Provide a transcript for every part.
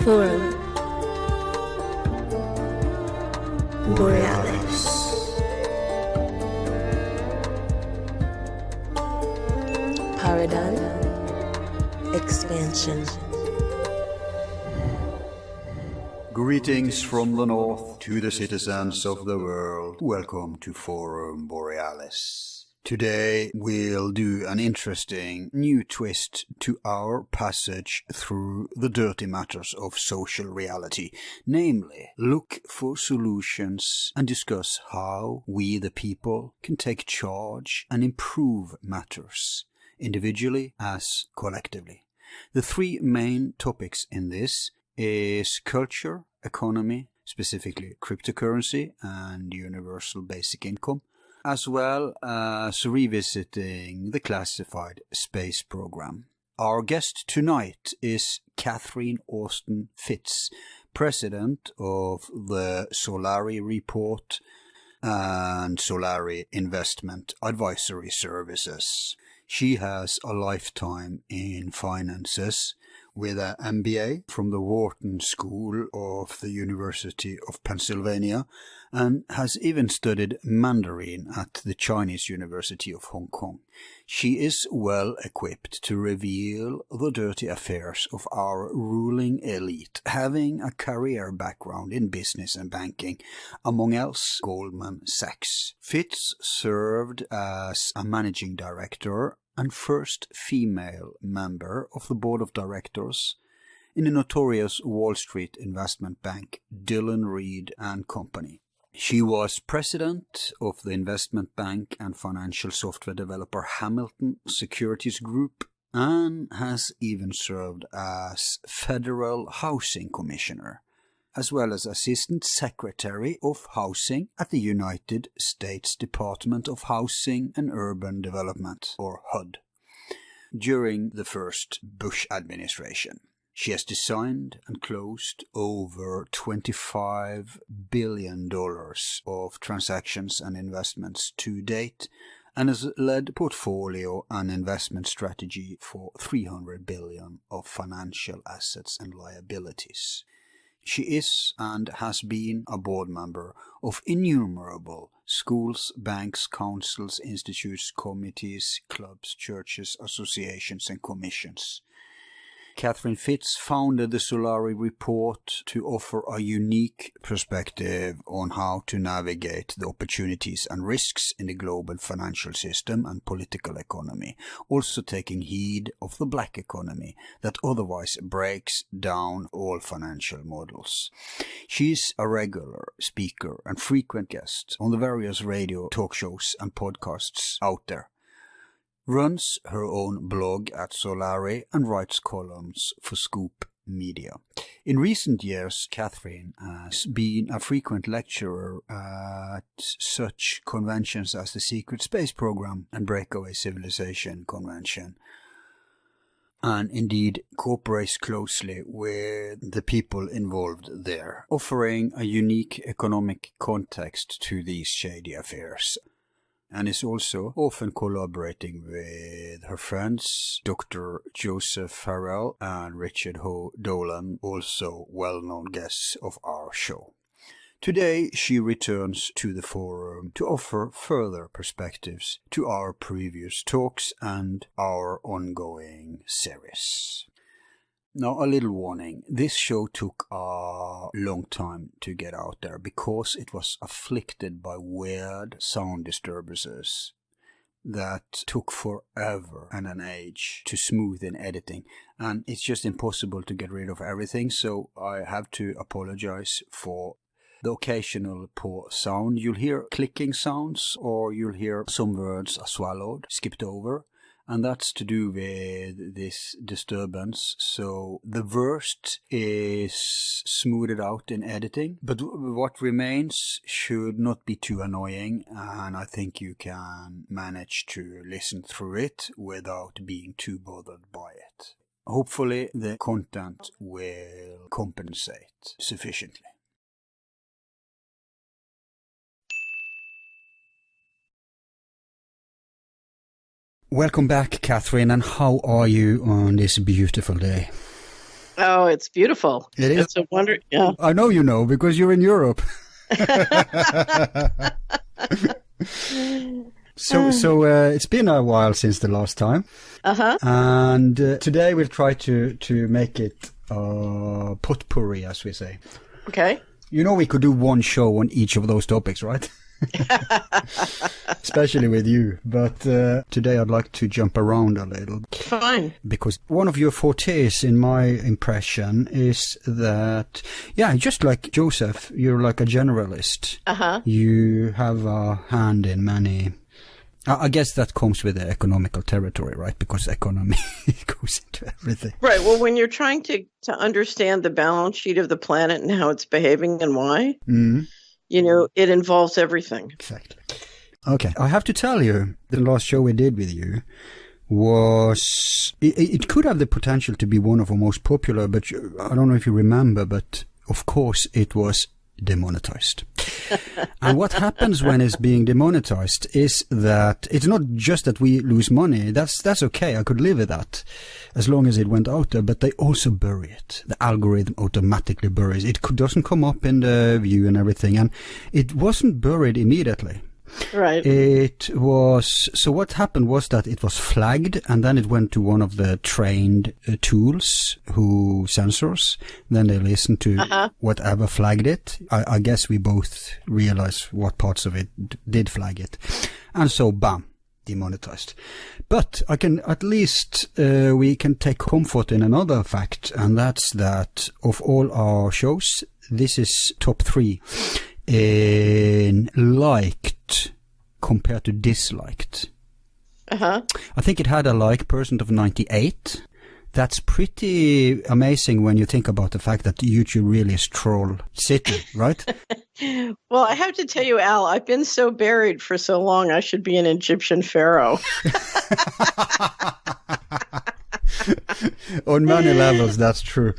Forum Borealis. Paradigm Expansion. Greetings from the north to the citizens of the world. Welcome to Forum Borealis. Today we'll do an interesting new twist to our passage through the dirty matters of social reality, namely look for solutions and discuss how we the people can take charge and improve matters, individually as collectively. The three main topics in this is culture, economy, specifically cryptocurrency and universal basic income, as well as revisiting the classified space program. Our guest tonight is Catherine Austin Fitz, president of the Solari Report and Solari Investment Advisory Services. She has a lifetime in finances with an MBA from the Wharton School of the University of Pennsylvania and has even studied Mandarin at the Chinese University of Hong Kong. She is well equipped to reveal the dirty affairs of our ruling elite, having a career background in business and banking, among else Goldman Sachs. Fitz served as a managing director and first female member of the board of directors in the notorious Wall Street investment bank Dillon Read and Company. She was president of the investment bank and financial software developer Hamilton Securities Group and has even served as Federal Housing Commissioner, as well as Assistant Secretary of Housing at the United States Department of Housing and Urban Development, or HUD, during the first Bush administration. She has designed and closed over $25 billion of transactions and investments to date, and has led portfolio and investment strategy for $300 billion of financial assets and liabilities. She is and has been a board member of innumerable schools, banks, councils, institutes, committees, clubs, churches, associations, and commissions. Catherine Fitz founded the Solari Report to offer a unique perspective on how to navigate the opportunities and risks in the global financial system and political economy, also taking heed of the black economy that otherwise breaks down all financial models. She is a regular speaker and frequent guest on the various radio talk shows and podcasts out there, runs her own blog at Solari and writes columns for Scoop Media. In recent years, Catherine has been a frequent lecturer at such conventions as the Secret Space Program and Breakaway Civilization Convention, and indeed cooperates closely with the people involved there, offering a unique economic context to these shady affairs, and is also often collaborating with her friends Dr. Joseph Farrell and Richard Dolan, also well-known guests of our show. Today she returns to the forum to offer further perspectives to our previous talks and our ongoing series. Now, a little warning. This show took a long time to get out there because it was afflicted by weird sound disturbances that took forever and an age to smooth in editing, and it's just impossible to get rid of everything, so I have to apologize for the occasional poor sound. You'll hear clicking sounds, or you'll hear some words are swallowed, skipped over, and that's to do with this disturbance. So the worst is smoothed out in editing, but what remains should not be too annoying, and I think you can manage to listen through it without being too bothered by it. Hopefully the content will compensate sufficiently. Welcome back, Catherine, and how are you on this beautiful day? Oh, it's beautiful. It is. It's a wonder. Yeah. I know you know because you're in Europe. So it's been a while since the last time. Uh-huh. And today we'll try to make it potpourri, as we say. Okay. You know, we could do one show on each of those topics, right? Especially with you. But today I'd like to jump around a little. Fine. Because one of your fortes, in my impression, is that, yeah, just like Joseph, you're like a generalist. Uh-huh. You have a hand in many... I guess that comes with the economical territory, right? Because economy goes into everything. Right. Well, when you're trying to understand the balance sheet of the planet and how it's behaving and why, you know, it involves everything. Exactly. Okay. I have to tell you, the last show we did with you was... It could have the potential to be one of our most popular, but I don't know if you remember, but of course it was demonetized. And what happens when it's being demonetized is that it's not just that we lose money. That's okay. I could live with that as long as it went out there, but they also bury it. The algorithm automatically buries it. It doesn't come up in the view and everything. And it wasn't buried immediately. Right. It was, so what happened was that it was flagged and then it went to one of the trained tools who sensors. Then they listened to whatever flagged it. I guess we both realized what parts of it did flag it. And so, bam, demonetized. But I can, at least, we can take comfort in another fact, and that's that of all our shows, this is top 3 in liked compared to disliked. Uh-huh. I think it had a like percent of 98. That's pretty amazing when you think about the fact that YouTube really is troll city, right? Well, I have to tell you, Al, I've been so buried for so long, I should be an Egyptian pharaoh. On many levels, that's true.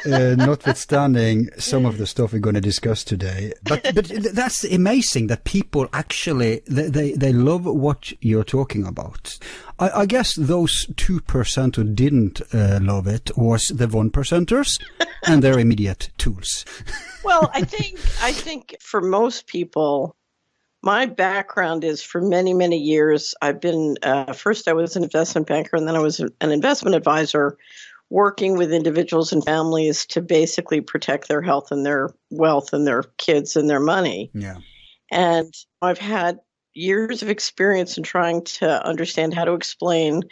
Notwithstanding some of the stuff we're going to discuss today. But that's amazing that people actually, they love what you're talking about. I guess those 2% who didn't love it was the 1%ers and their immediate tools. Well, I think for most people, my background is for many, many years, I've been, first I was an investment banker and then I was an investment advisor working with individuals and families to basically protect their health and their wealth and their kids and their money. Yeah. And I've had years of experience in trying to understand how to explain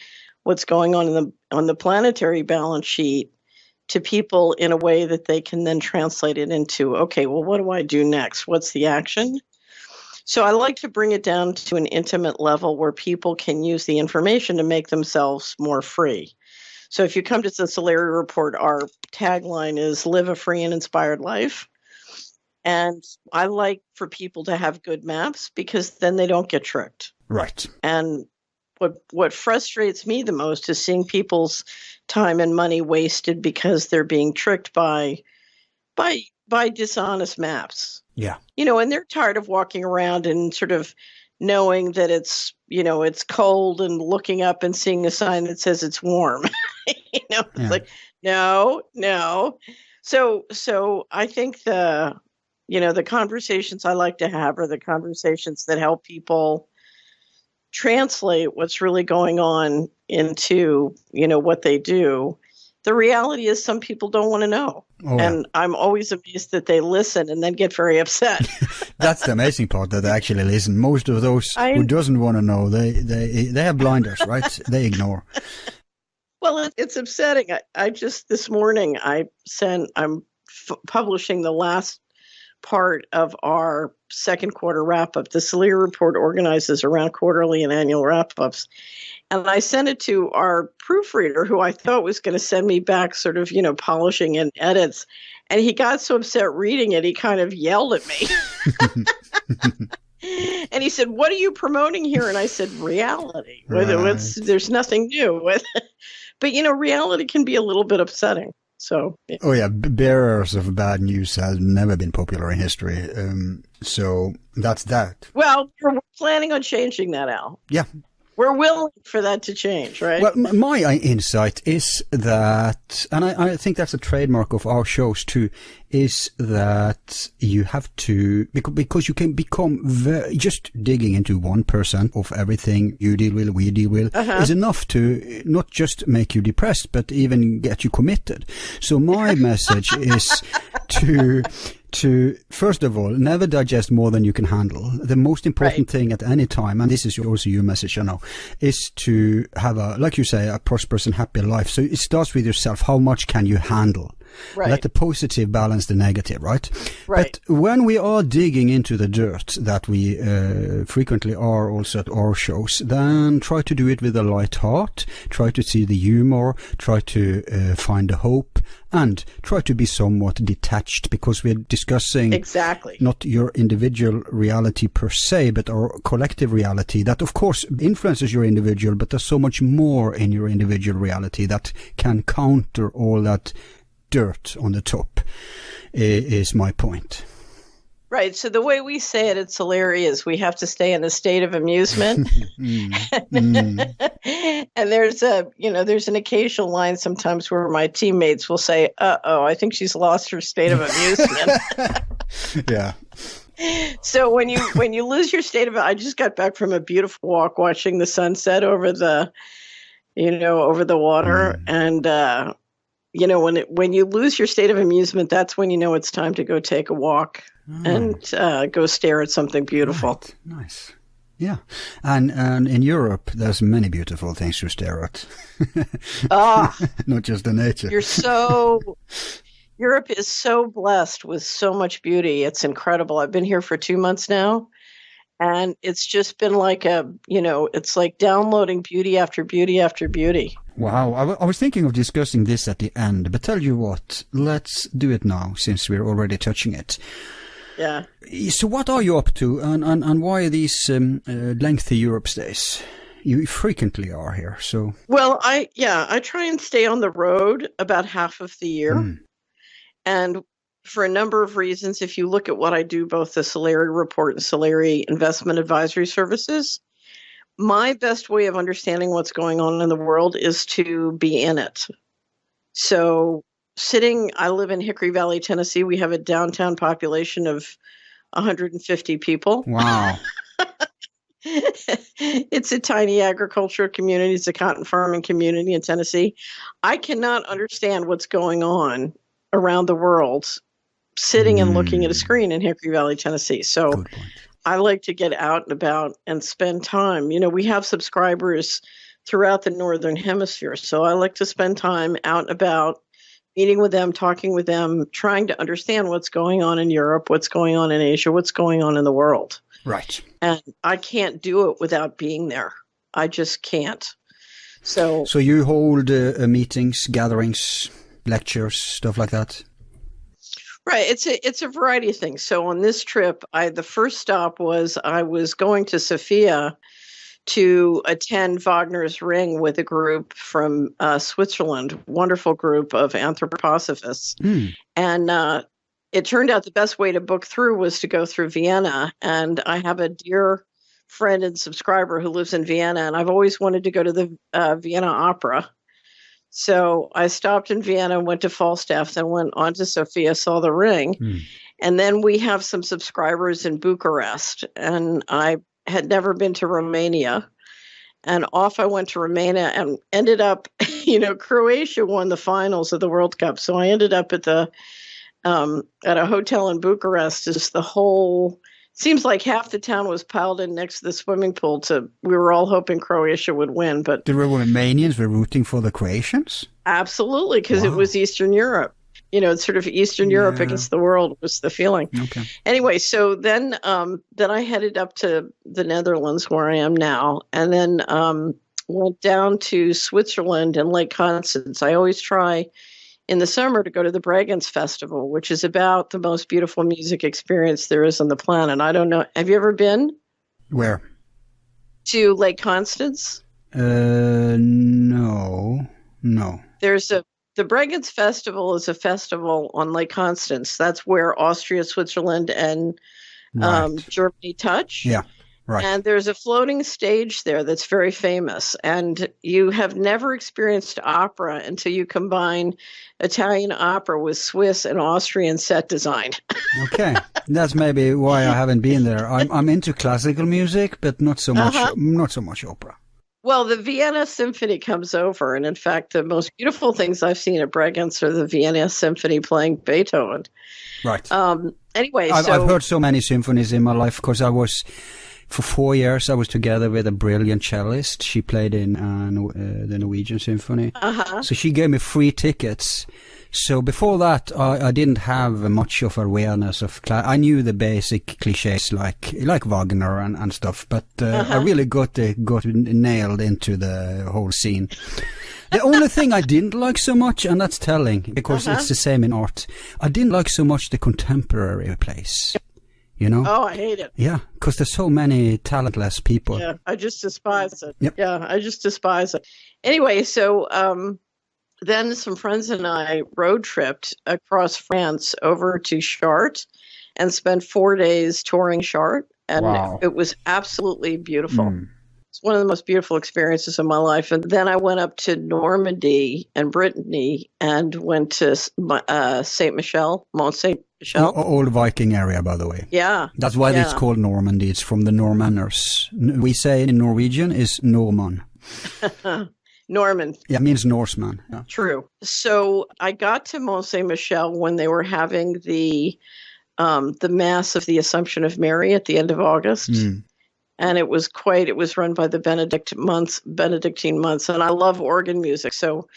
what's going on the planetary balance sheet to people in a way that they can then translate it into, okay, well, what do I do next? What's the action? So I like to bring it down to an intimate level where people can use the information to make themselves more free. So if you come to the Solari Report, our tagline is live a free and inspired life. And I like for people to have good maps because then they don't get tricked. Right. And what frustrates me the most is seeing people's time and money wasted because they're being tricked by dishonest maps. Yeah. You know, and they're tired of walking around and sort of knowing that it's, you know, it's cold and looking up and seeing a sign that says it's warm. You know, it's like, no. So I think the conversations I like to have are the conversations that help people translate what's really going on into, you know, what they do. The reality is some people don't want to know. Oh, yeah. And I'm always amazed that they listen and then get very upset. That's the amazing part, that they actually listen. Most of those who doesn't want to know, they have blinders, right? They ignore. Well, it's upsetting. I just, this morning, I'm publishing the last part of our second quarter wrap-up. The Solari Report organizes around quarterly and annual wrap-ups. And I sent it to our proofreader, who I thought was going to send me back sort of, you know, polishing and edits. And he got so upset reading it, he kind of yelled at me. And he said, "What are you promoting here?" And I said, "Reality. Right. There's nothing new with it." But, you know, reality can be a little bit upsetting. So, yeah. Oh, yeah. Bearers of bad news have never been popular in history. So that's that. Well, we're planning on changing that, Al. Yeah. we're willing for that to change, right? Well, my insight is that, and I think that's a trademark of our shows too, is that you have to, because you can become just digging into 1% of everything you deal with, we deal with, is enough to not just make you depressed, but even get you committed. So my message is to first of all, never digest more than you can handle. The most important thing at any time, and this is also your message, I know, is to have like you say, a prosperous and happy life. So it starts with yourself. How much can you handle? Right. Let the positive balance the negative, right? But when we are digging into the dirt that we frequently are also at our shows, then try to do it with a light heart, try to see the humor, try to find the hope, and try to be somewhat detached, because we're discussing not your individual reality per se, but our collective reality that of course influences your individual, but there's so much more in your individual reality that can counter all that dirt on the top, is my point. Right. So the way we say it at Solari is we have to stay in a state of amusement. And there's an occasional line sometimes where my teammates will say, "Uh-oh, I think she's lost her state of amusement." Yeah. So when you lose your state of, I just got back from a beautiful walk watching the sunset over the water, and when you lose your state of amusement, that's when you know it's time to go take a walk and go stare at something beautiful. Right. Nice. Yeah. And in Europe, there's many beautiful things to stare at. Not just the nature. Europe is so blessed with so much beauty. It's incredible. I've been here for 2 months now, and it's just been like it's like downloading beauty after beauty after beauty. Wow. I was thinking of discussing this at the end, but tell you what, let's do it now since we're already touching it. Yeah. So what are you up to, and why are these lengthy Europe stays? You frequently are here, so. Well, I try and stay on the road about half of the year. And for a number of reasons, if you look at what I do, both the Solari Report and Solari Investment Advisory Services, my best way of understanding what's going on in the world is to be in it. So I live in Hickory Valley, Tennessee. We have a downtown population of 150 people. Wow. It's a tiny agricultural community. It's a cotton farming community in Tennessee. I cannot understand what's going on around the world sitting and looking at a screen in Hickory Valley, Tennessee. So I like to get out and about and spend time. We have subscribers throughout the Northern Hemisphere. So I like to spend time out and about, meeting with them, talking with them, trying to understand what's going on in Europe, what's going on in Asia, what's going on in the world. Right. And I can't do it without being there. I just can't. So you hold meetings, gatherings, lectures, stuff like that? Right. It's a variety of things. So on this trip, the first stop was I was going to Sofia to attend Wagner's Ring with a group from Switzerland, wonderful group of anthroposophists. And it turned out the best way to book through was to go through Vienna. And I have a dear friend and subscriber who lives in Vienna, and I've always wanted to go to the Vienna Opera. So I stopped in Vienna, went to Falstaff, then went on to Sofia, saw the Ring. And then we have some subscribers in Bucharest. And I had never been to Romania. And off I went to Romania and ended up, Croatia won the finals of the World Cup. So I ended up at a hotel in Bucharest. Seems like half the town was piled in next to the swimming pool. We were all hoping Croatia would win, but the Romanians were rooting for the Croatians? Absolutely, because it was Eastern Europe. It's sort of Eastern Europe against the world was the feeling. Okay. Anyway, so then I headed up to the Netherlands where I am now, and then went down to Switzerland and Lake Constance. I always try in the summer to go to the Bregenz Festival, which is about the most beautiful music experience there is on the planet. I don't know. Have you ever been? Where? To Lake Constance? No. The Bregenz Festival is a festival on Lake Constance. That's where Austria, Switzerland, and Germany touch. Yeah. Right. And there's a floating stage there that's very famous. And you have never experienced opera until you combine Italian opera with Swiss and Austrian set design. Okay, that's maybe why I haven't been there. I'm into classical music, but not so much opera. Well, the Vienna Symphony comes over, and in fact, the most beautiful things I've seen at Bregenz are the Vienna Symphony playing Beethoven. Right. Anyway, I've heard so many symphonies in my life because for 4 years, I was together with a brilliant cellist. She played in the Norwegian Symphony. So she gave me free tickets. So before that, I didn't have much of awareness of I knew the basic cliches like Wagner and stuff, but I really got nailed into the whole scene. The only thing I didn't like so much, and that's telling, because it's the same in art, I didn't like so much the contemporary plays. You know? Oh, I hate it. Yeah, because there's so many talentless people. Yeah, I just despise it. Yep. Yeah, I just despise it. Anyway, so then some friends and I road tripped across France over to Chartres and spent 4 days touring Chartres. And It was absolutely beautiful. It's one of the most beautiful experiences of my life. And then I went up to Normandy and Brittany and went to Saint Michel, Mont Saint Michel. Old Viking area, by the way. Yeah. That's why it's called Normandy. It's from the Normanners. We say in Norwegian is Norman. Norman. Yeah, it means Norseman. Yeah. True. So I got to Mont Saint Michel when they were having the Mass of the Assumption of Mary at the end of August. And it was run by the Benedictine monks, and I love organ music. So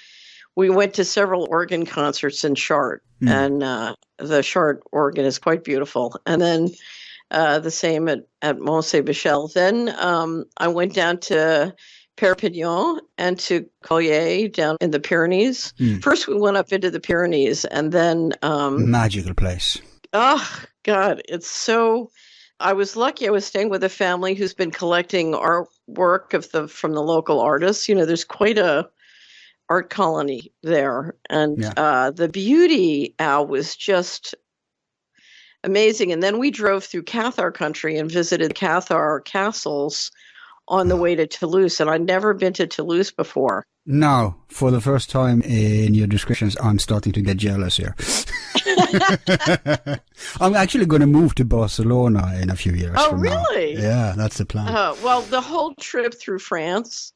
we went to several organ concerts in Chartres, and the Chartres organ is quite beautiful. And then the same at Mont Saint Michel. Then I went down to Perpignan and to Collier down in the Pyrenees. First, we went up into the Pyrenees, and then magical place. Oh God, it's so. I was lucky. I was staying with a family who's been collecting artwork from the local artists. You know, there's quite a art colony there, and the beauty was just amazing. And then we drove through Cathar country and visited Cathar castles on the way to Toulouse, and I'd never been to Toulouse before. Now, for the first time in your descriptions, I'm starting to get jealous here. I'm actually going to move to Barcelona in a few years from really? now. Yeah, that's the plan. Well, the whole trip through France,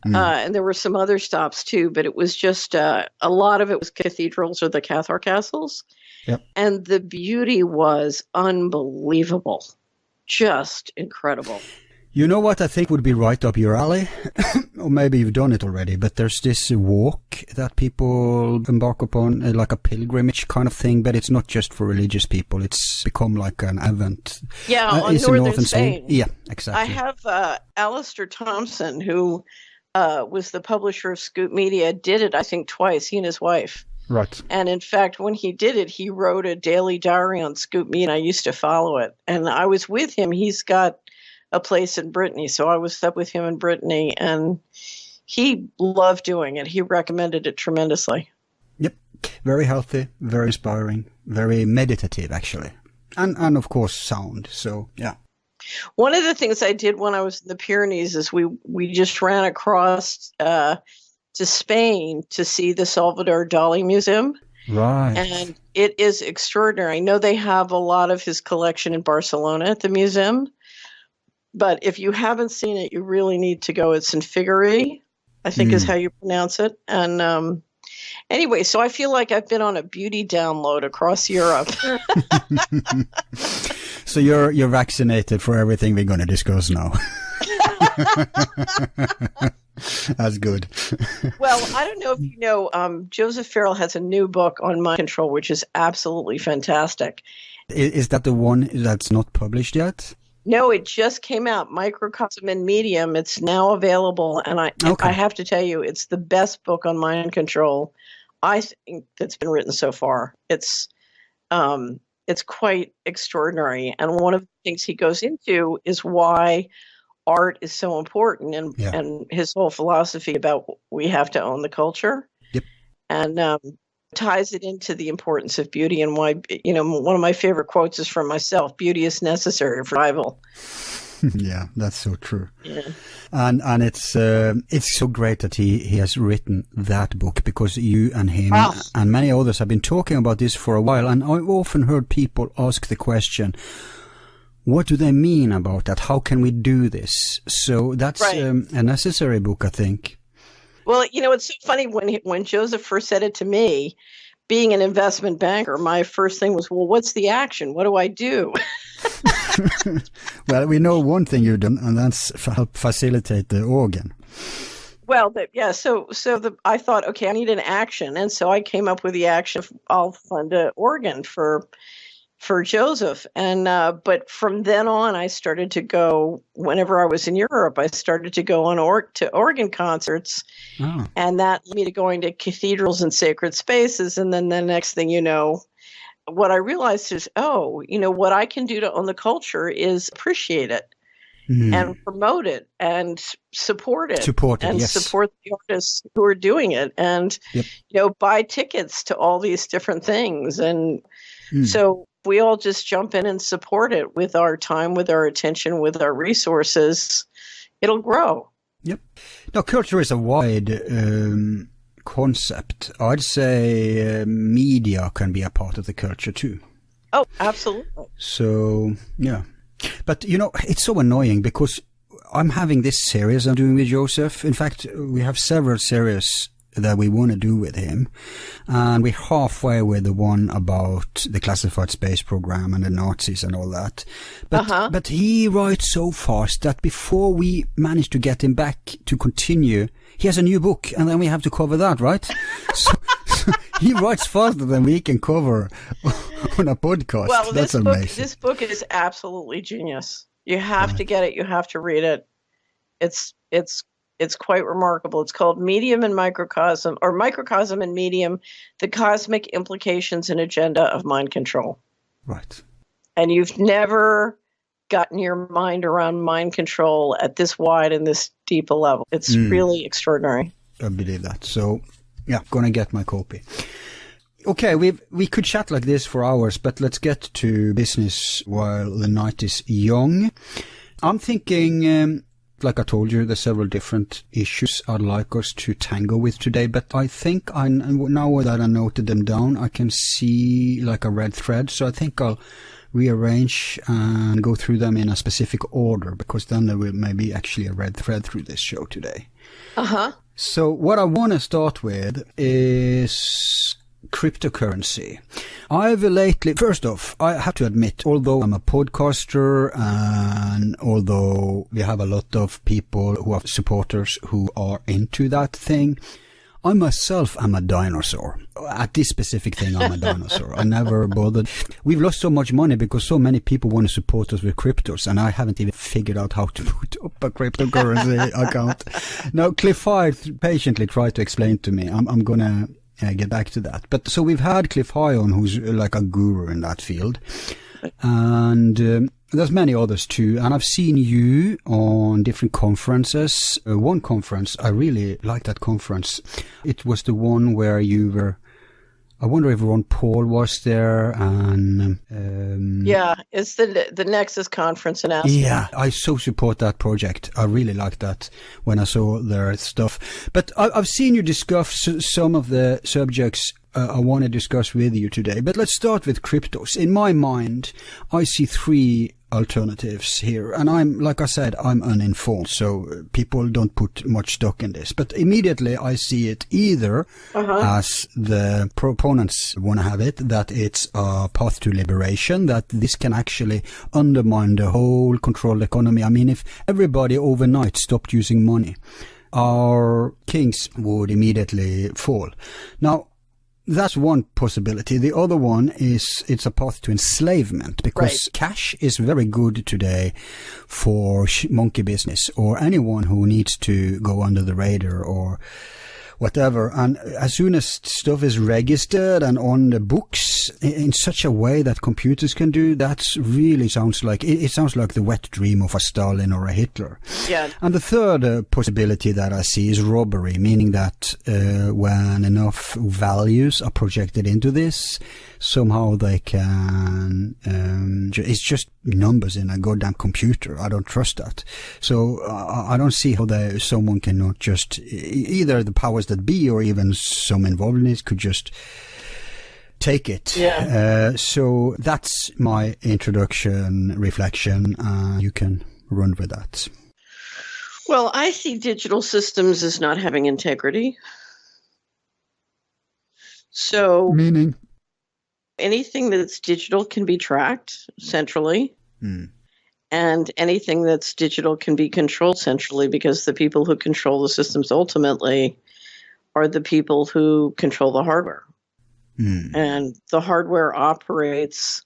and there were some other stops too, but it was just a lot of it was cathedrals or the Cathar castles. Yep. And the beauty was unbelievable. Just incredible. You know what I think would be right up your alley? Or maybe you've done it already, but there's this walk that people embark upon, like a pilgrimage kind of thing, but it's not just for religious people. It's become like an event. Yeah, on northern Spain. Yeah, exactly. I have Alistair Thompson, who was the publisher of Scoop Media, did it, I think, twice, he and his wife. Right. And in fact, when he did it, he wrote a daily diary on Scoop Media, and I used to follow it. And I was with him. He's got a place in Brittany, so I was up with him in Brittany, and he loved doing it. He recommended it tremendously. Yep, very healthy, very inspiring, very meditative, actually, and of course sound. So yeah. One of the things I did when I was in the Pyrenees is we just ran across to Spain to see the Salvador Dali Museum. Right. And it is extraordinary. I know they have a lot of his collection in Barcelona at the museum. But if you haven't seen it, you really need to go. It's in Figueres, I think is how you pronounce it. And anyway, so I feel like I've been on a beauty download across Europe. So you're vaccinated for everything we're going to discuss now. That's good. Well, I don't know if you know, Joseph Farrell has a new book on mind control, which is absolutely fantastic. Is that the one that's not published yet? No, it just came out, Microcosm and Medium. It's now available, and I have to tell you, it's the best book on mind control I think that's been written so far. It's quite extraordinary, and one of the things he goes into is why art is so important, and his whole philosophy about we have to own the culture. Yep. And ties it into the importance of beauty, and why, one of my favorite quotes is from myself: beauty is necessary for survival. Yeah, that's so true. Yeah. And it's so great that he has written that book, because you and him and many others have been talking about this for a while, and I've often heard people ask the question, what do they mean about that? How can we do this? So that's a necessary book, I think. Well, it's so funny when Joseph first said it to me, being an investment banker, my first thing was, well, what's the action? What do I do? Well, we know one thing you've done, and that's help facilitate the organ. Well, I thought, okay, I need an action. And so I came up with the action, I'll fund an organ for Joseph. And but from then on, I started to go, whenever I was in Europe, I started to go to organ concerts. Oh. And that led me to going to cathedrals and sacred spaces. And then the next thing you know, what I realized is, what I can do to own the culture is appreciate it and promote it and support it. Support the artists who are doing it and, buy tickets to all these different things. And so we all just jump in and support it with our time, with our attention, with our resources. It'll grow. Yep. Now, culture is a wide concept. I'd say media can be a part of the culture too. Oh, absolutely. So, yeah. But, it's so annoying because I'm having this series I'm doing with Joseph. In fact, we have several series that we want to do with him. And we're halfway with the one about the classified space program and the Nazis and all that. But he writes so fast that before we manage to get him back to continue, he has a new book, and then we have to cover that, right? So he writes faster than we can cover on a podcast. Well, that's amazing. This book is absolutely genius. You have to get it. You have to read it. It's quite remarkable. It's called Medium and Microcosm, or Microcosm and Medium, The Cosmic Implications and Agenda of Mind Control. Right. And you've never gotten your mind around mind control at this wide and this deep a level. It's really extraordinary. I believe that. So, yeah, gonna get my copy. Okay, we could chat like this for hours, but let's get to business while the night is young. I'm thinking, like I told you, there's several different issues I'd like us to tangle with today, but I think now that I noted them down, I can see like a red thread, so I think I'll rearrange and go through them in a specific order, because then there will maybe actually a red thread through this show today. So what I want to start with is cryptocurrency. I've lately, first off, I have to admit, although I'm a podcaster and although we have a lot of people who are supporters who are into that thing, I myself am a dinosaur. At this specific thing, I'm a dinosaur. I never bothered. We've lost so much money because so many people want to support us with cryptos, and I haven't even figured out how to put up a cryptocurrency account. Now, Cliff High patiently tried to explain to me. I'm going to get back to that. But so we've had Cliff High on, who's like a guru in that field. And there's many others too. And I've seen you on different conferences. One conference, I really liked that conference. It was the one where you were, I wonder if Ron Paul was there, and yeah, it's the Nexus conference in Aspen. Yeah, I so support that project. I really liked that when I saw their stuff. But I've seen you discuss some of the subjects I want to discuss with you today. But let's start with cryptos. In my mind, I see three alternatives here, and like I said, I'm uninformed, so people don't put much stock in this. But immediately I see it either as the proponents want to have it, that it's a path to liberation, that this can actually undermine the whole controlled economy. I mean, if everybody overnight stopped using money, our kings would immediately fall. Now, that's one possibility. The other one is it's a path to enslavement, because cash is very good today for monkey business or anyone who needs to go under the radar or whatever. And as soon as stuff is registered and on the books in such a way that computers can do, that really sounds like, it sounds like the wet dream of a Stalin or a Hitler. Yeah. And the third possibility that I see is robbery, meaning that when enough values are projected into this, somehow they can, it's just numbers in a goddamn computer. I don't trust that. So I don't see how someone cannot just, either the powers that be or even some involved in it could just take it. Yeah. So that's my introduction reflection. You can run with that. Well, I see digital systems as not having integrity. So, meaning anything that's digital can be tracked centrally, and anything that's digital can be controlled centrally, because the people who control the systems ultimately are the people who control the hardware. And the hardware operates,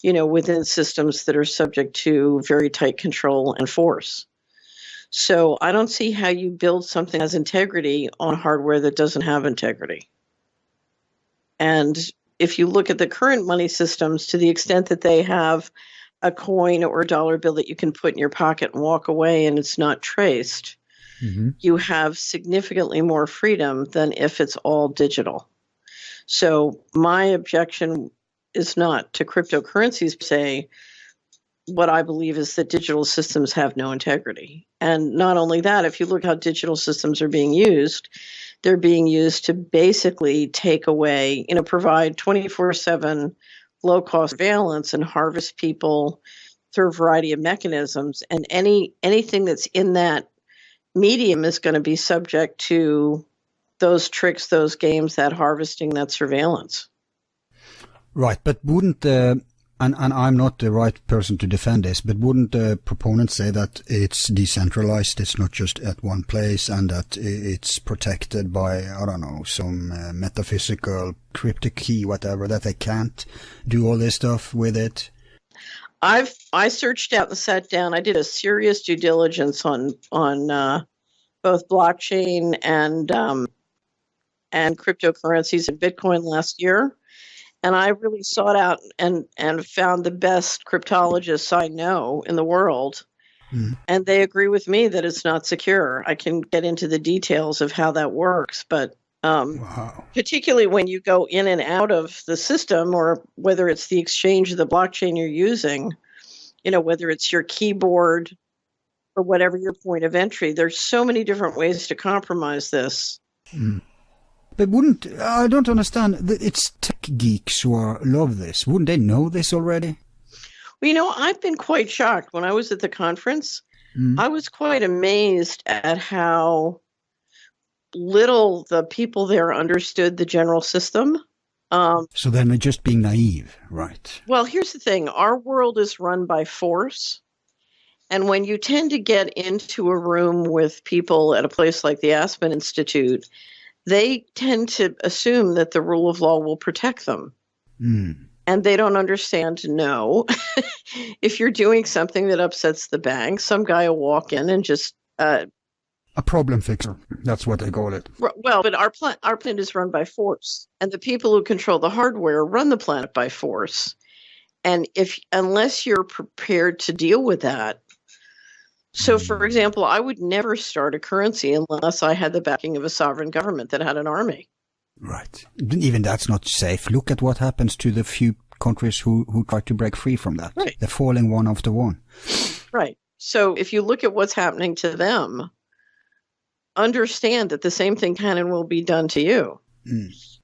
within systems that are subject to very tight control and force. So I don't see how you build something that has integrity on hardware that doesn't have integrity. And if you look at the current money systems, to the extent that they have a coin or a dollar bill that you can put in your pocket and walk away and it's not traced, you have significantly more freedom than if it's all digital. So my objection is not to cryptocurrencies per se. What I believe is that digital systems have no integrity. And not only that, if you look how digital systems are being used, they're being used to basically take away, provide 24/7 low-cost surveillance and harvest people through a variety of mechanisms. And anything that's in that medium is going to be subject to those tricks, those games, that harvesting, that surveillance. Right, but wouldn't and I'm not the right person to defend this, but wouldn't the proponents say that it's decentralized, it's not just at one place, and that it's protected by, I don't know, some metaphysical cryptic key, whatever, that they can't do all this stuff with it? I searched out and sat down. I did a serious due diligence on both blockchain and cryptocurrencies and Bitcoin last year. And I really sought out and found the best cryptologists I know in the world. And they agree with me that it's not secure. I can get into the details of how that works. But particularly when you go in and out of the system, or whether it's the exchange of the blockchain you're using, whether it's your keyboard or whatever your point of entry, there's so many different ways to compromise this. But I don't understand, it's tech geeks who love this. Wouldn't they know this already? Well, I've been quite shocked. When I was at the conference, I was quite amazed at how little the people there understood the general system. So then they're just being naive, right? Well, here's the thing. Our world is run by force. And when you tend to get into a room with people at a place like the Aspen Institute, they tend to assume that the rule of law will protect them. And they don't understand, no. If you're doing something that upsets the bank, some guy will walk in and just... a problem fixer. That's what they call it. Well, but our planet is run by force. And the people who control the hardware run the planet by force. And unless you're prepared to deal with that... So, for example, I would never start a currency unless I had the backing of a sovereign government that had an army. Right. Even that's not safe. Look at what happens to the few countries who try to break free from that. Right. They're falling one after one. Right. So if you look at what's happening to them, understand that the same thing can and will be done to you.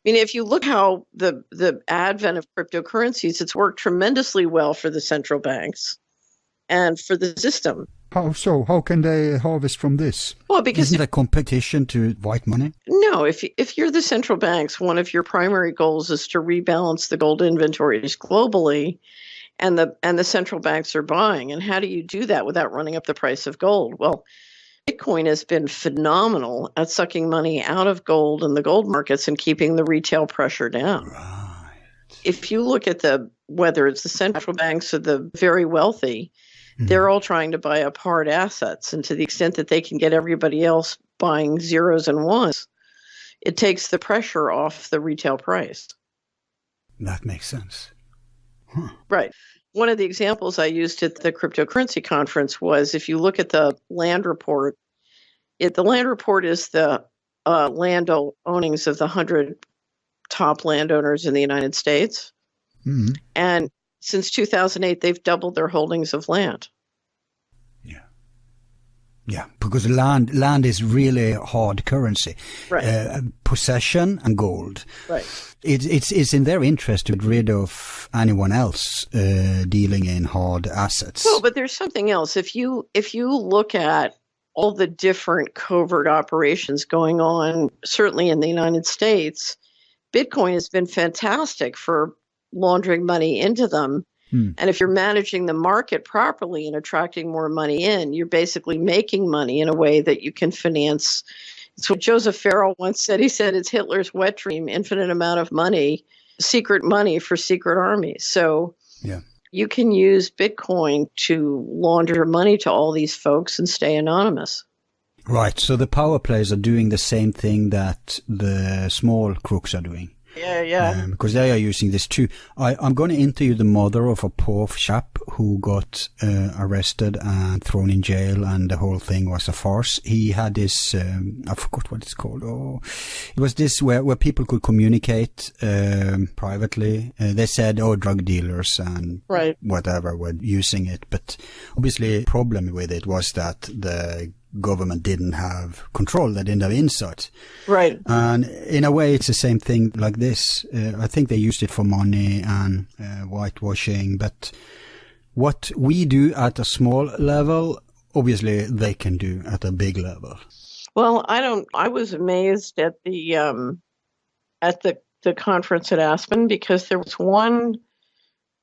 If you look how the advent of cryptocurrencies, it's worked tremendously well for the central banks and for the system. How so? How can they harvest from this? Well, because isn't it a competition to white money? No, if you're the central banks, one of your primary goals is to rebalance the gold inventories globally, and the central banks are buying. And how do you do that without running up the price of gold? Well, Bitcoin has been phenomenal at sucking money out of gold and the gold markets and keeping the retail pressure down. Right. If you look at whether it's the central banks or the very wealthy, they're all trying to buy up hard assets. And to the extent that they can get everybody else buying zeros and ones, it takes the pressure off the retail price. That makes sense. Right. One of the examples I used at the cryptocurrency conference was if you look at the land report, the land report is the land ownings of the 100 top landowners in the United States. Mm-hmm. And since 2008, they've doubled their holdings of land. Yeah, because land is really hard currency. Right. Possession and gold. Right. It's in their interest to get rid of anyone else dealing in hard assets. Well, but there's something else. If you look at all the different covert operations going on, certainly in the United States, Bitcoin has been fantastic for laundering money into them. And if you're managing the market properly and attracting more money in, you're basically making money in a way that you can finance. It's what Joseph Farrell once said. He said it's Hitler's wet dream, infinite amount of money, secret money for secret armies. So you can use Bitcoin to launder money to all these folks and stay anonymous. Right. So the power plays are doing the same thing that the small crooks are doing. Yeah. Because they are using this too. I'm going to interview the mother of a poor chap who got arrested and thrown in jail, and the whole thing was a farce. He had this, I forgot what it's called. Oh, it was this where people could communicate privately. They said, drug dealers and whatever were using it. But obviously the problem with it was that the government didn't have control, they didn't have insight. Right. And in a way it's the same thing like this. I think they used it for money and whitewashing, but what we do at a small level, obviously they can do at a big level. Well, I was amazed at the conference at Aspen, because there was one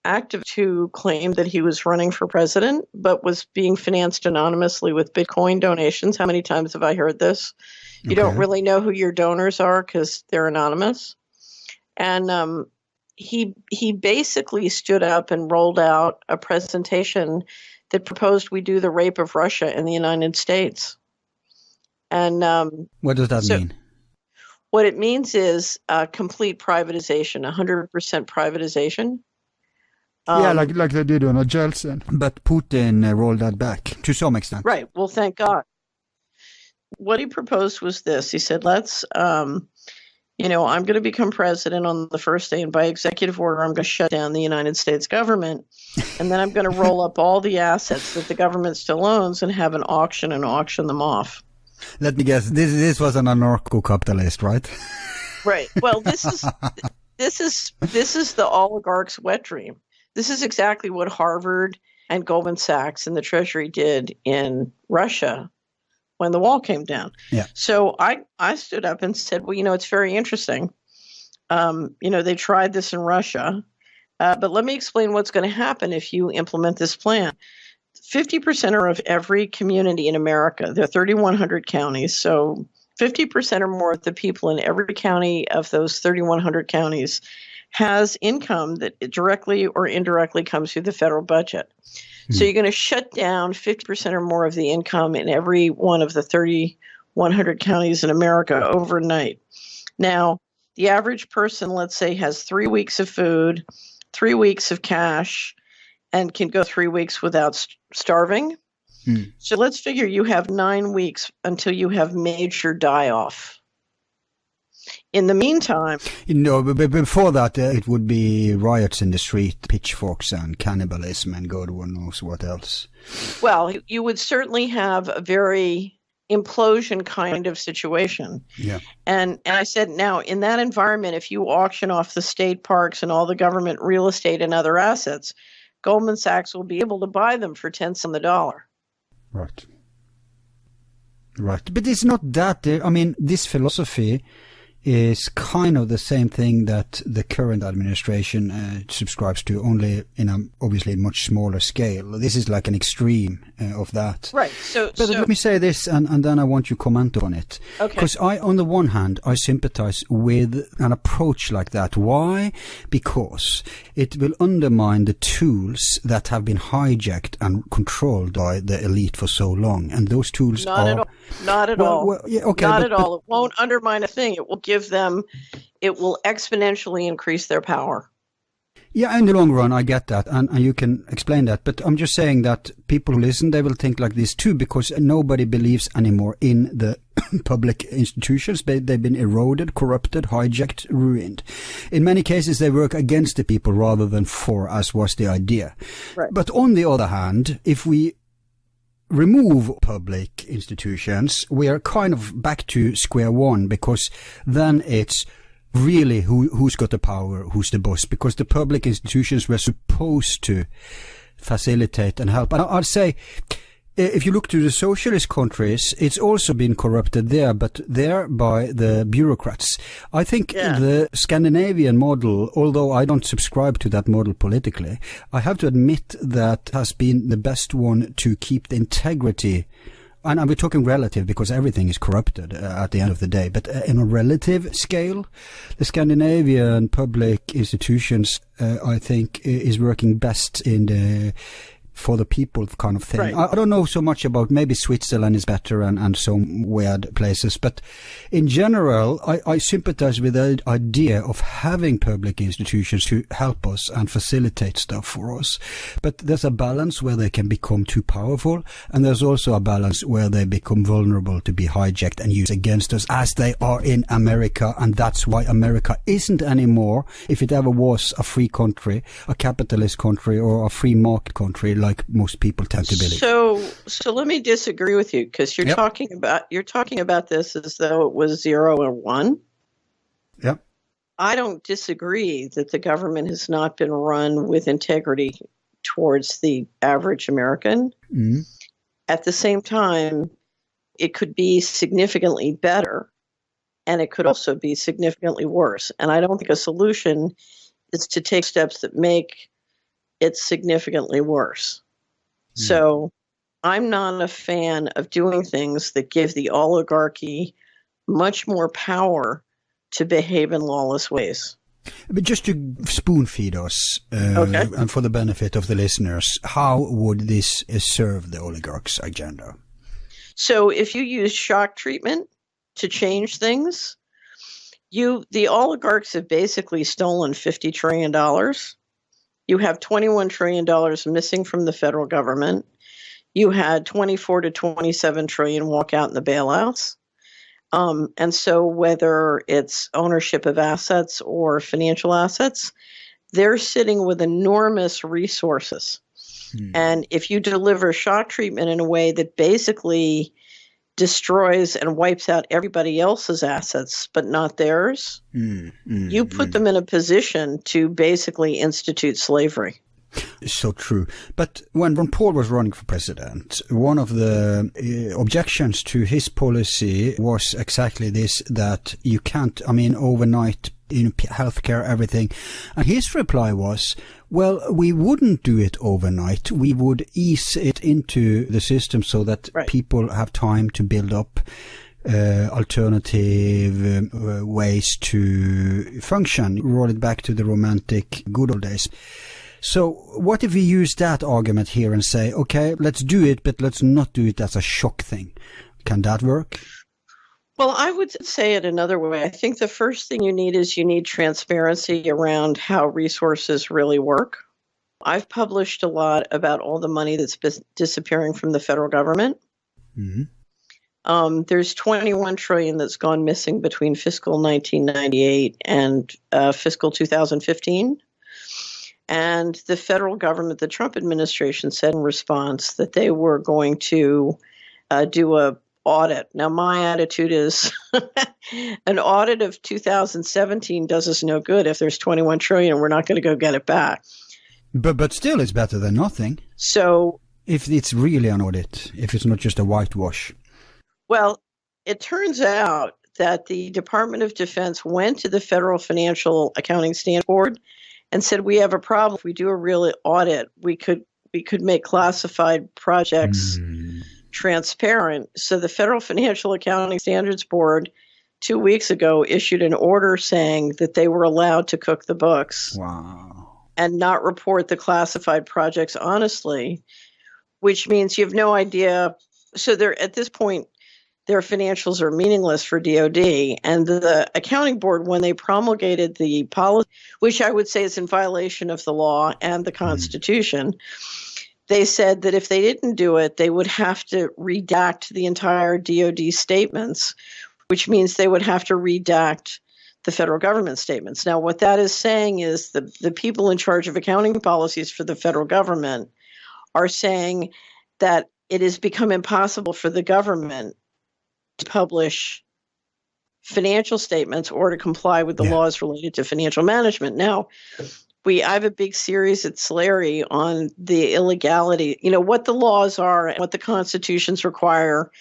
activist who claimed that he was running for president, but was being financed anonymously with Bitcoin donations. How many times have I heard this? You don't really know who your donors are because they're anonymous. And he basically stood up and rolled out a presentation that proposed we do the rape of Russia in the United States. And what does that mean? What it means is complete privatization, 100% privatization. Like they did on a Jeltsin. But Putin rolled that back to some extent. Right. Well, thank God. What he proposed was this. He said, let's, I'm going to become president on the first day, and by executive order, I'm going to shut down the United States government. And then I'm going to roll up all the assets that the government still owns and have an auction and auction them off. Let me guess. This was an anarcho-capitalist, right? Right. Well, this is the oligarch's wet dream. This is exactly what Harvard and Goldman Sachs and the Treasury did in Russia when the wall came down. Yeah. So I stood up and said, well, it's very interesting. They tried this in Russia, but let me explain what's going to happen if you implement this plan. 50% of every community in America, there are 3,100 counties, so 50% or more of the people in every county of those 3,100 counties has income that directly or indirectly comes through the federal budget. So you're going to shut down 50% or more of the income in every one of the 3,100 counties in America overnight. Now, the average person, let's say, has 3 weeks of food, 3 weeks of cash, and can go 3 weeks without starving. So let's figure you have 9 weeks until you have major die-off. In the meantime... but before that, it would be riots in the street, pitchforks and cannibalism and God knows what else. Well, you would certainly have a very implosion kind of situation. Yeah. And I said, now, in that environment, if you auction off the state parks and all the government real estate and other assets, Goldman Sachs will be able to buy them for 10 cents on the dollar. Right. But it's not that. This philosophy is kind of the same thing that the current administration subscribes to, only in a obviously much smaller scale. This is like an extreme of that. Right. But let me say this, and then I want you to comment on it. Okay. Because on the one hand, I sympathize with an approach like that. Why? Because it will undermine the tools that have been hijacked and controlled by the elite for so long. And those tools Not at all. Well, yeah, okay, Not at all. It won't undermine a thing. It will exponentially increase their power. Yeah, in the long run, I get that, and you can explain that. But I'm just saying that people who listen, they will think like this too, because nobody believes anymore in the public institutions. They've been eroded, corrupted, hijacked, ruined. In many cases, they work against the people rather than for, as was the idea. Right. But on the other hand, if we remove public institutions, we are kind of back to square one, because then it's really who's got the power, who's the boss, because the public institutions were supposed to facilitate and help. And I'd say, if you look to the socialist countries, it's also been corrupted there, but there by the bureaucrats. I think the Scandinavian model, although I don't subscribe to that model politically, I have to admit that has been the best one to keep the integrity. And we're talking relative, because everything is corrupted at the end of the day. But in a relative scale, the Scandinavian public institutions, I think, is working best in the for the people kind of thing. Right. I don't know so much about, maybe Switzerland is better and some weird places, but in general, I sympathize with the idea of having public institutions to help us and facilitate stuff for us. But there's a balance where they can become too powerful, and there's also a balance where they become vulnerable to be hijacked and used against us, as they are in America. And that's why America isn't anymore, if it ever was, a free country, a capitalist country, or a free market country, like most people tend to believe. So let me disagree with you, because you're talking about this as though it was 0 or 1. Yep. I don't disagree that the government has not been run with integrity towards the average American. Mm-hmm. At the same time, it could be significantly better, and it could also be significantly worse. And I don't think a solution is to take steps that make it significantly worse. So I'm not a fan of doing things that give the oligarchy much more power to behave in lawless ways. But just to spoon feed us, and for the benefit of the listeners, how would this serve the oligarchs' agenda? So if you use shock treatment to change things, the oligarchs have basically stolen $50 trillion. You have $21 trillion missing from the federal government. You had 24 to 27 trillion walk out in the bailouts. And so whether it's ownership of assets or financial assets, they're sitting with enormous resources. And if you deliver shock treatment in a way that basically destroys and wipes out everybody else's assets, but not theirs, you put them in a position to basically institute slavery. So true. But when Paul was running for president, one of the objections to his policy was exactly this, that you can't, overnight, healthcare, everything. And his reply was, well, we wouldn't do it overnight. We would ease it into the system so that people have time to build up alternative ways to function. Roll it back to the romantic good old days. So what if we use that argument here and say, okay, let's do it, but let's not do it as a shock thing? Can that work? Well, I would say it another way. I think the first thing you need transparency around how resources really work. I've published a lot about all the money that's disappearing from the federal government. Mm-hmm. There's 21 trillion that's gone missing between fiscal 1998 and fiscal 2015. And the federal government, the Trump administration, said in response that they were going to do a audit. Now, my attitude is an audit of 2017 does us no good if there's 21 trillion and we're not going to go get it back. But still, it's better than nothing. So, if it's really an audit, if it's not just a whitewash. Well, it turns out that the Department of Defense went to the Federal Financial Accounting Standards Board and said, we have a problem. If we do a real audit, we could make classified projects transparent. So the Federal Financial Accounting Standards Board 2 weeks ago issued an order saying that they were allowed to cook the books. Wow. And not report the classified projects honestly, which means you have no idea. So at this point, their financials are meaningless for DOD. And the accounting board, when they promulgated the policy, which I would say is in violation of the law and the Constitution, they said that if they didn't do it, they would have to redact the entire DOD statements, which means they would have to redact the federal government statements. Now, what that is saying is the people in charge of accounting policies for the federal government are saying that it has become impossible for the government to publish financial statements or to comply with the laws related to financial management. Now, I have a big series at Slary on the illegality, what the laws are and what the constitutions require.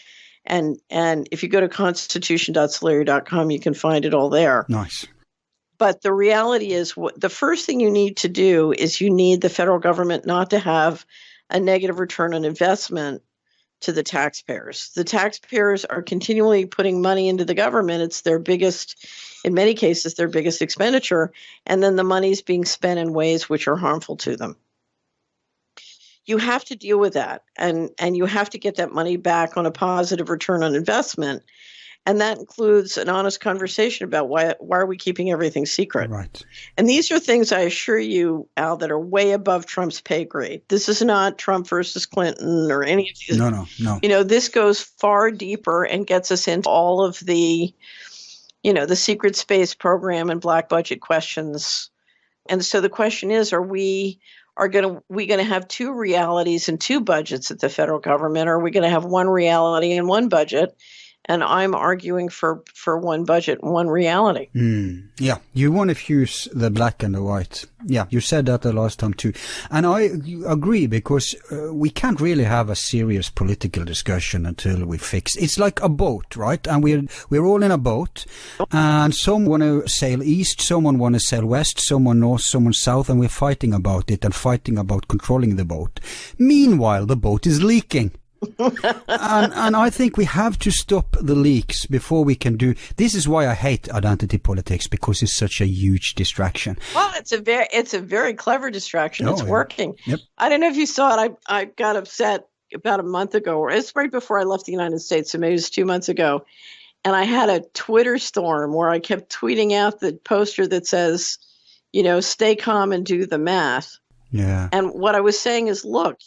And if you go to constitution.slary.com, you can find it all there. Nice. But the reality is, the first thing you need to do is you need the federal government not to have a negative return on investment to the taxpayers. The taxpayers are continually putting money into the government. It's their biggest, in many cases, their biggest expenditure. And then the money is being spent in ways which are harmful to them. You have to deal with that. And you have to get that money back on a positive return on investment. And that includes an honest conversation about why are we keeping everything secret? Right. And these are things, I assure you, Al, that are way above Trump's pay grade. This is not Trump versus Clinton or any of these. No. This goes far deeper and gets us into all of the, the secret space program and black budget questions. And so the question is, are we going to have two realities and two budgets at the federal government? Or are we going to have one reality and one budget? And I'm arguing for one budget and one reality. Yeah, you want to fuse the black and the white. Yeah, you said that the last time too. And I agree, because we can't really have a serious political discussion until we fix. It's like a boat, right? And we're all in a boat, and some want to sail east, someone want to sail west, someone north, someone south, and we're fighting about it and fighting about controlling the boat. Meanwhile, the boat is leaking. and I think we have to stop the leaks before we can do. This is why I hate identity politics, because it's such a huge distraction. Well, it's a very clever distraction. It's working. Yep. I don't know if you saw it. I got upset about a month ago, or it's right before I left the United States, so maybe it was 2 months ago. And I had a Twitter storm where I kept tweeting out the poster that says, stay calm and do the math. Yeah. And what I was saying is, look,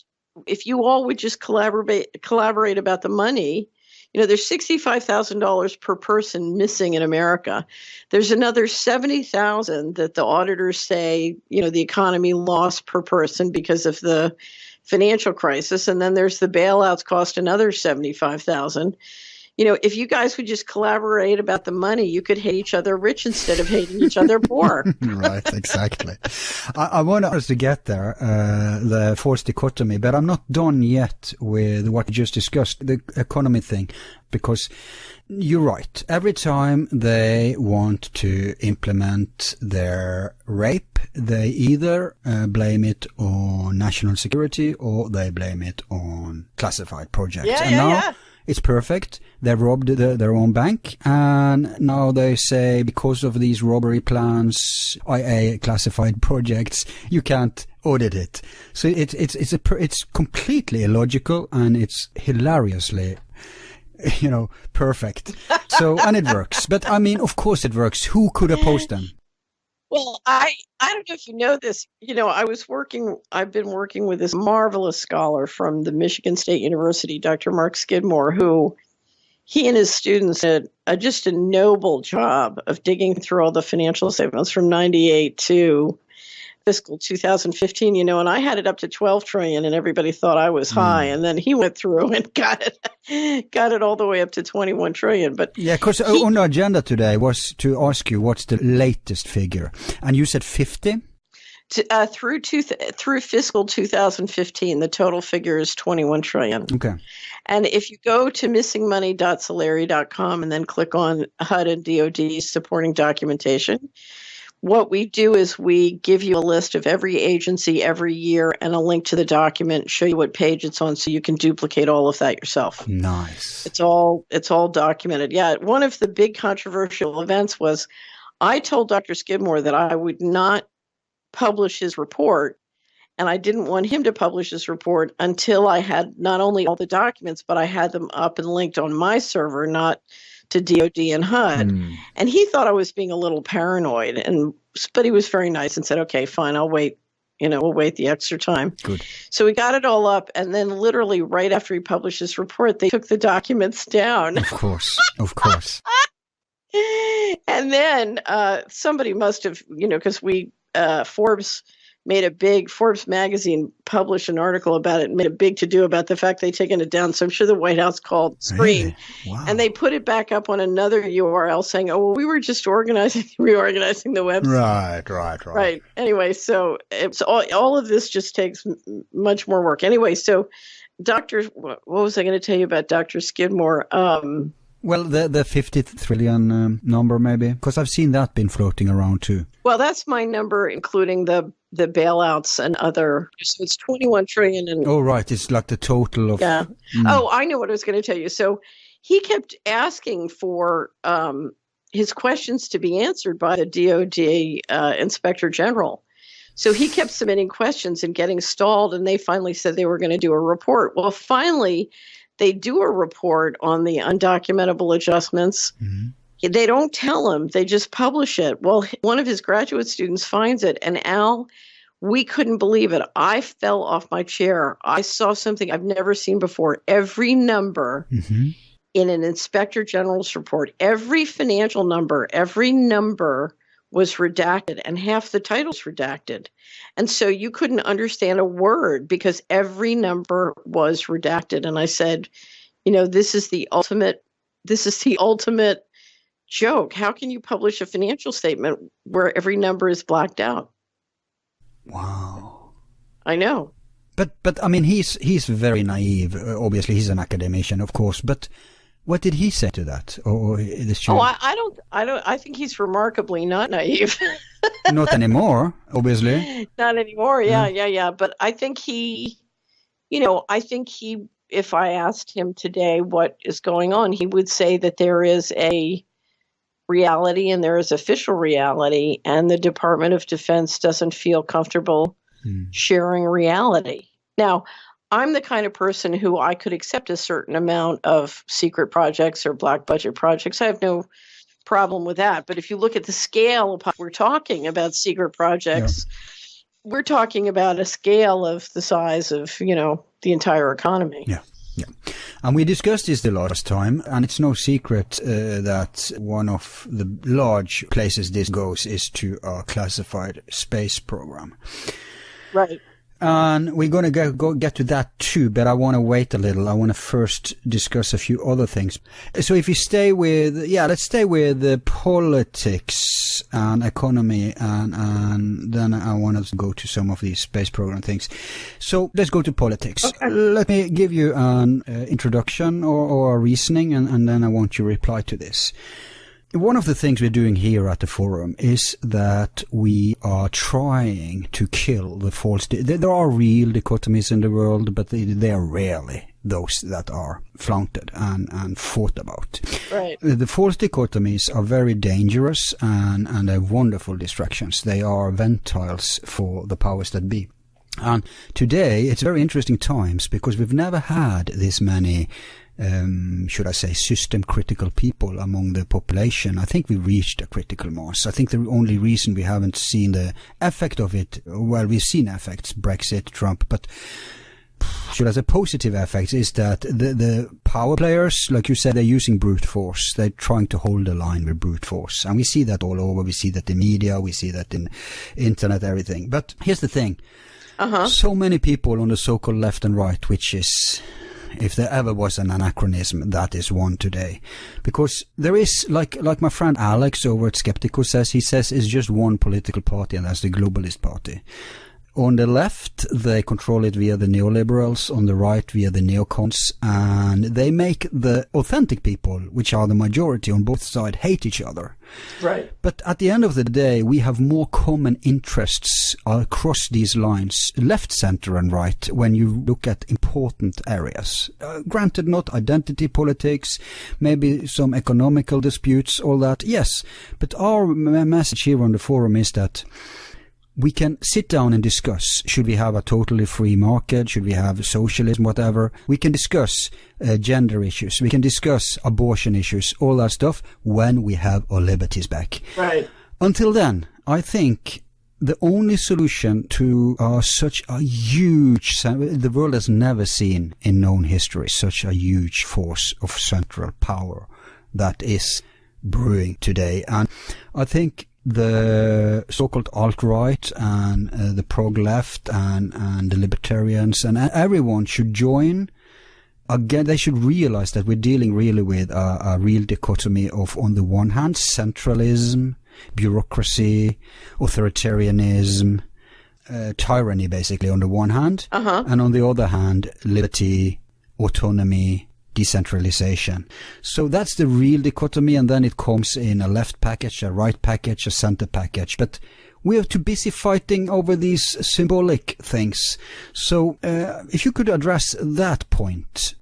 if you all would just collaborate about the money, there's $65,000 per person missing in America. There's another $70,000 that the auditors say, the economy lost per person because of the financial crisis. And then there's the bailouts cost another $75,000. If you guys would just collaborate about the money, you could hate each other rich instead of hating each other poor. Right, exactly. I want us to get there, the forced dichotomy, but I'm not done yet with what you just discussed, the economy thing, because you're right. Every time they want to implement their rape, they either blame it on national security or they blame it on classified projects. Yeah. It's perfect. They robbed their own bank, and now they say because of these robbery plans, i.e. classified projects, you can't audit it. So it's completely illogical, and it's hilariously, perfect. So, and it works. But I mean, of course it works. Who could oppose them? Well, I don't know if you know this. I've been working with this marvelous scholar from the Michigan State University, Dr. Mark Skidmore, who he and his students did just a noble job of digging through all the financial statements from 98 to fiscal 2015, and I had it up to 12 trillion and everybody thought I was high. And then he went through and got it all the way up to 21 trillion. But yeah, because on the agenda today was to ask you what's the latest figure. And you said 50? Through fiscal 2015, the total figure is 21 trillion. Okay. And if you go to missingmoney.solari.com and then click on HUD and DoD supporting documentation, what we do is we give you a list of every agency every year and a link to the document, show you what page it's on so you can duplicate all of that yourself. Nice. It's all documented. Yeah, one of the big controversial events was I told Dr. Skidmore that I would not publish his report, and I didn't want him to publish his report until I had not only all the documents, but I had them up and linked on my server, not to DoD and HUD. And he thought I was being a little paranoid, but he was very nice and said, okay, fine, I'll wait. We'll wait the extra time. Good. So we got it all up, and then literally right after he published his report, they took the documents down. Of course. And then somebody must have, because Forbes magazine published an article about it and made a big to-do about the fact they'd taken it down. So I'm sure the White House called Scream. Really? Wow. And they put it back up on another URL saying, oh, well, we were just reorganizing the website. Right. Anyway, so it's all of this just takes much more work. Anyway, so what was I going to tell you about Dr. Skidmore? Well, the 50 trillion number, maybe, because I've seen that been floating around too. Well, that's my number, including the bailouts and other. So it's 21 trillion. Oh, right. It's like the total of. Yeah. Oh, I know what I was going to tell you. So he kept asking for his questions to be answered by the DOD Inspector General. So he kept submitting questions and getting stalled, and they finally said they were going to do a report. Well, finally, they do a report on the undocumentable adjustments. Mm-hmm. They don't tell him. They just publish it. Well, one of his graduate students finds it. And Al, we couldn't believe it. I fell off my chair. I saw something I've never seen before. Every number in an inspector general's report, every financial number, every number was redacted, and half the titles redacted. And so you couldn't understand a word because every number was redacted. And I said, this is the ultimate joke. How can you publish a financial statement where every number is blacked out? Wow. I know. But I mean, he's very naive. Obviously, he's an academician, of course, but what did he say to that? Or I think he's remarkably not naive. Not anymore, obviously. Not anymore. Yeah. But I think if I asked him today what is going on, he would say that there is a reality and there is official reality, and the Department of Defense doesn't feel comfortable sharing reality. Now, I'm the kind of person who I could accept a certain amount of secret projects or black budget projects. I have no problem with that. But if you look at the scale of we're talking about secret projects, we're talking about a scale of the size of, the entire economy. Yeah. And we discussed this the last time, and it's no secret that one of the large places this goes is to a classified space program. Right. And we're going to get to that too, but I want to wait a little. I want to first discuss a few other things. So if you stay with, let's stay with the politics and economy, and then I want to go to some of these space program things. So let's go to politics. Okay. Let me give you an introduction or a reasoning, and then I want you to reply to this. One of the things we're doing here at the forum is that we are trying to kill the false. There are real dichotomies in the world, but they are rarely those that are flaunted and fought about. Right. The false dichotomies are very dangerous and they're wonderful distractions. They are ventiles for the powers that be. And today it's very interesting times because we've never had this many should I say, system-critical people among the population. I think we reached a critical mass. I think the only reason we haven't seen the effect of it, well, we've seen effects, Brexit, Trump, but should I say positive effects, is that the power players, like you said, they're using brute force. They're trying to hold the line with brute force. And we see that all over. We see that in media. We see that in internet, everything. But here's the thing. So many people on the so-called left and right, which is If there ever was an anachronism, that is one today. Because there is, like my friend Alex over at Skeptical says, he says it's just one political party, and that's the globalist party. On the left, they control it via the neoliberals, on the right via the neocons, and they make the authentic people, which are the majority on both sides, hate each other. Right. But at the end of the day, we have more common interests across these lines, left, center and right, when you look at important areas. Granted, not identity politics, maybe some economical disputes, all that, yes. But our message here on the forum is that we can sit down and discuss, should we have a totally free market, should we have socialism, whatever. We can discuss gender issues, we can discuss abortion issues, all that stuff, when we have our liberties back. Right. Until then, I think the only solution to such a huge, the world has never seen in known history, such a huge force of central power that is brewing today. And I think the so-called alt-right and the prog-left and the libertarians and everyone should join. Again, they should realize that we're dealing really with a real dichotomy of, on the one hand, centralism, bureaucracy, authoritarianism, tyranny, basically, on the one hand, and on the other hand, liberty, autonomy, decentralization. So that's the real dichotomy, and then it comes in a left package, a right package, a center package. But we are too busy fighting over these symbolic things. So if you could address that point.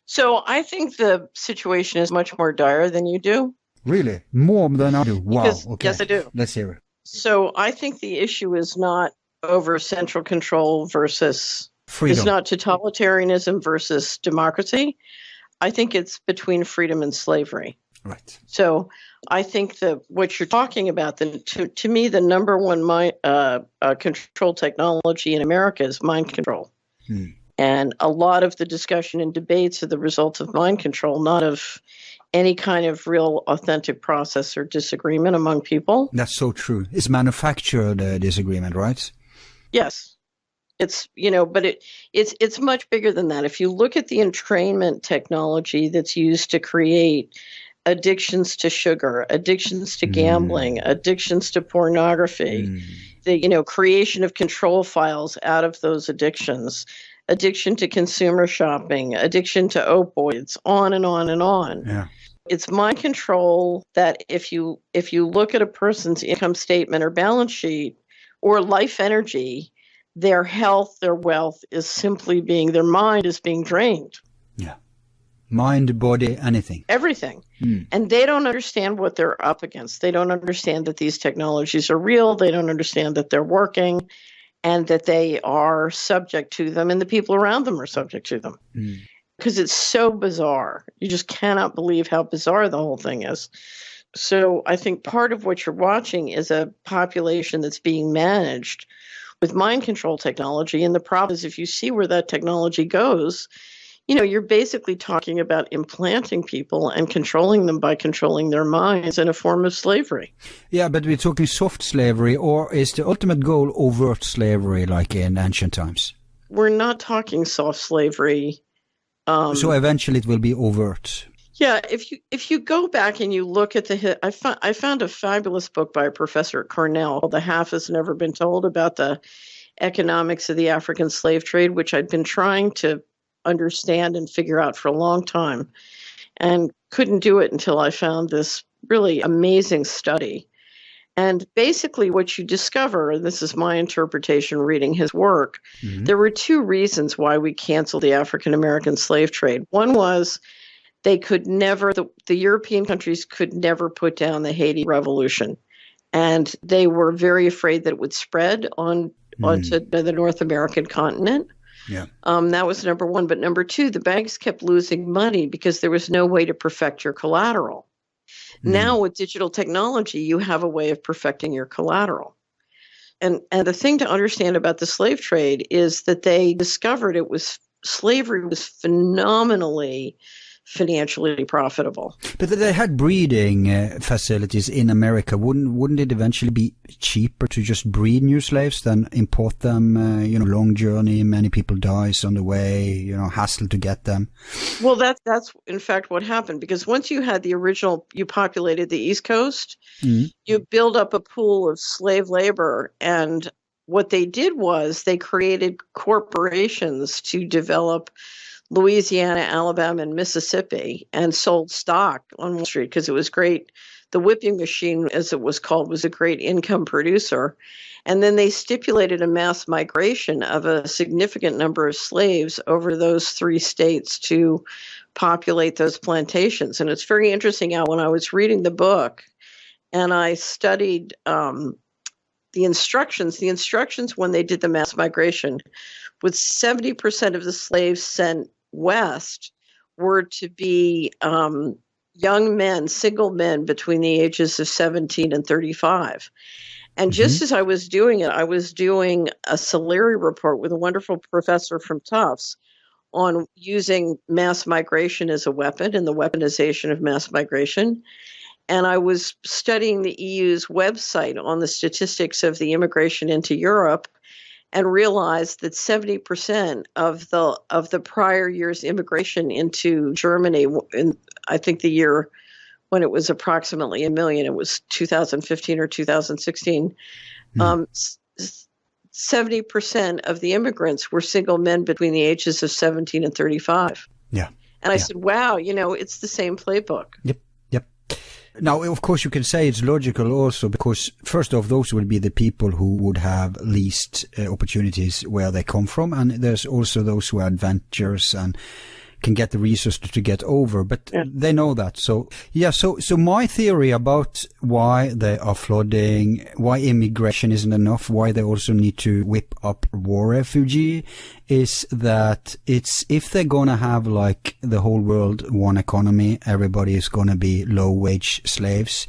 So I think the situation is much more dire than you do. Really? More than I do? Wow. Because, okay. Yes, I do. Let's hear it. So I think the issue is not over central control versus freedom. It's not totalitarianism versus democracy. I think it's between freedom and slavery. Right. So I think that what you're talking about, to me, the number one control technology in America is mind control. And a lot of the discussion and debates are the results of mind control, not of any kind of real authentic process or disagreement among people. That's so true. It's manufactured disagreement, right? Yes. It's, but it's much bigger than that. If you look at the entrainment technology that's used to create addictions to sugar, addictions to gambling, addictions to pornography, the, creation of control files out of those addictions, addiction to consumer shopping, addiction to opioids, on and on and on. Yeah. It's mind control that if you look at a person's income statement or balance sheet or life energy, their health, their wealth is simply their mind is being drained. Yeah. Mind, body, anything. Everything. And they don't understand what they're up against. They don't understand that these technologies are real. They don't understand that they're working and that they are subject to them and the people around them are subject to them. Because it's so bizarre. You just cannot believe how bizarre the whole thing is. So I think part of what you're watching is a population that's being managed with mind control technology. And the problem is if you see where that technology goes, you're basically talking about implanting people and controlling them by controlling their minds in a form of slavery. Yeah, but we're talking soft slavery, or is the ultimate goal overt slavery like in ancient times? We're not talking soft slavery. So eventually it will be overt. Yeah, if you go back and you look at I found a fabulous book by a professor at Cornell called The Half Has Never Been Told, about the economics of the African slave trade, which I'd been trying to understand and figure out for a long time and couldn't do it until I found this really amazing study. And basically what you discover, and this is my interpretation reading his work, there were two reasons why we canceled the African American slave trade. One was they could never, the European countries could never put down the Haiti Revolution. And they were very afraid that it would spread onto the North American continent. Yeah. That was number one. But number two, the banks kept losing money because there was no way to perfect your collateral. Now with digital technology, you have a way of perfecting your collateral. And the thing to understand about the slave trade is that they discovered slavery was phenomenally financially profitable. But they had breeding facilities in America. Wouldn't it eventually be cheaper to just breed new slaves than import them? Long journey, many people dies on the way. Hassle to get them. Well, that's in fact what happened, because once you had the original, you populated the East Coast, you build up a pool of slave labor, and what they did was they created corporations to develop Louisiana, Alabama, and Mississippi, and sold stock on Wall Street because it was great. The whipping machine, as it was called, was a great income producer. And then they stipulated a mass migration of a significant number of slaves over those 3 states to populate those plantations. And it's very interesting how when I was reading the book and I studied the instructions when they did the mass migration, with 70% of the slaves sent west were to be young men, single men between the ages of 17 and 35. And just as I was doing it, I was doing a Solari report with a wonderful professor from Tufts on using mass migration as a weapon and the weaponization of mass migration. And I was studying the EU's website on the statistics of the immigration into Europe, and realized that 70% of the prior year's immigration into Germany, in I think the year when it was approximately 1 million, it was 2015 or 2016, 70% of the immigrants were single men between the ages of 17 and 35. Yeah. And I said, wow, it's the same playbook. Yep. Now, of course, you can say it's logical also because, first off, those will be the people who would have least opportunities where they come from. And there's also those who are adventurers and can get the resources to get over, but they know that. So my theory about why they are flooding, why immigration isn't enough, why they also need to whip up war refugee, is that it's, if they're gonna have like the whole world one economy, everybody is gonna be low wage slaves,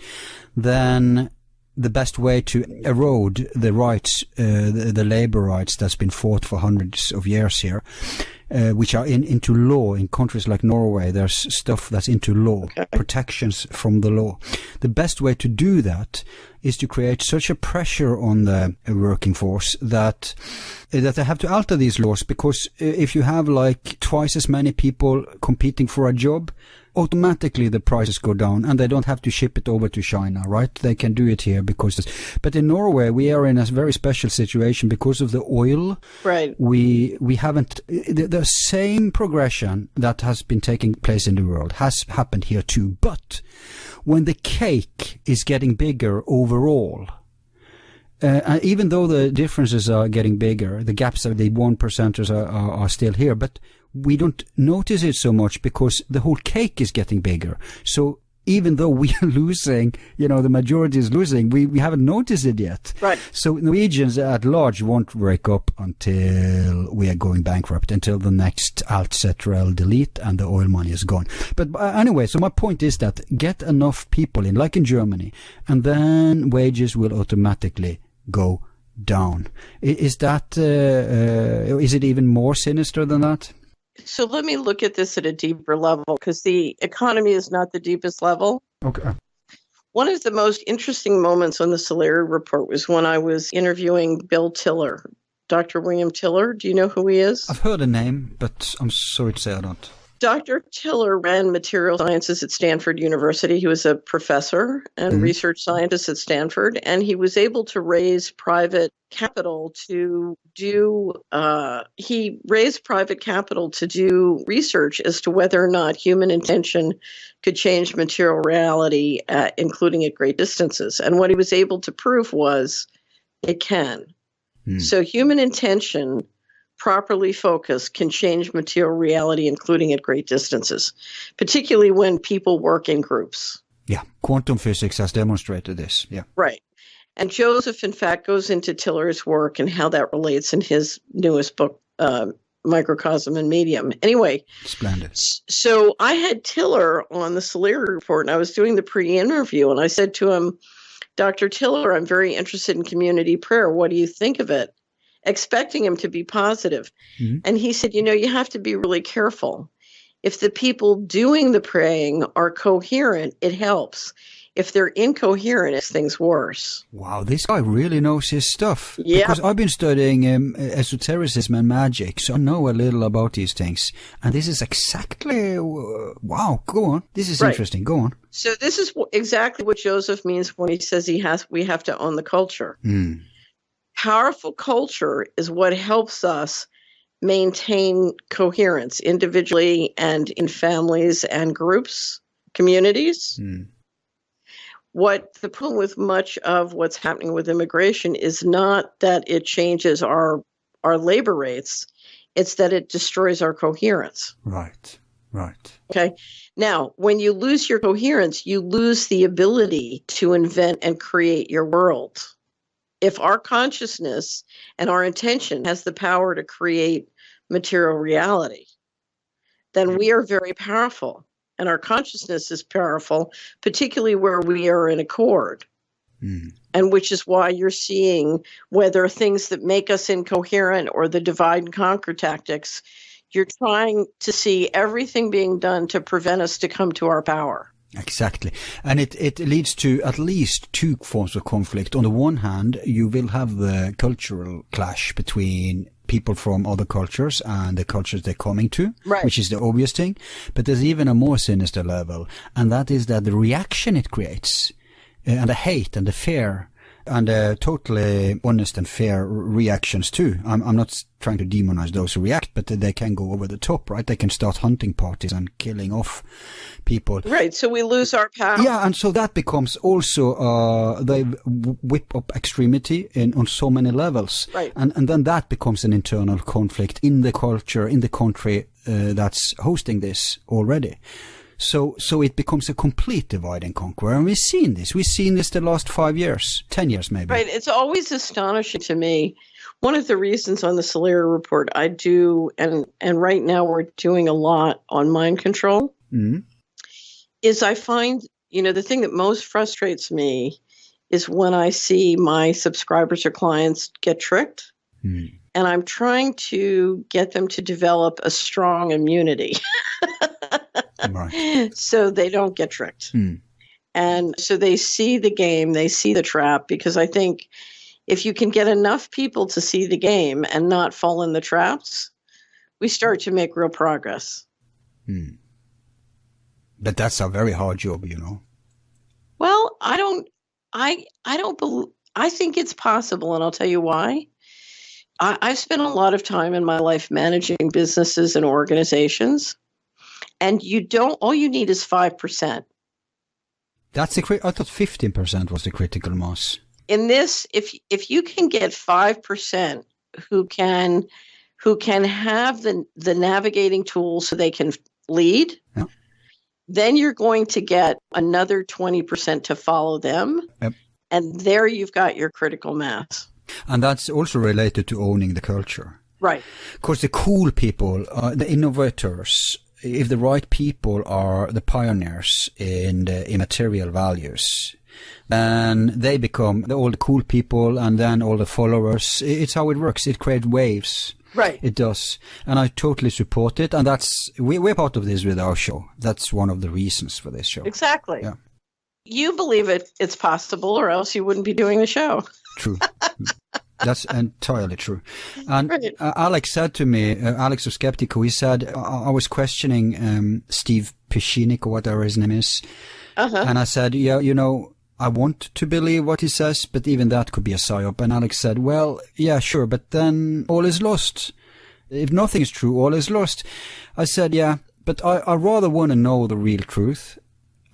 then the best way to erode the rights, the labor rights that's been fought for hundreds of years here, which are into law in countries like Norway. There's stuff that's into law, protections from the law. The best way to do that is to create such a pressure on the working force that they have to alter these laws, because if you have like twice as many people competing for a job, automatically the prices go down and they don't have to ship it over to China, right? They can do it here but in Norway we are in a very special situation because of the oil. Right. We haven't, the same progression that has been taking place in the world has happened here too. But when the cake is getting bigger overall, even though the differences are getting bigger, the gaps of the 1%ers are still here, but we don't notice it so much because the whole cake is getting bigger. So even though we are losing, the majority is losing, we haven't noticed it yet. Right. So Norwegians at large won't wake up until we are going bankrupt, until the next alt-Ctrl delete and the oil money is gone. But anyway, so my point is that get enough people in, like in Germany, and then wages will automatically go down. Is that, is it even more sinister than that? So let me look at this at a deeper level, because the economy is not the deepest level. Okay. One of the most interesting moments on the Solari report was when I was interviewing Bill Tiller, Dr. William Tiller. Do you know who he is? I've heard the name, but I'm sorry to say I don't. Dr. Tiller ran material sciences at Stanford University. He was a professor and research scientist at Stanford, and he was able to raise private capital to do research as to whether or not human intention could change material reality, including at great distances. And what he was able to prove was it can. So human intention, properly focused, can change material reality, including at great distances, particularly when people work in groups. Yeah, quantum physics has demonstrated this. Yeah. Right. And Joseph, in fact, goes into Tiller's work and how that relates in his newest book, Microcosm and Medium. Anyway. Splendid. So I had Tiller on the Solari report, and I was doing the pre-interview, and I said to him, Dr. Tiller, I'm very interested in community prayer. What do you think of it? Expecting him to be positive. And he said, you have to be really careful. If the people doing the praying are coherent, it helps. If they're incoherent, it's things worse. Wow, this guy really knows his stuff. Yeah. Because I've been studying esotericism and magic, so I know a little about these things. And this is exactly, wow, go on. This is interesting, go on. So this is exactly what Joseph means when he says we have to own the culture. Powerful culture is what helps us maintain coherence individually and in families and groups, communities. What the problem with much of what's happening with immigration is not that it changes our labor rates, it's that it destroys our coherence. Right. Okay. Now, when you lose your coherence, you lose the ability to invent and create your world. If our consciousness and our intention has the power to create material reality, then we are very powerful. And our consciousness is powerful, particularly where we are in accord. And which is why you're seeing whether things that make us incoherent or the divide and conquer tactics, you're trying to see everything being done to prevent us to come to our power. Exactly. And it leads to at least two forms of conflict. On the one hand, you will have the cultural clash between people from other cultures and the cultures they're coming to, which is the obvious thing. But there's even a more sinister level, and that is that the reaction it creates, and the hate and the fear, and totally honest and fair reactions too. I'm not trying to demonize those who react, but they can go over the top, right? They can start hunting parties and killing off people. Right, so we lose our power. Yeah, and so that becomes also, they whip up extremity on so many levels. Right. And then that becomes an internal conflict in the culture, in the country that's hosting this already. So it becomes a complete divide and conquer. And we've seen this the last 5 years, 10 years maybe. Right. It's always astonishing to me. One of the reasons on the Solera report I do, and right now we're doing a lot on mind control, is I find, the thing that most frustrates me is when I see my subscribers or clients get tricked. And I'm trying to get them to develop a strong immunity. Right. So they don't get tricked. And so they see the game, they see the trap, because I think if you can get enough people to see the game and not fall in the traps, we start to make real progress. But that's a very hard job, Well, I think it's possible, and I'll tell you why. I've spent a lot of time in my life managing businesses and organizations. And all you need is 5%. That's I thought 15% was the critical mass. In this, if you can get 5% who can have the navigating tools so they can lead, then you're going to get another 20% to follow them. Yep. And there you've got your critical mass. And that's also related to owning the culture. Right. Of course, the cool people, the innovators, if the right people are the pioneers in the immaterial values, then they become all the cool people, and then all the followers. It's how it works. It creates waves. Right. It does. And I totally support it. And we're part of this with our show. That's one of the reasons for this show. Exactly. Yeah. You believe it's possible, or else you wouldn't be doing the show. True. That's entirely true. And Alex said to me, Alex of Skeptico, he said, I was questioning Steve Piscinik or whatever his name is. And I said, yeah, I want to believe what he says, but even that could be a psyop. And Alex said, well, yeah, sure, but then all is lost. If nothing is true, all is lost. I said, yeah, but I rather want to know the real truth.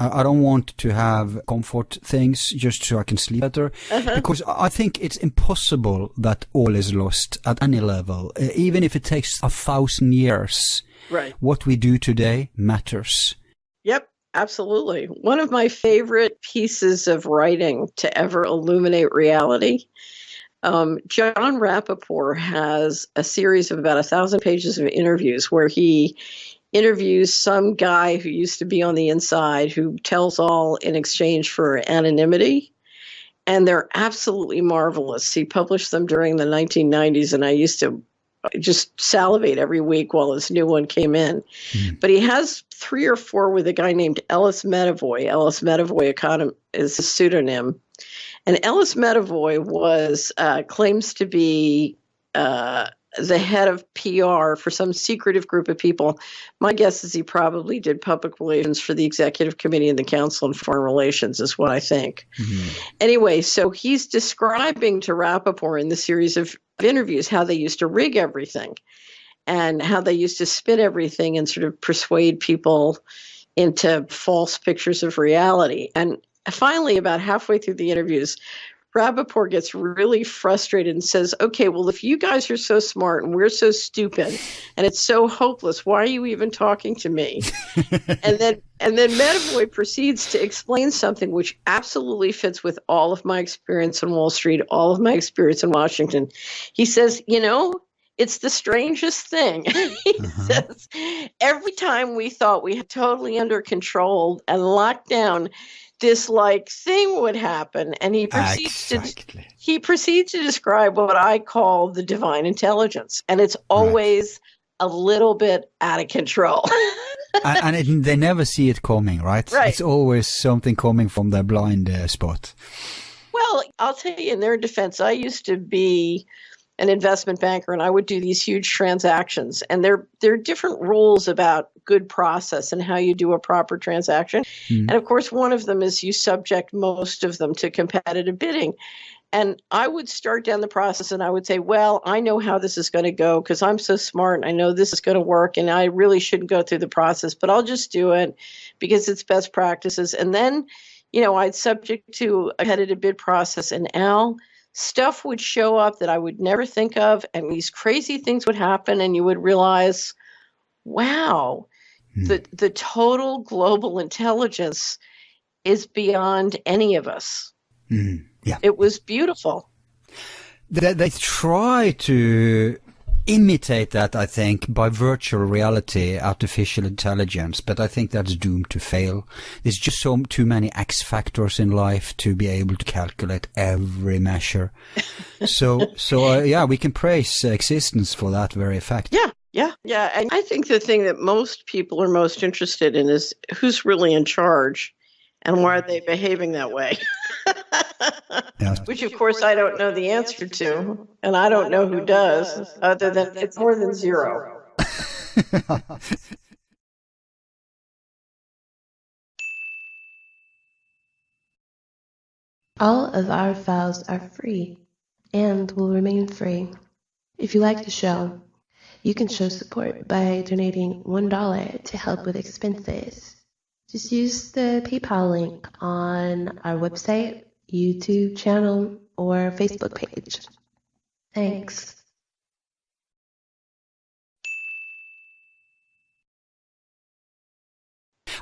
I don't want to have comfort things just so I can sleep better, because I think it's impossible that all is lost at any level, even if it takes 1,000 years. Right. What we do today matters. Yep, absolutely. One of my favorite pieces of writing to ever illuminate reality, John Rappaport has a series of about 1,000 pages of interviews where he interviews some guy who used to be on the inside who tells all in exchange for anonymity. And they're absolutely marvelous. He published them during the 1990s, and I used to just salivate every week while this new one came in. But he has 3 or 4 with a guy named Ellis Medavoy. Ellis Medavoy is a pseudonym. And Ellis Medavoy was claims to be the head of PR for some secretive group of people. My guess is he probably did public relations for the executive committee and the Council on Foreign Relations, is what I think. Anyway, so he's describing to Rappaport in the series of interviews how they used to rig everything and how they used to spin everything and sort of persuade people into false pictures of reality. And finally, about halfway through the interviews, Rappaport gets really frustrated and says, okay, well, if you guys are so smart and we're so stupid and it's so hopeless, why are you even talking to me? and then Medavoy proceeds to explain something which absolutely fits with all of my experience on Wall Street, all of my experience in Washington. He says, it's the strangest thing. He says, every time we thought we had totally under control and locked down, this thing would happen, and he proceeds to describe what I call the divine intelligence, and it's always a little bit out of control. and they never see it coming, right? It's always something coming from their blind spot. Well, I'll tell you, in their defense, I used to be an investment banker, and I would do these huge transactions. And there are different rules about good process and how you do a proper transaction. And of course, one of them is you subject most of them to competitive bidding. And I would start down the process and I would say, well, I know how this is going to go because I'm so smart and I know this is going to work and I really shouldn't go through the process, but I'll just do it because it's best practices. And then, I'd subject to a competitive bid process, and stuff would show up that I would never think of, and these crazy things would happen, and you would realize, wow, the total global intelligence is beyond any of us. It was beautiful. They try to imitate that, I think, by virtual reality, artificial intelligence, but I think that's doomed to fail. There's just too many X factors in life to be able to calculate every measure. So we can praise existence for that very fact. Yeah. And I think the thing that most people are most interested in is who's really in charge and why are they behaving that way? Which, of course, I don't know the answer to, and I don't know who does, other than it's more than 0. All of our files are free and will remain free. If you like the show, you can show support by donating $1 to help with expenses. Just use the PayPal link on our website, YouTube channel, or Facebook page. Thanks.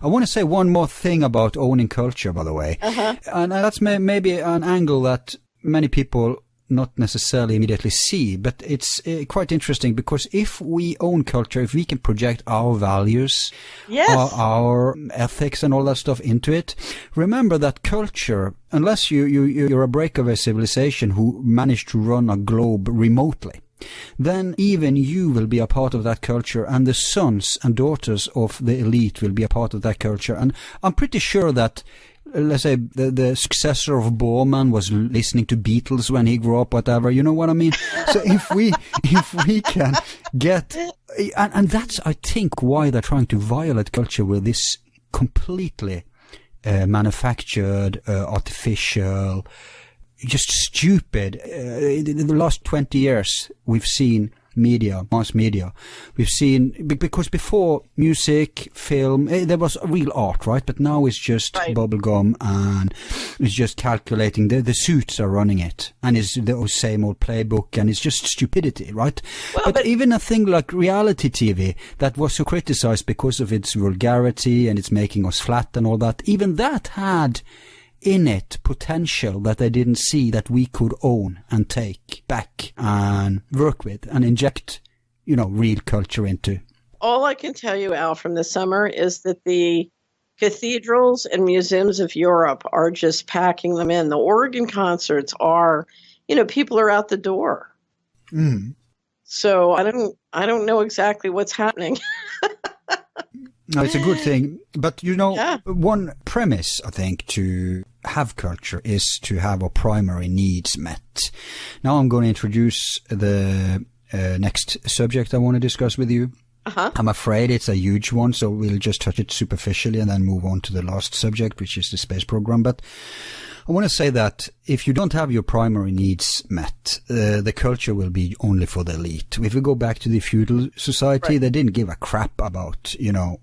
I want to say one more thing about owning culture, by the way. And that's maybe an angle that many people not necessarily immediately see, but it's quite interesting because if we own culture, if we can project our values, our ethics and all that stuff into it, remember that culture, unless you're a breakaway civilization who managed to run a globe remotely, then even you will be a part of that culture, and the sons and daughters of the elite will be a part of that culture. And I'm pretty sure that, let's say, the successor of Borman was listening to Beatles when he grew up, whatever, you know what I mean? So if we can get, and that's, I think, why they're trying to violate culture with this completely manufactured, artificial, just stupid. In the last 20 years, we've seen mass media. We've seen, because before music, film, there was real art, right? But now it's just bubblegum, and it's just calculating. The suits are running it, and it's the same old playbook, and it's just stupidity, right? Well, but even a thing like reality TV that was so criticized because of its vulgarity and it's making us flat and all that, even that had in it potential that they didn't see that we could own and take back and work with and inject, real culture into. All I can tell you, Al, from this summer is that the cathedrals and museums of Europe are just packing them in. The Oregon concerts are, people are out the door. So I don't know exactly what's happening. No, it's a good thing. But, Yeah. one premise, I think, to have culture is to have our primary needs met. Now I'm going to introduce the next subject I want to discuss with you. Uh-huh. I'm afraid it's a huge one, so we'll just touch it superficially and then move on to the last subject, which is the space program. But I want to say that if you don't have your primary needs met, the culture will be only for the elite. If we go back to the feudal society, Right. they didn't give a crap about,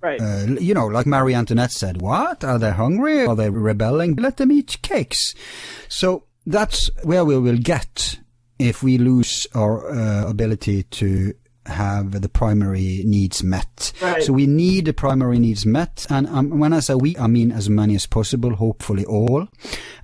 Right. like Marie Antoinette said, what? Are they hungry? Are they rebelling? Let them eat cakes. So that's where we will get if we lose our ability to have the primary needs met. Right. So we need the primary needs met. And when I say we, I mean as many as possible, hopefully all.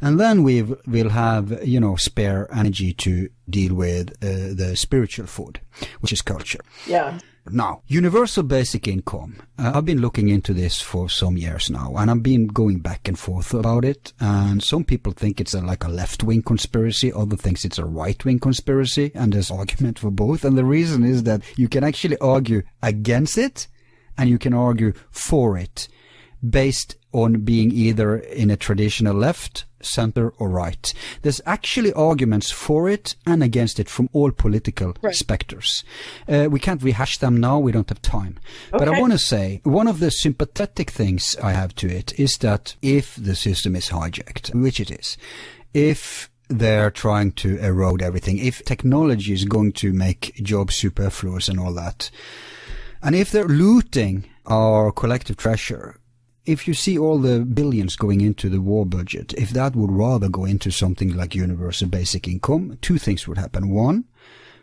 And then we'll have, spare energy to deal with the spiritual food, which is culture. Yeah. Now, universal basic income. I've been looking into this for some years now, and I've been going back and forth about it. And some people think it's like a left-wing conspiracy, others think it's a right-wing conspiracy, and there's argument for both. And the reason is that you can actually argue against it, and you can argue for it, based on being either in a traditional left, center, or right. There's actually arguments for it and against it from all political specters. We can't rehash them now, we don't have time. But I want to say, one of the sympathetic things I have to it is that if the system is hijacked, which it is, if they're trying to erode everything, if technology is going to make jobs superfluous and all that, and if they're looting our collective treasure, if you see all the billions going into the war budget, if that would rather go into something like universal basic income, two things would happen. One,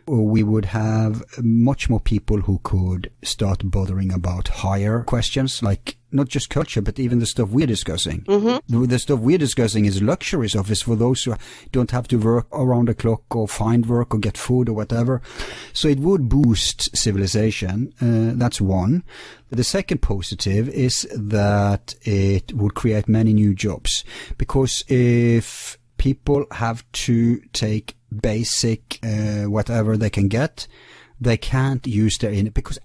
we would have much more people who could start bothering about higher questions, like not just culture, but even the stuff we're discussing. Mm-hmm. The stuff we're discussing is luxuries of is for those who don't have to work around the clock or find work or get food or whatever. So it would boost civilization. That's one. The second positive is that it would create many new jobs, because if people have to take basic whatever they can get, they can't use their because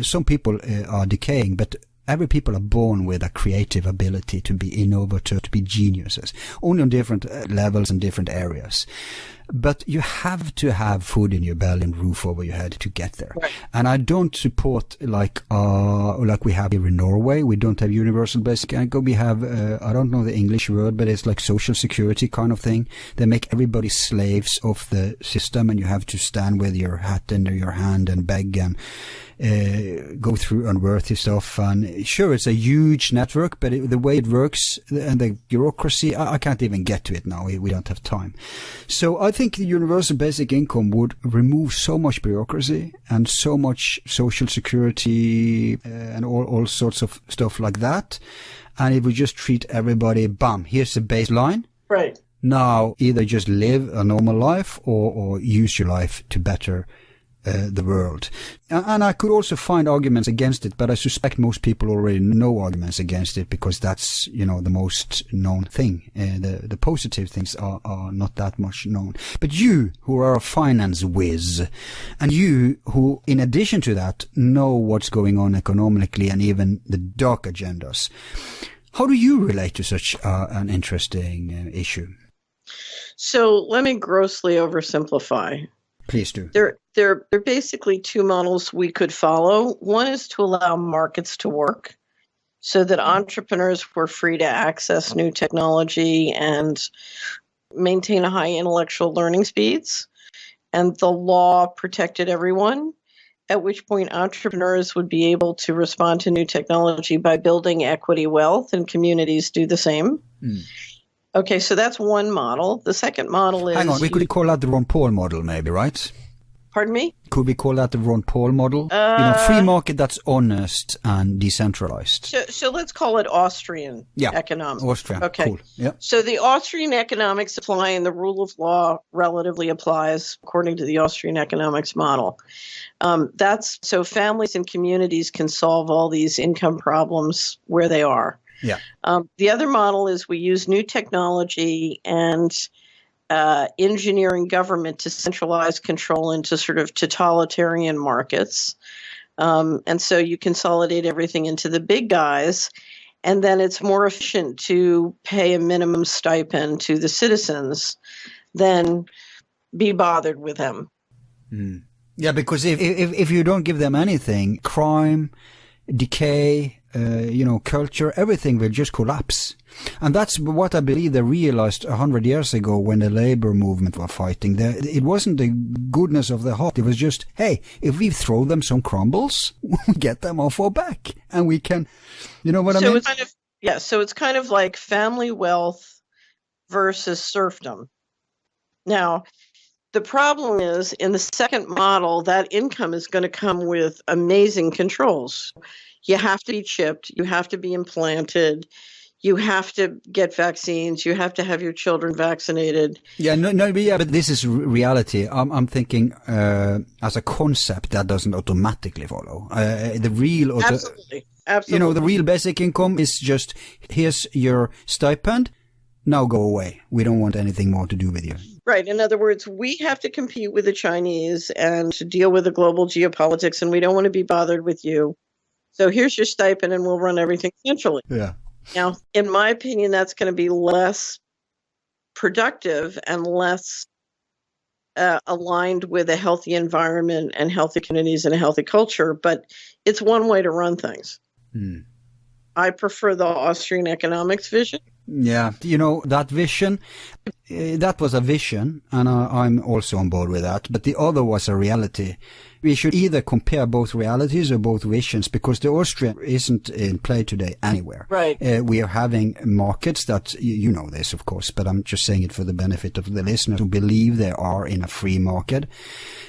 some people are decaying, but every people are born with a creative ability to be innovative, to be geniuses, only on different levels and different areas. But you have to have food in your belly and roof over your head to get there. Right. And I don't support like we have here in Norway. We don't have universal basic income. We have, I don't know the English word, but it's like social security kind of thing. They make everybody slaves of the system, and you have to stand with your hat in your hand and beg and go through unworthy stuff. And sure, it's a huge network, but the way it works and the bureaucracy, I can't even get to it now. We don't have time. So I think the universal basic income would remove so much bureaucracy and so much social security and all sorts of stuff like that. And it would just treat everybody, bam, here's the baseline. Right. Now, either just live a normal life or use your life to better the world. And I could also find arguments against it, but I suspect most people already know arguments against it, because that's, the most known thing. The positive things are not that much known. But you, who are a finance whiz, and you who, in addition to that, know what's going on economically and even the dark agendas, how do you relate to such an interesting issue? So let me grossly oversimplify. Please do. There are basically two models we could follow. One is to allow markets to work so that entrepreneurs were free to access new technology and maintain a high intellectual learning speeds, and the law protected everyone, at which point entrepreneurs would be able to respond to new technology by building equity wealth, and communities do the same. Mm. Okay, so that's one model. The second model is... Hang on, we could call that the Ron Paul model maybe, right? Pardon me? Could we call that the Ron Paul model? Free market that's honest and decentralized. So let's call it Austrian economics. Austrian, okay. Cool. Yeah. So the Austrian economics apply, and the rule of law relatively applies according to the Austrian economics model. So families and communities can solve all these income problems where they are. Yeah. The other model is we use new technology and engineering government to centralize control into sort of totalitarian markets. And so you consolidate everything into the big guys, and then it's more efficient to pay a minimum stipend to the citizens than be bothered with them. Mm. Yeah, because if you don't give them anything, crime, decay, culture, everything will just collapse. And that's what I believe they realized 100 years ago when the labor movement were fighting. It wasn't the goodness of the heart. It was just, hey, if we throw them some crumbles, we get them off our back. And we can, you know what I mean? So it's kind of like family wealth versus serfdom. Now, the problem is, in the second model, that income is going to come with amazing controls. You have to be chipped. You have to be implanted. You have to get vaccines. You have to have your children vaccinated. Yeah, but this is reality. I'm thinking as a concept that doesn't automatically follow. Absolutely. The real basic income is just, here's your stipend. Now go away. We don't want anything more to do with you. Right. In other words, we have to compete with the Chinese and to deal with the global geopolitics, and we don't want to be bothered with you. So here's your stipend, and we'll run everything centrally. Yeah. Now, in my opinion, that's going to be less productive and less aligned with a healthy environment and healthy communities and a healthy culture. But it's one way to run things. Hmm. I prefer the Austrian economics vision. Yeah, that vision, that was a vision, and I'm also on board with that, but the other was a reality. We should either compare both realities or both visions, because the Austrian isn't in play today anywhere. Right. We are having markets that, you know this, of course, but I'm just saying it for the benefit of the listeners who believe they are in a free market.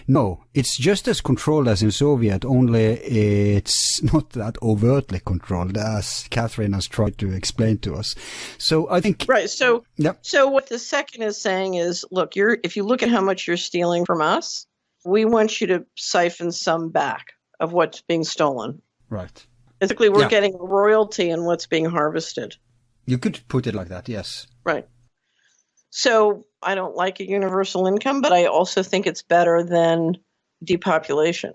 No, it's just as controlled as in Soviet, only it's not that overtly controlled, as Catherine has tried to explain to us. So I think... Right, so yep. So what the second is saying is, look, if you look at how much you're stealing from us, we want you to siphon some back of what's being stolen. Right. Basically, we're getting a royalty in what's being harvested. You could put it like that, yes. Right. So I don't like a universal income, but I also think it's better than depopulation.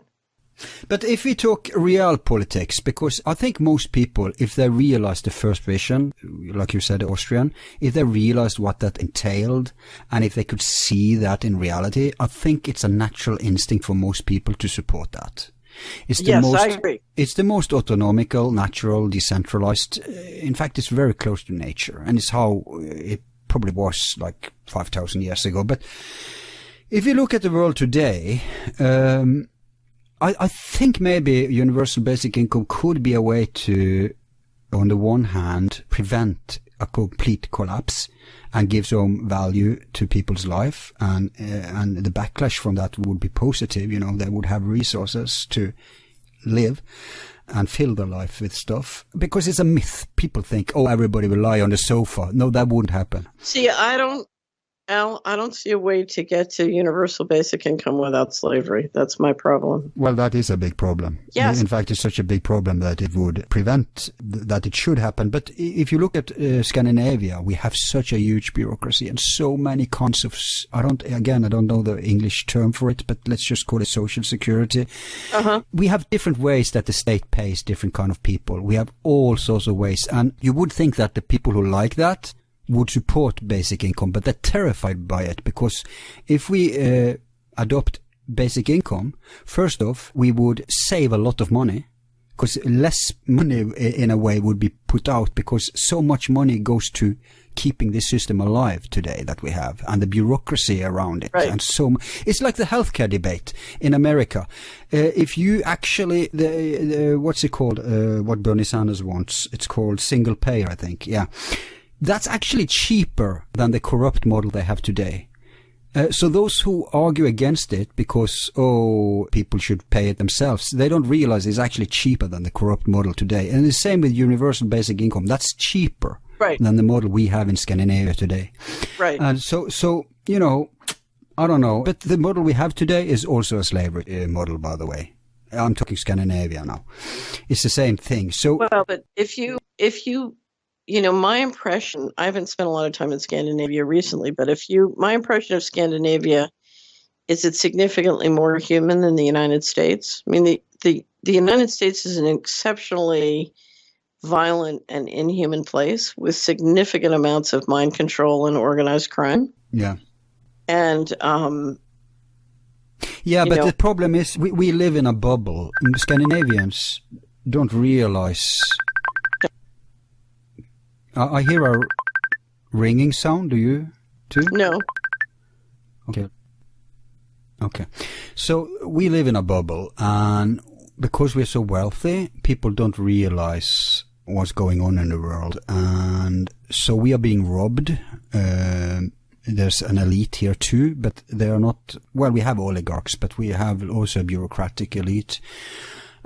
But if we talk real politics, because I think most people, if they realize the first vision, like you said, Austrian, if they realized what that entailed, and if they could see that in reality, I think it's a natural instinct for most people to support that. I agree. It's the most autonomical, natural, decentralized. In fact, it's very close to nature, and it's how it probably was like 5,000 years ago. But if you look at the world today, I think maybe universal basic income could be a way to, on the one hand, prevent a complete collapse and give some value to people's life, and the backlash from that would be positive. They would have resources to live and fill their life with stuff, because it's a myth. People think, everybody will lie on the sofa. No, that wouldn't happen. See, I don't see a way to get to universal basic income without slavery. That's my problem. Well, that is a big problem. Yes. In fact, it's such a big problem that it would prevent that it should happen. But if you look at Scandinavia, we have such a huge bureaucracy and so many kinds of, I don't know the English term for it, but let's just call it social security. Uh-huh. We have different ways that the state pays different kind of people. We have all sorts of ways. And you would think that the people who like that would support basic income, but they're terrified by it, because if we adopt basic income, first off, we would save a lot of money, because less money in a way would be put out, because so much money goes to keeping this system alive today that we have, and the bureaucracy around it. Right. And so it's like the healthcare debate in America. If you actually, what's it called? What Bernie Sanders wants, it's called single payer, I think. Yeah. That's actually cheaper than the corrupt model they have today. So those who argue against it because, people should pay it themselves, they don't realize it's actually cheaper than the corrupt model today. And the same with universal basic income. That's cheaper than the model we have in Scandinavia today. Right. And so I don't know. But the model we have today is also a slavery model, by the way. I'm talking Scandinavia now. It's the same thing. So well, but if you my impression, I haven't spent a lot of time in Scandinavia recently, but my impression of Scandinavia is it's significantly more human than the United States. I mean, the United States is an exceptionally violent and inhuman place with significant amounts of mind control and organized crime. Yeah. And, but the problem is we live in a bubble. Scandinavians don't realize. I hear a ringing sound. Do you too? No. Okay. So we live in a bubble, and because we're so wealthy, people don't realize what's going on in the world, and so we are being robbed. There's an elite here too, but they are not. Well, we have oligarchs, but we have also a bureaucratic elite.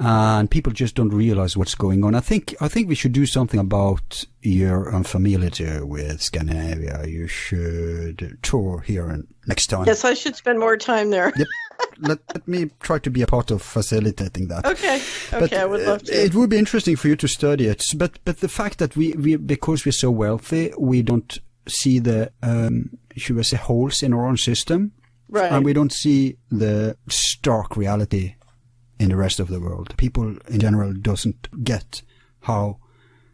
And people just don't realize what's going on. I think we should do something about your unfamiliarity with Scandinavia. You should tour here next time. Yes, I should spend more time there. Yep. Let me try to be a part of facilitating that. Okay, but, I would love to. It would be interesting for you to study it. But the fact that we because we're so wealthy, we don't see the should we say holes in our own system, right? And we don't see the stark reality in the rest of the world. People in general doesn't get how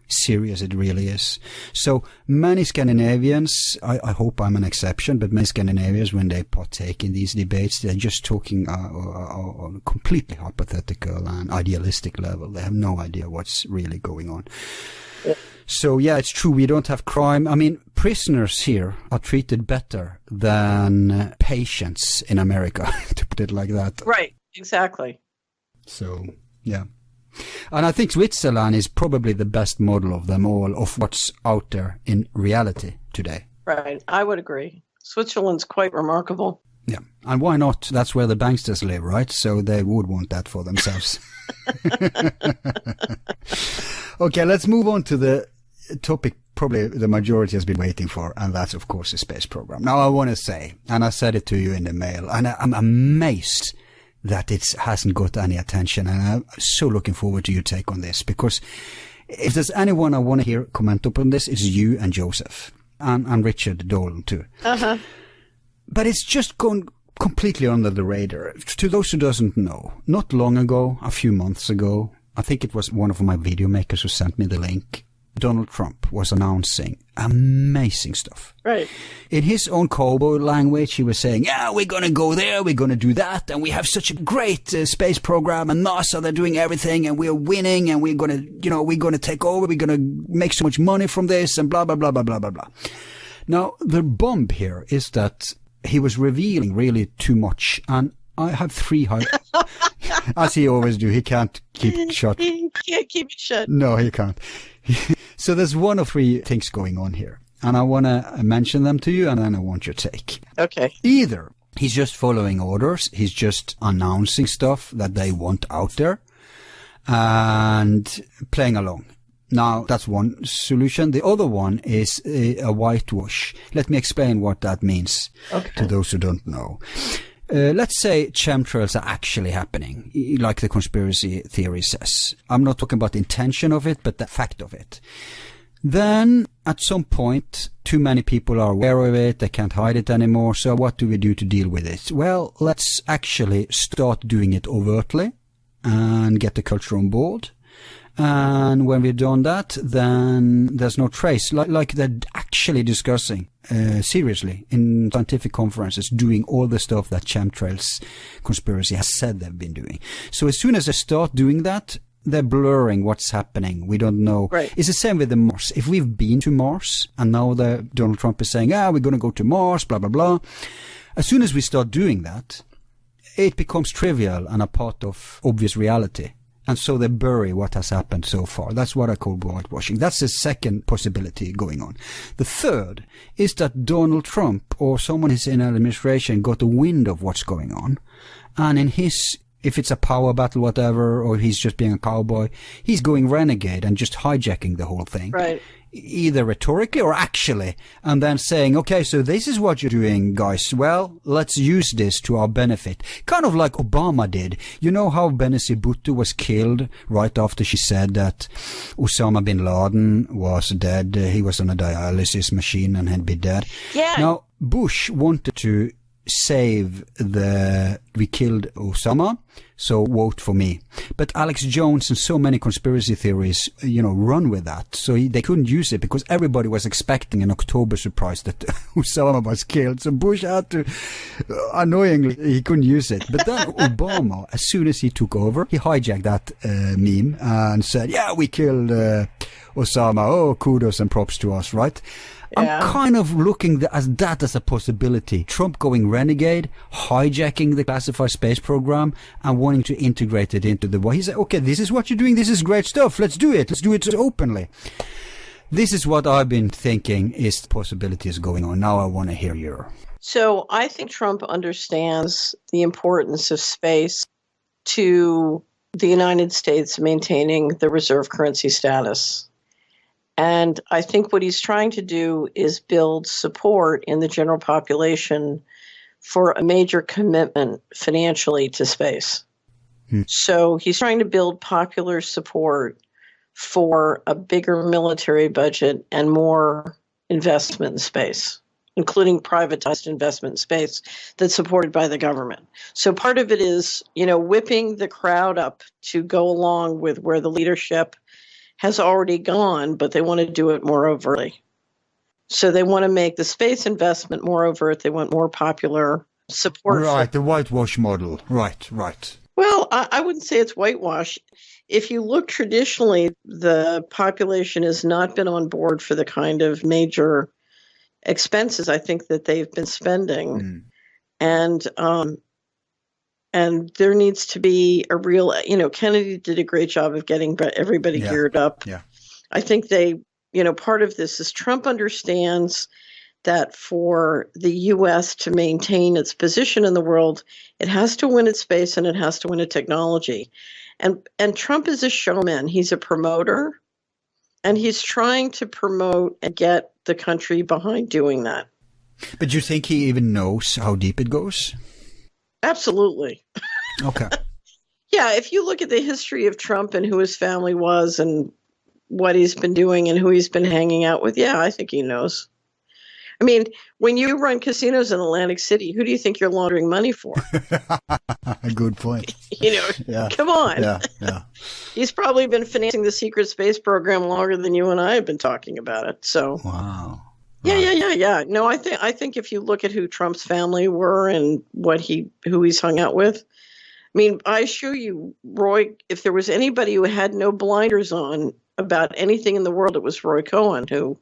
serious it really is. So many Scandinavians, I hope I'm an exception, but many Scandinavians, when they partake in these debates, they're just talking on a completely hypothetical and idealistic level. They have no idea what's really going on. Yeah. So yeah, it's true, we don't have crime. I mean, prisoners here are treated better than patients in America, to put it like that. Right, exactly. So, yeah. And I think Switzerland is probably the best model of them all, of what's out there in reality today. Right, I would agree. Switzerland's quite remarkable. Yeah, and why not? That's where the banksters live, right? So they would want that for themselves. Okay, let's move on to the topic probably the majority has been waiting for, and that's, of course, the space program. Now, I want to say, and I said it to you in the mail, and I'm amazed that it hasn't got any attention, and I'm so looking forward to your take on this, because if there's anyone I want to hear comment upon this, it's you and Joseph, and Richard Dolan too. Uh-huh. But it's just gone completely under the radar. To those who doesn't know, not long ago, a few months ago, I think it was one of my video makers who sent me the link, Donald Trump was announcing amazing stuff. Right. In his own cowboy language, he was saying, yeah, we're going to go there, we're going to do that, and we have such a great space program, and NASA, they're doing everything, and we're winning, and we're going to, we're going to take over, we're going to make so much money from this, and blah, blah, blah, blah, blah, blah, blah. Now, the bomb here is that he was revealing really too much, and I have three as he always do, he can't keep it shut. He can't keep it shut. No, he can't. So there's one of three things going on here, and I want to mention them to you, and then I want your take. Okay. Either he's just following orders, he's just announcing stuff that they want out there, and playing along. Now, that's one solution. The other one is a whitewash. Let me explain what that means to those who don't know. Let's say chemtrails are actually happening, like the conspiracy theory says. I'm not talking about the intention of it, but the fact of it. Then, at some point, too many people are aware of it, they can't hide it anymore, so what do we do to deal with it? Well, let's actually start doing it overtly and get the culture on board. And when we've done that, then there's no trace. Like they're actually discussing seriously in scientific conferences, doing all the stuff that chemtrails conspiracy has said they've been doing. So as soon as they start doing that, they're blurring what's happening. We don't know. Right. It's the same with the Mars. If we've been to Mars, and now Donald Trump is saying, we're going to go to Mars, blah, blah, blah. As soon as we start doing that, it becomes trivial and a part of obvious reality. And so they bury what has happened so far. That's what I call whitewashing. That's the second possibility going on. The third is that Donald Trump or someone in his administration got a wind of what's going on. And in his, if it's a power battle, whatever, or he's just being a cowboy, he's going renegade and just hijacking the whole thing. Right. either rhetorically or actually, and then saying, okay, so this is what you're doing, guys. Well, let's use this to our benefit. Kind of like Obama did. You know how Benazir Bhutto was killed right after she said that Osama bin Laden was dead. He was on a dialysis machine and had been dead. Yeah. Now, Bush wanted to save we killed Osama, so vote for me. But Alex Jones and so many conspiracy theories, run with that. So they couldn't use it because everybody was expecting an October surprise that Osama was killed. So Bush had to, annoyingly, he couldn't use it. But then Obama, as soon as he took over, he hijacked that meme and said, yeah, we killed Osama. Oh, kudos and props to us, right? Yeah. I'm kind of looking at that as a possibility. Trump going renegade, hijacking the classified space program, and wanting to integrate it into the war. He said, okay, this is what you're doing. This is great stuff. Let's do it. Let's do it openly. This is what I've been thinking is the possibilities going on. Now I want to hear your. So I think Trump understands the importance of space to the United States maintaining the reserve currency status. And I think what he's trying to do is build support in the general population for a major commitment financially to space. So he's trying to build popular support for a bigger military budget and more investment in space, including privatized investment in space that's supported by the government. So part of it is, whipping the crowd up to go along with where the leadership has already gone, but they want to do it more overtly. So they want to make the space investment more overt. They want more popular support. Right, the whitewash model. Right. Well, I wouldn't say it's whitewash. If you look traditionally, the population has not been on board for the kind of major expenses I think that they've been spending. And there needs to be a real, Kennedy did a great job of getting everybody geared up. Yeah. I think part of this is Trump understands that for the U.S. to maintain its position in the world, it has to win its space and it has to win its technology. And Trump is a showman. He's a promoter, and he's trying to promote and get the country behind doing that. But you think he even knows how deep it goes? Absolutely. Okay. Yeah, if you look at the history of Trump and who his family was and what he's been doing and who he's been hanging out with, yeah, I think he knows. I mean, when you run casinos in Atlantic City, who do you think you're laundering money for? Good point. Come on. Yeah. He's probably been financing the secret space program longer than you and I have been talking about it. So. Wow. Yeah. No, I think if you look at who Trump's family were and who he's hung out with, I mean, I assure you, Roy, if there was anybody who had no blinders on about anything in the world, it was Roy Cohen, who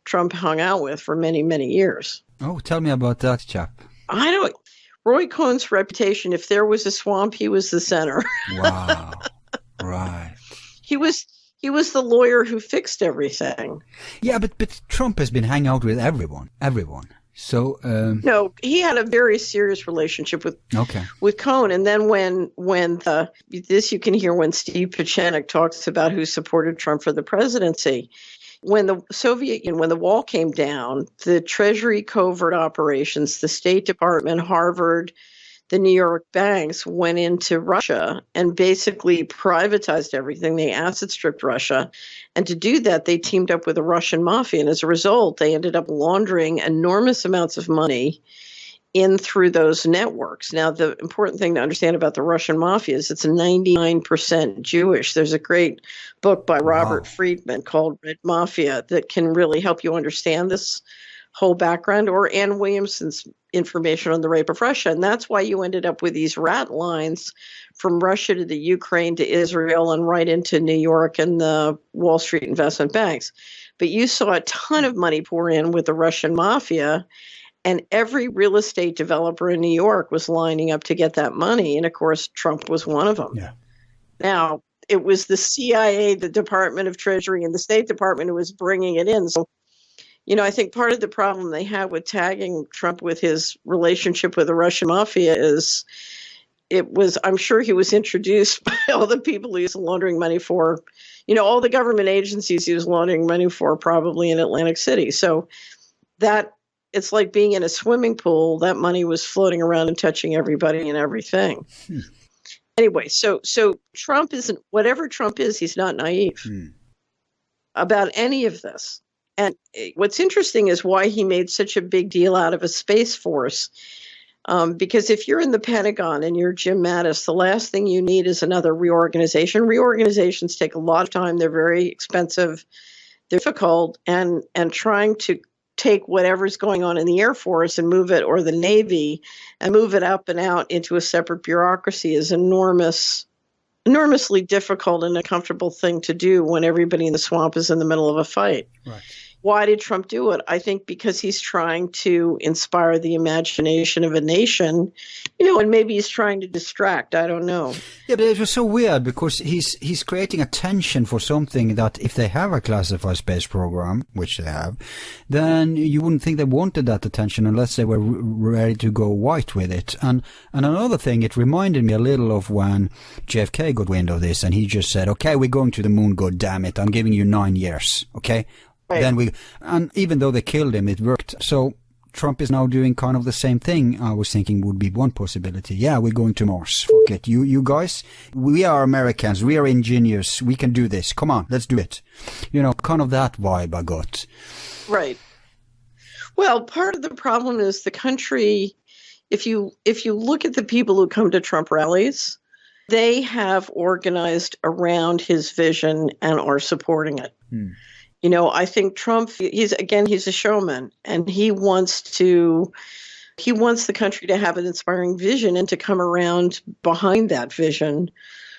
Trump hung out with for many, many years. Oh, tell me about that chap. Roy Cohen's reputation, if there was a swamp, he was the center. Wow. Right. He was the lawyer who fixed everything. Yeah, but Trump has been hanging out with everyone. So no, he had a very serious relationship with Cohen. And then when this you can hear when Steve Pieczenik talks about who supported Trump for the presidency. When the wall came down, the Treasury covert operations, the State Department, Harvard, the New York banks went into Russia and basically privatized everything. They asset stripped Russia. And to do that, they teamed up with the Russian mafia. And as a result, they ended up laundering enormous amounts of money in through those networks. Now, the important thing to understand about the Russian mafia is it's 99% Jewish. There's a great book by Robert Friedman called Red Mafia that can really help you understand this whole background, or Ann Williamson's information on the rape of Russia. And that's why you ended up with these rat lines from Russia to the Ukraine to Israel and right into New York and the Wall Street investment banks. But you saw a ton of money pour in with the Russian mafia, and every real estate developer in New York was lining up to get that money. And of course, Trump was one of them. Yeah. Now, it was the CIA, the Department of Treasury, and the State Department who was bringing it in. So, I think part of the problem they had with tagging Trump with his relationship with the Russian mafia is I'm sure he was introduced by all the people he was laundering money for, all the government agencies he was laundering money for, probably in Atlantic City. So that it's like being in a swimming pool. That money was floating around and touching everybody and everything. Anyway, so Trump isn't, whatever Trump is, he's not naive about any of this. And what's interesting is why he made such a big deal out of a space force. Because if you're in the Pentagon and you're Jim Mattis, the last thing you need is another reorganization. Reorganizations take a lot of time. They're very expensive, they're difficult, and trying to take whatever's going on in the Air Force and move it, or the Navy, and move it up and out into a separate bureaucracy is enormously difficult and a comfortable thing to do when everybody in the swamp is in the middle of a fight. Right. Why did Trump do it? I think because he's trying to inspire the imagination of a nation, and maybe he's trying to distract. I don't know. Yeah, but it was so weird because he's creating attention for something that if they have a classified space program, which they have, then you wouldn't think they wanted that attention unless they were ready to go white with it. And another thing, it reminded me a little of when JFK got wind of this and he just said, okay, we're going to the moon, God damn it, I'm giving you 9 years, okay? Right. And even though they killed him, it worked. So Trump is now doing kind of the same thing. I was thinking would be one possibility. Yeah, we're going to Mars. Fuck it. You guys, we are Americans. We are ingenious. We can do this. Come on, let's do it. Kind of that vibe I got. Right. Well, part of the problem is the country, if you look at the people who come to Trump rallies, they have organized around his vision and are supporting it. I think Trump, he's a showman, and he wants the country to have an inspiring vision and to come around behind that vision.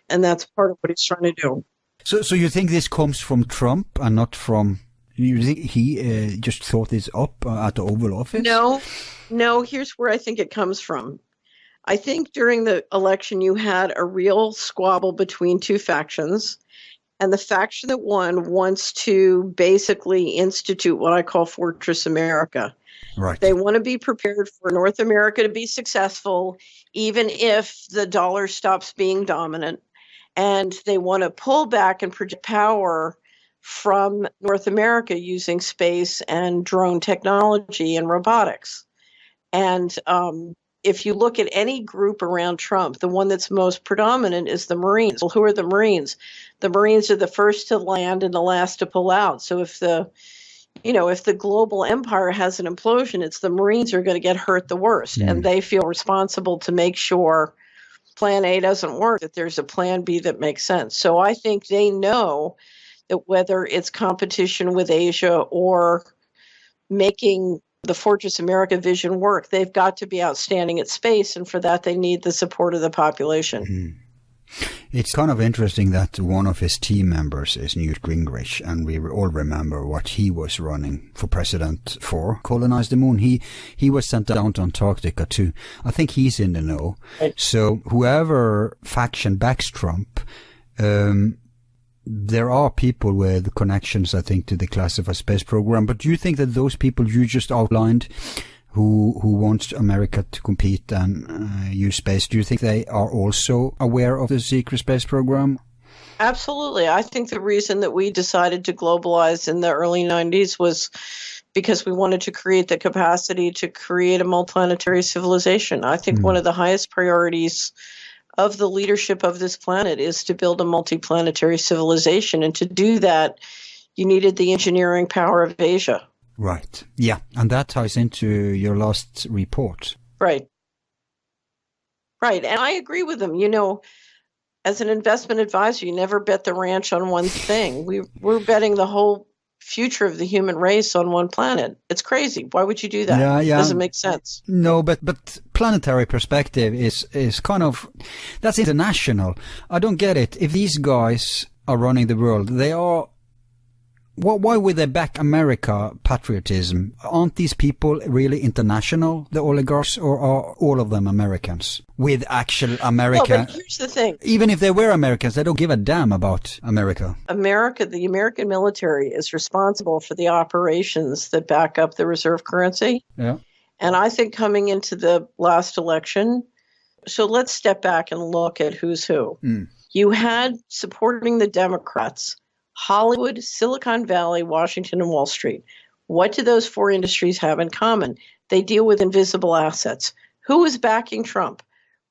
And that's part of what he's trying to do. So you think this comes from Trump and not from, you think he just thought this up at the Oval Office? No, here's where I think it comes from. I think during the election, you had a real squabble between two factions. And the faction that won wants to basically institute what I call Fortress America. Right. They want to be prepared for North America to be successful, even if the dollar stops being dominant. And they want to pull back and project power from North America using space and drone technology and robotics. And if you look at any group around Trump, the one that's most predominant is the Marines. Well, who are the Marines? The Marines are the first to land and the last to pull out. So if the global empire has an implosion, it's the Marines who are going to get hurt the worst. And they feel responsible to make sure plan A doesn't work, that there's a plan B that makes sense. So I think they know that whether it's competition with Asia or making the Fortress America vision work, they've got to be outstanding at space, and for that they need the support of the population. It's kind of interesting that one of his team members is Newt Gingrich, and we all remember what he was running for president for, colonize the moon. He was sent down to Antarctica too. I think he's in the know. Right. So whoever faction backs Trump, there are people with connections, I think, to the classified space program. But do you think that those people you just outlined who wants America to compete and use space, do you think they are also aware of the secret space program? Absolutely. I think the reason that we decided to globalize in the early 90s was because we wanted to create the capacity to create a multiplanetary civilization. I think one of the highest priorities of the leadership of this planet is to build a multiplanetary civilization. And to do that, you needed the engineering power of Asia. Right. Yeah. And that ties into your last report. Right. And I agree with them. As an investment advisor, you never bet the ranch on one thing. We're betting the whole future of the human race on one planet. It's crazy. Why would you do that? Yeah. It doesn't make sense. No, but planetary perspective is kind of, that's international. I don't get it. If these guys are running the world, they are, why would they back America patriotism? Aren't these people really international, the oligarchs, or are all of them Americans? With actual America. Well, but here's the thing. Even if they were Americans, they don't give a damn about America. The American military is responsible for the operations that back up the reserve currency. Yeah. And I think coming into the last election, So let's step back and look at who's who. You had supporting the Democrats, Hollywood, Silicon Valley, Washington, and Wall Street. What do those four industries have in common? They deal with invisible assets. Who is backing Trump?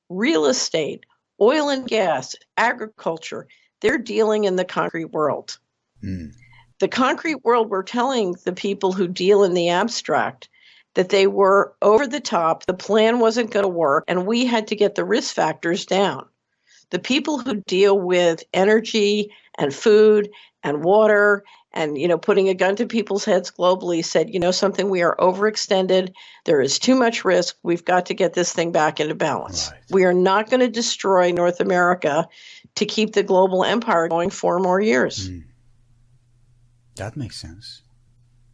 Real estate, oil and gas, agriculture. They're dealing in the concrete world. The concrete world, we're telling the people who deal in the abstract that they were over the top, the plan wasn't going to work, and we had to get the risk factors down. The people who deal with energy and food and water and, putting a gun to people's heads globally said, something, we are overextended. There is too much risk. We've got to get this thing back into balance. Right. We are not going to destroy North America to keep the global empire going 4 more years. That makes sense.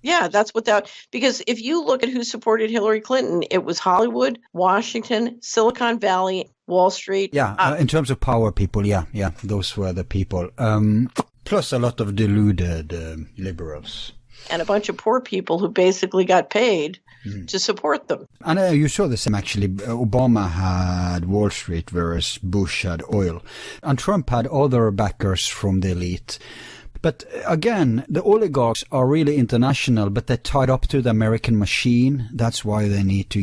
Yeah, that's what because if you look at who supported Hillary Clinton, it was Hollywood, Washington, Silicon Valley, Wall Street. Yeah, in terms of power people, yeah, those were the people. Plus a lot of deluded liberals. And a bunch of poor people who basically got paid to support them. And you saw the same, actually. Obama had Wall Street, whereas Bush had oil. And Trump had other backers from the elite. But again, the oligarchs are really international, but they're tied up to the American machine. That's why they need to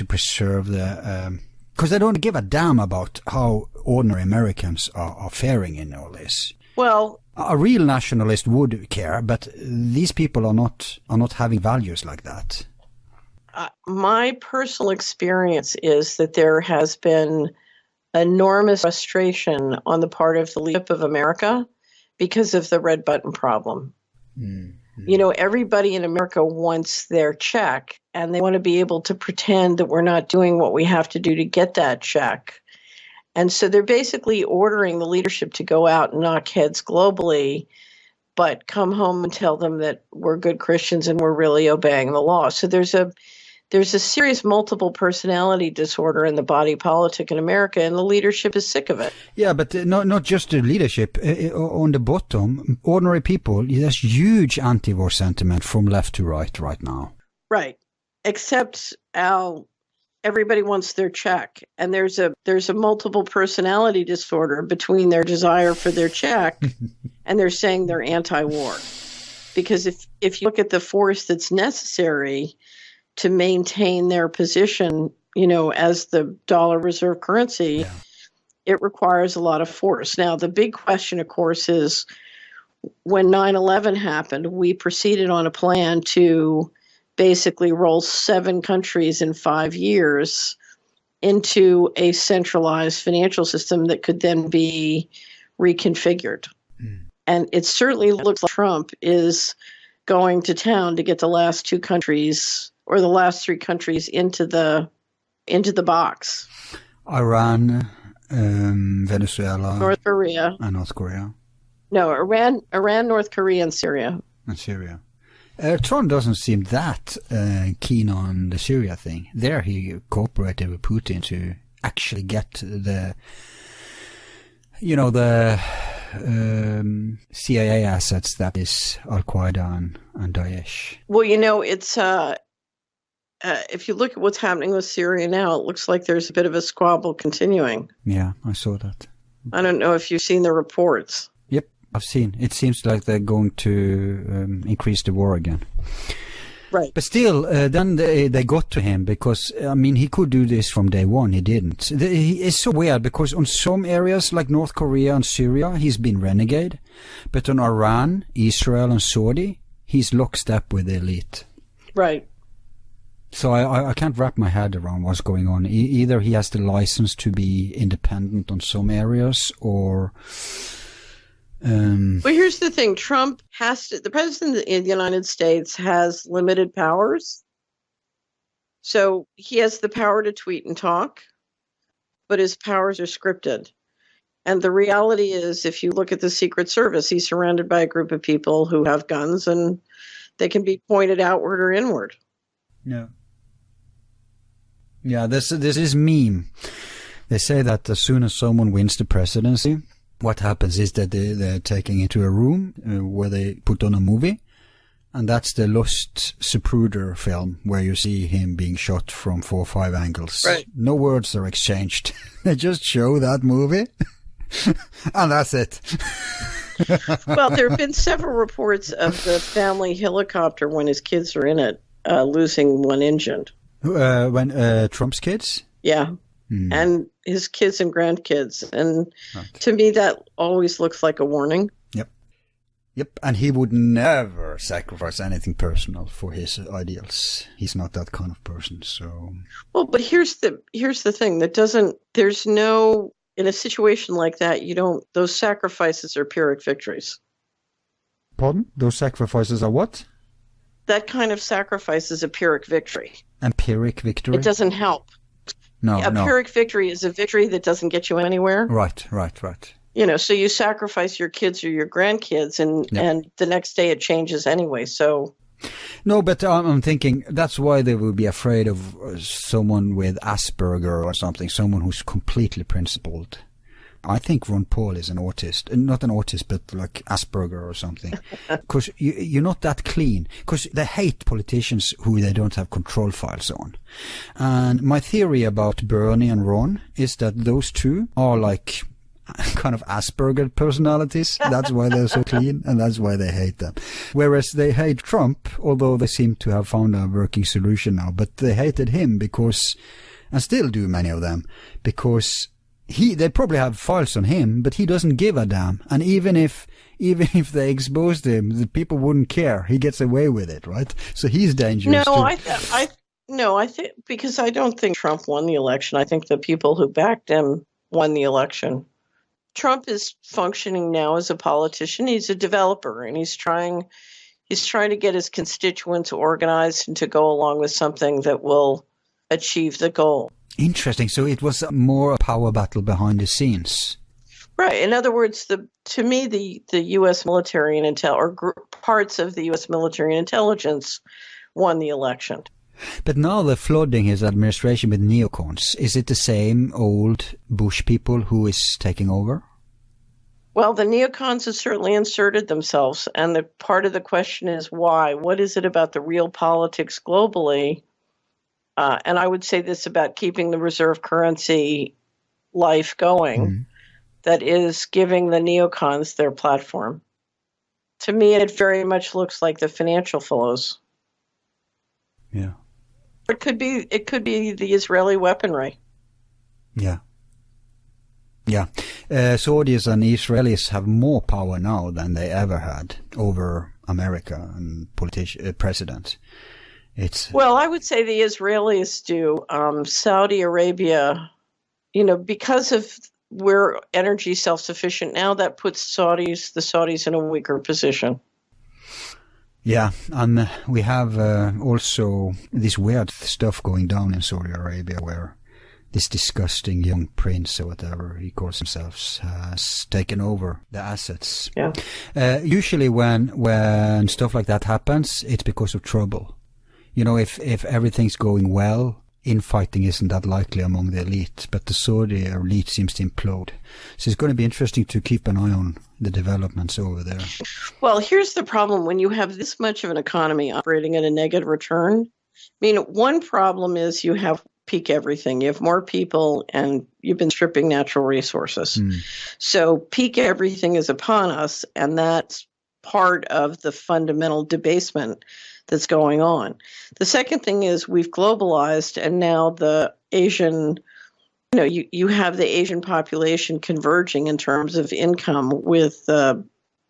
preserve the, because they don't give a damn about how ordinary Americans are faring in all this. Well, a real nationalist would care, but these people are not having values like that. My personal experience is that there has been enormous frustration on the part of the leadership of America because of the red button problem. Everybody in America wants their check, and they want to be able to pretend that we're not doing what we have to do to get that check. And so they're basically ordering the leadership to go out and knock heads globally, but come home and tell them that we're good Christians and we're really obeying the law. So there's a serious multiple personality disorder in the body politic in America, and the leadership is sick of it. Yeah, but not just the leadership. On the bottom, ordinary people, there's huge anti-war sentiment from left to right now. Right. Except, Al, everybody wants their check. And there's a multiple personality disorder between their desire for their check and they're saying they're anti-war. Because if you look at the force that's necessary to maintain their position, as the dollar reserve currency, it requires a lot of force. Now, the big question, of course, is when 9/11 happened, we proceeded on a plan to basically roll 7 countries in 5 years into a centralized financial system that could then be reconfigured. And it certainly looks like Trump is going to town to get the last 2 countries or the last 3 countries into the box. Iran, Venezuela, North Korea. And North Korea. No, Iran, North Korea, and Syria. And Syria. Trump doesn't seem that keen on the Syria thing. There he cooperated with Putin to actually get the CIA assets that is Al-Qaeda and Daesh. Well, it's if you look at what's happening with Syria now, it looks like there's a bit of a squabble continuing. Yeah, I saw that. I don't know if you've seen the reports. Yep, I've seen. It seems like they're going to increase the war again. Right. But still, then they got to him because, he could do this from day one. He didn't. It's so weird because on some areas like North Korea and Syria, he's been renegade. But on Iran, Israel and Saudi, he's lockstep with the elite. Right. So I can't wrap my head around what's going on. Either he has the license to be independent on some areas or... Well, here's the thing. Trump the president of the United States has limited powers. So he has the power to tweet and talk, but his powers are scripted. And the reality is, if you look at the Secret Service, he's surrounded by a group of people who have guns and they can be pointed outward or inward. No. Yeah, this is meme. They say that as soon as someone wins the presidency, what happens is that they're taken into a room where they put on a movie, And that's the Lost Zapruder film where you see him being shot from 4 or 5 angles. Right. No words are exchanged. They just show that movie and that's it. Well, there have been several reports of the family helicopter when his kids are in it, losing one engine. When Trump's kids? Yeah. And his kids and grandkids. And to me, that always looks like a warning. Yep, and he would never sacrifice anything personal for his ideals. He's not that kind of person, so... Well, but here's the thing. In a situation like that, those sacrifices are Pyrrhic victories. Pardon? Those sacrifices are what? That kind of sacrifice is a Pyrrhic victory. Empiric victory? It doesn't help. No. Pyrrhic victory is a victory that doesn't get you anywhere. Right. So you sacrifice your kids or your grandkids, and the next day it changes anyway. So, no, but I'm thinking that's why they would be afraid of someone with Asperger or something, someone who's completely principled. I think Ron Paul is an autist, not an autist, but like Asperger or something, because you're not that clean. Because they hate politicians who they don't have control files on. And my theory about Bernie and Ron is that those two are like kind of Asperger personalities. That's why they're so clean, and that's why they hate them. Whereas they hate Trump, although they seem to have found a working solution now, but they hated him because, and still do many of them, because they probably have files on him, but he doesn't give a damn. And even if they exposed him, the people wouldn't care. He gets away with it, right? So he's dangerous too. I think because I don't think Trump won the election. I think the people who backed him won the election. Trump is functioning now as a politician. He's a developer, and he's trying to get his constituents organized and to go along with something that will achieve the goal. Interesting. So it was more a power battle behind the scenes. Right. In other words, to me, the U.S. military and parts of the U.S. military and intelligence won the election. But now they're flooding his administration with neocons. Is it the same old Bush people who is taking over? Well, the neocons have certainly inserted themselves, and the part of the question is why? What is it about the real politics globally? And I would say this about keeping the reserve currency life going, that is giving the neocons their platform. To me, it very much looks like the financial flows. Yeah. It could be the Israeli weaponry. Yeah. Saudis and Israelis have more power now than they ever had over America and presidents. Well, I would say the Israelis do. Saudi Arabia, because of we're energy self-sufficient now, that puts the Saudis in a weaker position. Yeah, and we have also this weird stuff going down in Saudi Arabia where this disgusting young prince or whatever he calls himself has taken over the assets. Yeah. Usually when stuff like that happens, it's because of trouble. If everything's going well, infighting isn't that likely among the elite, but the Saudi elite seems to implode. So it's going to be interesting to keep an eye on the developments over there. Well, here's the problem. When you have this much of an economy operating at a negative return, one problem is you have peak everything. You have more people and you've been stripping natural resources. So peak everything is upon us, and that's part of the fundamental debasement that's going on. The second thing is we've globalized, and now the Asian, you have the Asian population converging in terms of income with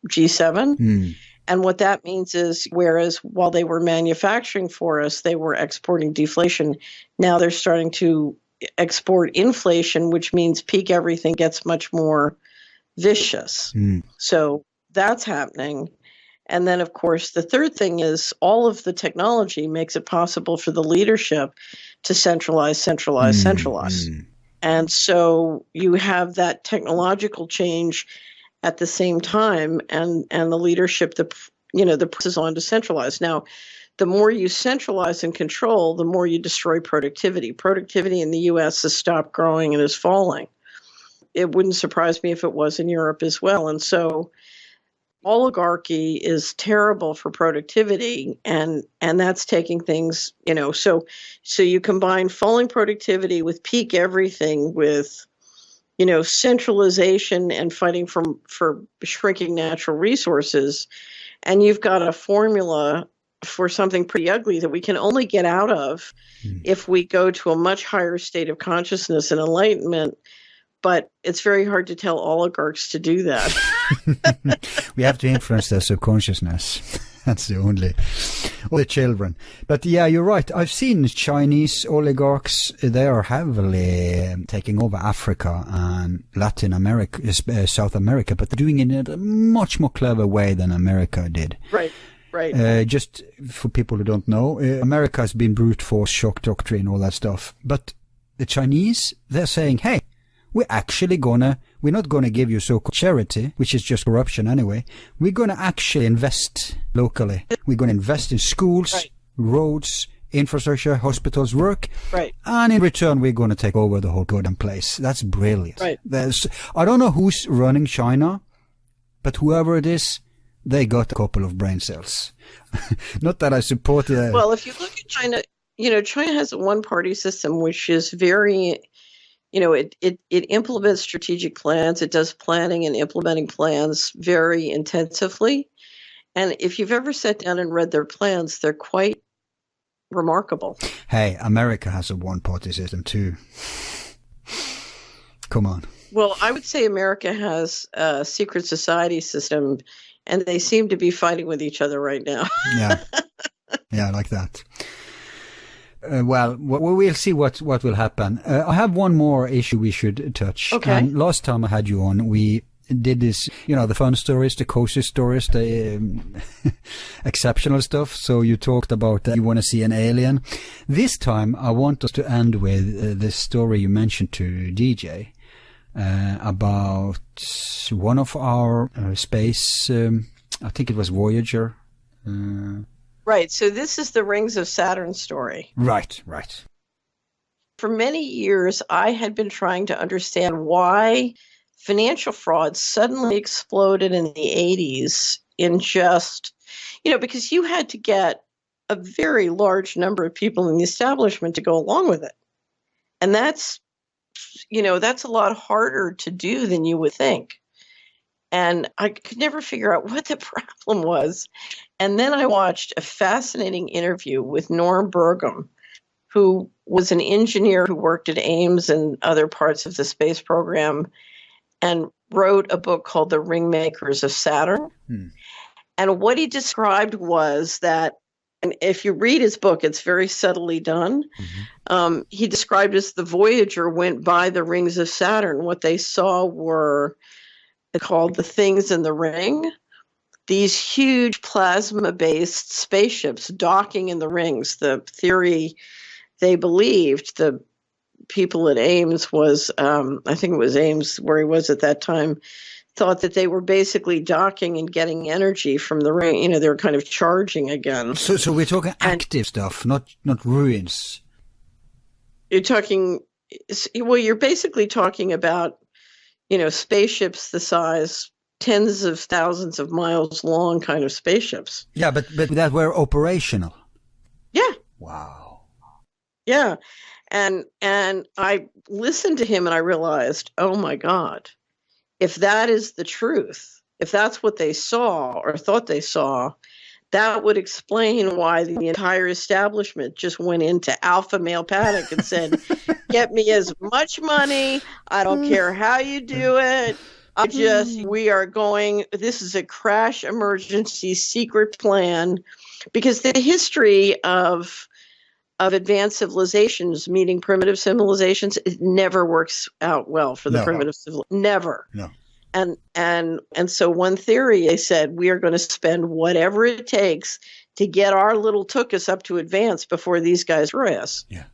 G7. And what that means is, whereas while they were manufacturing for us, they were exporting deflation. Now they're starting to export inflation, which means peak everything gets much more vicious. So that's happening. And then, of course, the third thing is all of the technology makes it possible for the leadership to centralize. And so you have that technological change at the same time, and the leadership, the press is on to centralize. Now, the more you centralize and control, the more you destroy productivity. Productivity in the U.S. has stopped growing and is falling. It wouldn't surprise me if it was in Europe as well. And so oligarchy is terrible for productivity, and that's taking things, so you combine falling productivity with peak everything with centralization and fighting for shrinking natural resources, and you've got a formula for something pretty ugly that we can only get out of if we go to a much higher state of consciousness and enlightenment. But it's very hard to tell oligarchs to do that. We have to influence their subconsciousness. That's the only, or the children. But yeah, you're right. I've seen Chinese oligarchs. They are heavily taking over Africa and Latin America, South America, but they're doing it in a much more clever way than America did. Right. Right. Just for people who don't know, America has been brute force, shock doctrine, all that stuff. But the Chinese, they're saying, hey, we're not gonna give you so-called charity, which is just corruption anyway. We're gonna actually invest locally. We're gonna invest in schools, right, roads, infrastructure, hospitals, work. Right. And in return, we're gonna take over the whole goddamn place. That's brilliant. Right. I don't know who's running China, but whoever it is, they got a couple of brain cells. Not that I support the... Well, if you look at China, China has a one-party system, which is very... it implements strategic plans. It does planning and implementing plans very intensively. And if you've ever sat down and read their plans, they're quite remarkable. Hey, America has a one-party system too. Come on. Well, I would say America has a secret society system, and they seem to be fighting with each other right now. Yeah, I like that. Well, we'll see what will happen. I have one more issue we should touch. Okay. And last time I had you on, we did this, the fun stories, the cozy stories, the exceptional stuff. So you talked about that you want to see an alien. This time, I want us to end with this story you mentioned to DJ about one of our space, I think it was Voyager. Right. So this is the Rings of Saturn story. Right. For many years, I had been trying to understand why financial fraud suddenly exploded in the 80s in just, because you had to get a very large number of people in the establishment to go along with it. And that's a lot harder to do than you would think. And I could never figure out what the problem was. And then I watched a fascinating interview with Norm Burgum, who was an engineer who worked at Ames and other parts of the space program, and wrote a book called The Ringmakers of Saturn. And what he described was that, and if you read his book, it's very subtly done. Mm-hmm. He described as the Voyager went by the rings of Saturn. What they saw were called the things in the ring. These huge plasma-based spaceships docking in the rings. The theory they believed, the people at Ames was, I think it was Ames where he was at that time, thought that they were basically docking and getting energy from the ring. They were kind of charging again. So we're talking active stuff, not ruins. You're basically talking about, spaceships the size, tens of thousands of miles long kind of spaceships. Yeah, but that were operational. Yeah. Wow. Yeah. And I listened to him and I realized, oh my God, if that is the truth, if that's what they saw or thought they saw, that would explain why the entire establishment just went into alpha male panic and said, get me as much money. I don't care how you do it. This is a crash emergency secret plan, because the history of advanced civilizations meeting primitive civilizations, it never works out well for the primitive civilization. Never. No. And so one theory, they said, we are going to spend whatever it takes to get our little tuchus up to advance before these guys destroy us. Yeah.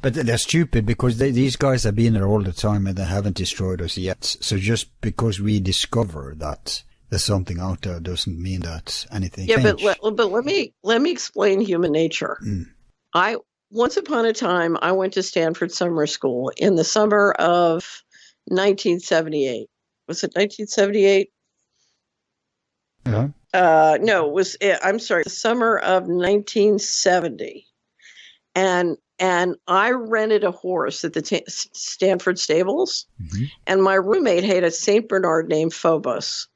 But they're stupid, because these guys have been there all the time and they haven't destroyed us yet. So just because we discover that there's something out there doesn't mean that anything changed. But let me explain human nature. Once upon a time, I went to Stanford Summer School in the summer of 1978. Was it 1978? Yeah. No, it was, I'm sorry, the summer of 1970. And I rented a horse at the Stanford Stables, and my roommate had a St. Bernard named Phobos.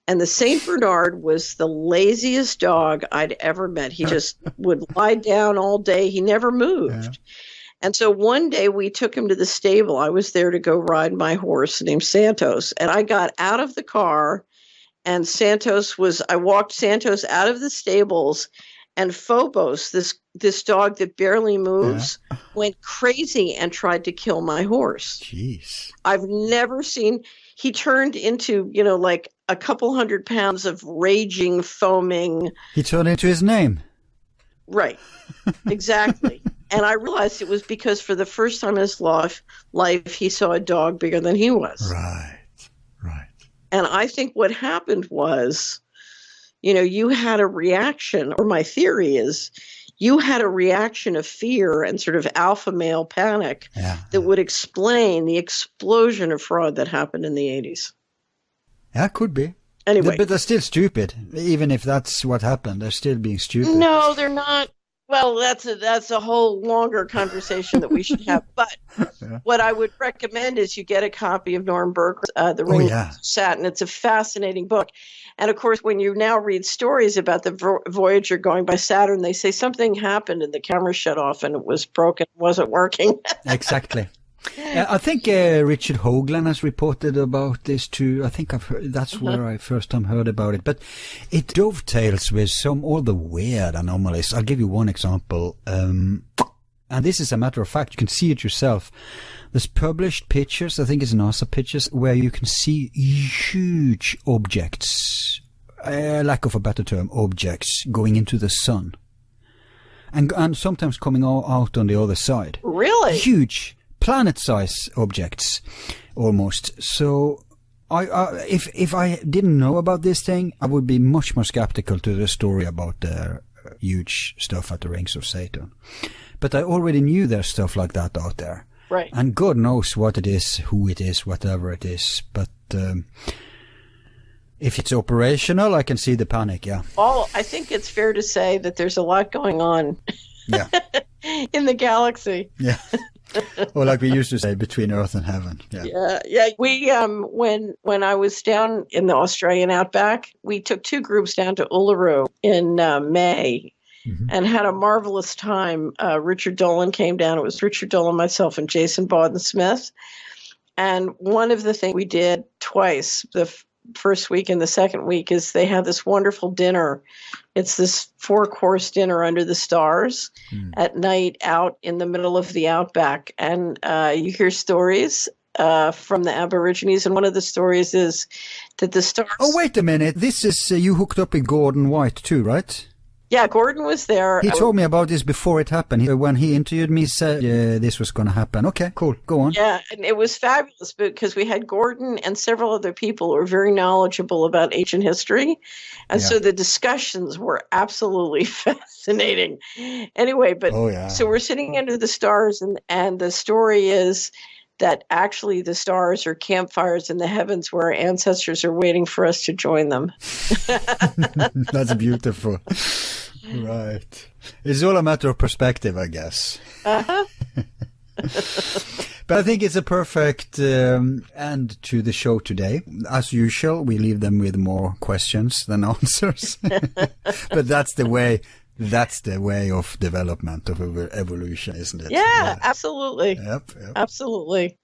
And the St. Bernard was the laziest dog I'd ever met. He just would lie down all day. He never moved. Yeah. And so one day we took him to the stable. I was there to go ride my horse named Santos. And I got out of the car, and I walked Santos out of the stables, and Phobos, this dog that barely moves, went crazy and tried to kill my horse. Jeez. I've never seen, he turned into, like a couple 100 pounds of raging, foaming. He turned into his name. Right. Exactly. And I realized it was because for the first time in his life, he saw a dog bigger than he was. Right. And I think what happened was, you had a reaction, or my theory is, you had a reaction of fear and sort of alpha male panic that would explain the explosion of fraud that happened in the 80s. Yeah, could be. Anyway. But they're still stupid. Even if that's what happened, they're still being stupid. No, they're not. Well, that's a whole longer conversation that we should have. But what I would recommend is you get a copy of Norm Berg's The Ring of Saturn. It's a fascinating book. And, of course, when you now read stories about the Voyager going by Saturn, they say something happened and the camera shut off and it was broken, wasn't working. Exactly. I think Richard Hoagland has reported about this too. I think I've heard, that's where I first time heard about it. But it dovetails with all the weird anomalies. I'll give you one example. And this is a matter of fact. You can see it yourself. There's published pictures, I think it's NASA pictures, where you can see huge objects, lack of a better term, objects going into the sun. And sometimes coming out on the other side. Really? Huge. Planet-size objects, almost. So, if I didn't know about this thing, I would be much more skeptical to the story about the huge stuff at the rings of Saturn. But I already knew there's stuff like that out there. Right. And God knows what it is, who it is, whatever it is. But if it's operational, I can see the panic, yeah. Oh, I think it's fair to say that there's a lot going on in the galaxy. Yeah. Or like we used to say, between Earth and heaven. Yeah. We when I was down in the Australian outback, we took two groups down to Uluru in May, and had a marvelous time. Richard Dolan came down. It was Richard Dolan, myself, and Jason Bawden-Smith. And one of the things we did twice, the first week and the second week, is they had this wonderful dinner. It's this 4-course dinner under the stars at night out in the middle of the outback. And you hear stories from the Aborigines. And one of the stories is that the stars... Oh, wait a minute. This is, you hooked up with Gordon White too, right? Yeah, Gordon was there. He told me about this before it happened. When he interviewed me, he said this was going to happen. Okay, cool. Go on. Yeah, and it was fabulous because we had Gordon and several other people who were very knowledgeable about ancient history. And so the discussions were absolutely fascinating. Anyway, but so we're sitting under the stars, and the story is that actually the stars are campfires in the heavens where our ancestors are waiting for us to join them. That's beautiful. Right. It's all a matter of perspective, I guess. But I think it's a perfect end to the show today. As usual, we leave them with more questions than answers. But that's the way of development, of evolution, isn't it? Yeah, absolutely. Yep. Absolutely.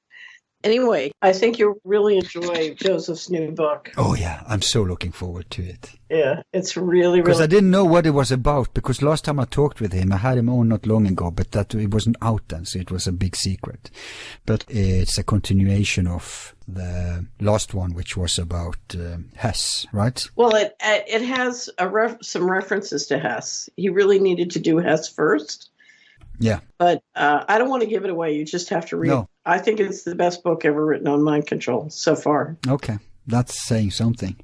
Anyway, I think you'll really enjoy Joseph's new book. Oh, yeah. I'm so looking forward to it. Yeah, it's really... Because I didn't know what it was about, because last time I talked with him, I had him on not long ago, but that it wasn't out then, so it was a big secret. But it's a continuation of the last one, which was about Hess, right? Well, it has some references to Hess. He really needed to do Hess first. Yeah. But I don't want to give it away. You just have to read it. I think it's the best book ever written on mind control so far. Okay. That's saying something.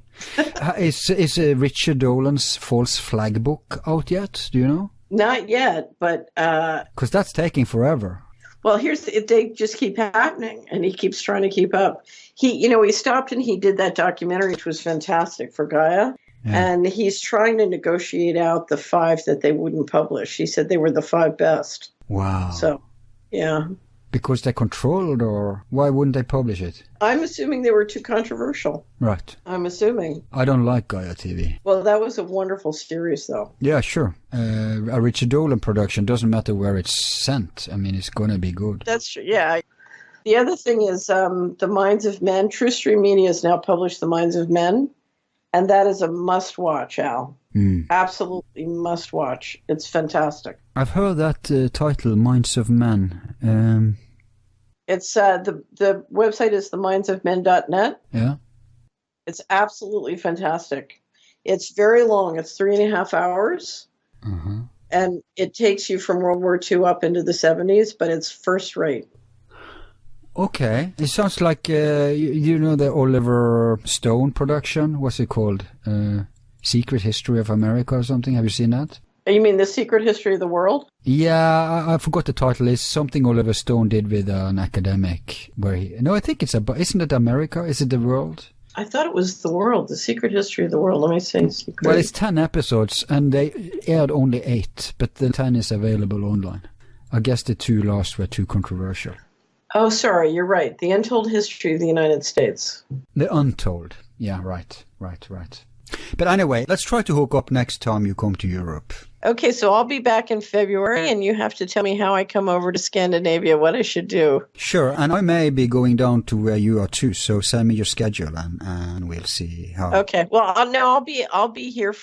Is Richard Dolan's False Flag book out yet? Do you know? Not yet, but... Because that's taking forever. Well, they just keep happening, and he keeps trying to keep up. He stopped and he did that documentary, which was fantastic, for Gaia. And he's trying to negotiate out the 5 that they wouldn't publish. He said they were the 5 best. Wow. So, yeah. Because they're controlled, or why wouldn't they publish it? I'm assuming they were too controversial. Right. I'm assuming. I don't like Gaia TV. Well, that was a wonderful series, though. Yeah, sure. A Richard Dolan production, doesn't matter where it's sent. I mean, it's going to be good. That's true, yeah. The other thing is The Minds of Men. True Stream Media has now published The Minds of Men, and that is a must-watch, Al. Absolutely must-watch. It's fantastic. I've heard that title, Minds of Men. It's the website is themindsofmen.net. Yeah. It's absolutely fantastic. It's very long. It's 3.5 hours. And it takes you from World War II up into the 70s, but it's first rate. Okay. It sounds like, you know, the Oliver Stone production. What's it called? Secret History of America or something. Have you seen that? You mean The Secret History of the World? Yeah, I forgot the title. It's something Oliver Stone did with an academic where no, I think it's isn't it America? Is it the world? I thought it was the world, The Secret History of the World. Let me say secret. Well, it's 10 episodes and they aired only 8, but the 10 is available online. I guess the 2 last were too controversial. Oh, sorry, you're right. The Untold History of the United States. The Untold. Yeah, right. But anyway, let's try to hook up next time you come to Europe. Okay, so I'll be back in February, and you have to tell me how I come over to Scandinavia, what I should do. Sure, and I may be going down to where you are too, so send me your schedule and we'll see how. Okay, well, I'll be here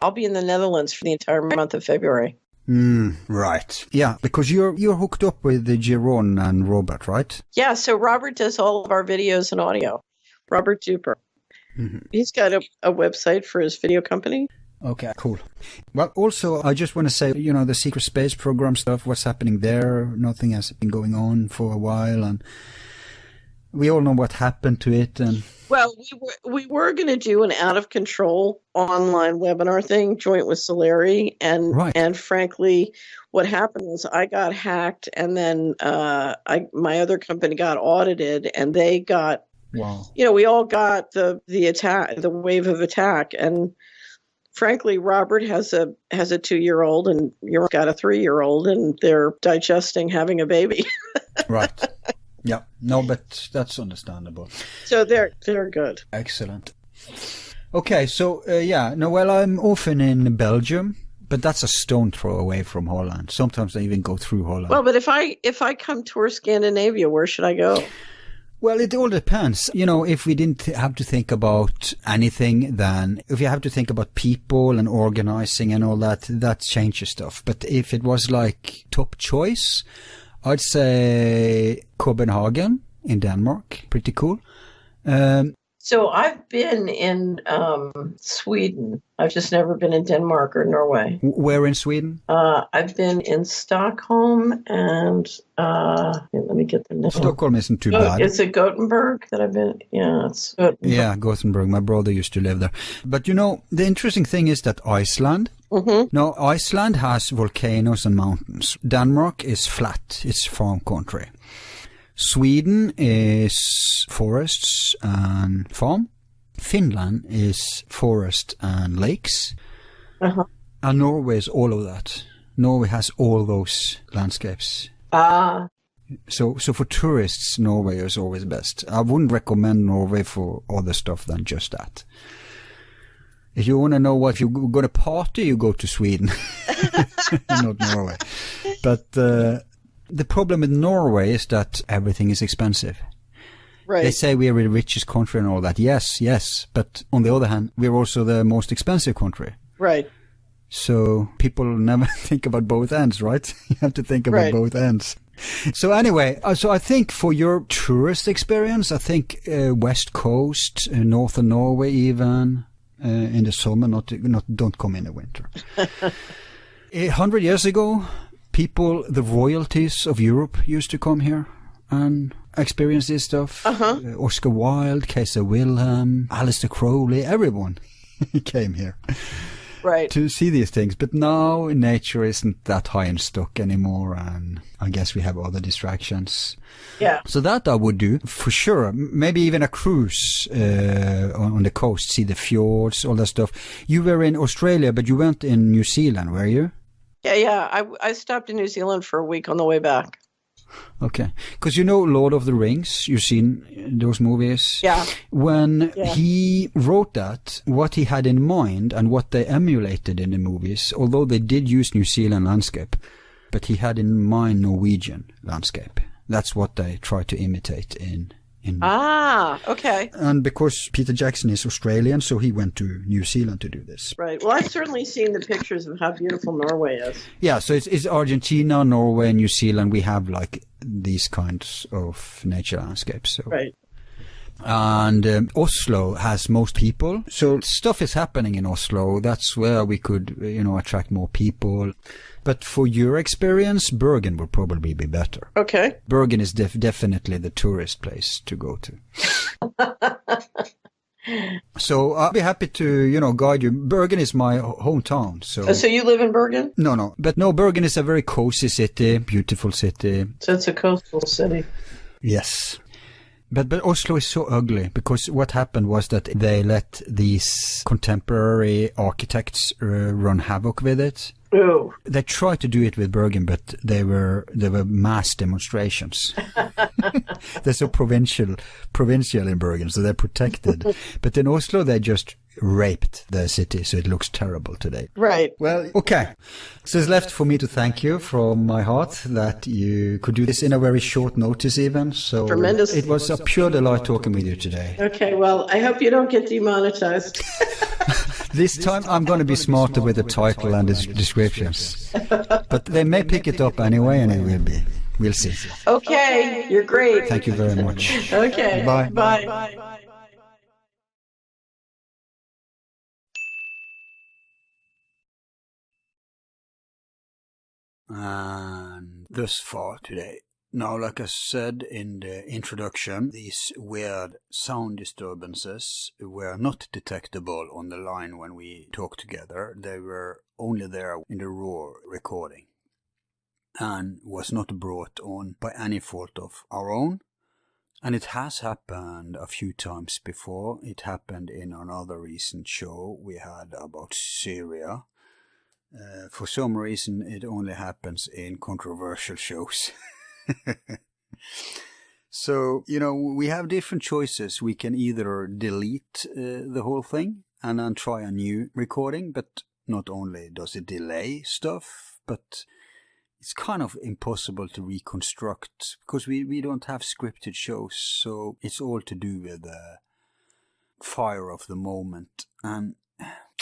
I'll be in the Netherlands for the entire month of February. Right. Yeah, because you're hooked up with the Giron and Robert, right? Yeah, so Robert does all of our videos and audio. Robert Duper. He's got a website for his video company. Okay, cool. Well, also, I just want to say, you know, the secret space program stuff, what's happening there, nothing has been going on for a while, and we all know what happened to it. And well, we were going to do an out of control online webinar thing, joint with Solari, and frankly, what happened was I got hacked, and then my other company got audited, and they got. Wow. You know, we all got the attack, the wave of attack, and frankly, Robert has a 2-year-old, and you've got a 3-year-old, and they're digesting having a baby. Right. Yeah. No, but that's understandable. So they're good. Excellent. Okay. So well, I'm often in Belgium, but that's a stone throw away from Holland. Sometimes I even go through Holland. Well, but if I come tour Scandinavia, where should I go? Well, it all depends. You know, if we didn't have to think about anything, then if you have to think about people and organizing and all that, that changes stuff. But if it was like top choice, I'd say Copenhagen in Denmark. Pretty cool. So I've been in Sweden. I've just never been in Denmark or Norway. Where in Sweden? I've been in Stockholm and let me get the name. Stockholm isn't too bad. Is it Gothenburg that I've been? Yeah, it's Gothenburg. Yeah, Gothenburg. My brother used to live there. But you know, the interesting thing is that Iceland. No, Iceland has volcanoes and mountains. Denmark is flat. It's farm country. Sweden is forests and farm. Finland is forest and lakes. And Norway is all of that. Norway has all those landscapes. So for tourists, Norway is always best. I wouldn't recommend Norway for other stuff than just that. If you want to know what you're going to party, you go to Sweden, not Norway. But the problem with Norway is that everything is expensive. Right. They say we are the richest country and all that. Yes. But on the other hand, we're also the most expensive country. Right. So people never think about both ends, right? You have to think about both ends. So anyway, so I think for your tourist experience, I think West Coast, northern Norway even, in the summer, don't come in the winter. 100 years ago, the royalties of Europe used to come here and experience this stuff. Oscar Wilde, Kaiser Wilhelm, Aleister Crowley, everyone came here. Right. to see these things. But now nature isn't that high in stock anymore, and I guess we have other distractions. Yeah. So that I would do for sure. Maybe even a cruise on the coast, see the fjords, all that stuff. You were in Australia, but you weren't in New Zealand, were you? Yeah. I stopped in New Zealand for a week on the way back. Okay. Because you know Lord of the Rings, you've seen those movies? Yeah. When he wrote that, what he had in mind and what they emulated in the movies, although they did use New Zealand landscape, but he had in mind Norwegian landscape. That's what they tried to imitate in. Okay. And because Peter Jackson is Australian, so he went to New Zealand to do this. Right. Well, I've certainly seen the pictures of how beautiful Norway is. Yeah, so it's Argentina, Norway, New Zealand. We have like these kinds of nature landscapes. So. Right. And Oslo has most people. So stuff is happening in Oslo. That's where we could, attract more people. But for your experience, Bergen would probably be better. Okay. Bergen is definitely the tourist place to go to. So I'll be happy to, guide you. Bergen is my hometown. So you live in Bergen? No. But no, Bergen is a very cozy city, beautiful city. So it's a coastal city. Yes. But Oslo is so ugly because what happened was that they let these contemporary architects run havoc with it. Ooh. They tried to do it with Bergen, but they were mass demonstrations. They're so provincial in Bergen, so they're protected. But in Oslo, they just raped the city, so it looks terrible today. Right. Well, okay. So it's left for me to thank you from my heart that you could do this in a very short notice even. So tremendous. It was a pure delight talking with you today. Okay, well, I hope you don't get demonetized. This time I'm going to be smarter with the title and the descriptions. But they may pick it up anyway, and it will be. We'll see. Okay, you're great. Thank you very much. Okay. Bye. Bye. And thus far today. Now, like I said in the introduction, these weird sound disturbances were not detectable on the line when we talked together. They were only there in the raw recording and was not brought on by any fault of our own. And it has happened a few times before. It happened in another recent show we had about Syria. For some reason, it only happens in controversial shows. So, we have different choices. We can either delete the whole thing and then try a new recording, but not only does it delay stuff, but it's kind of impossible to reconstruct because we don't have scripted shows, so it's all to do with the fire of the moment, and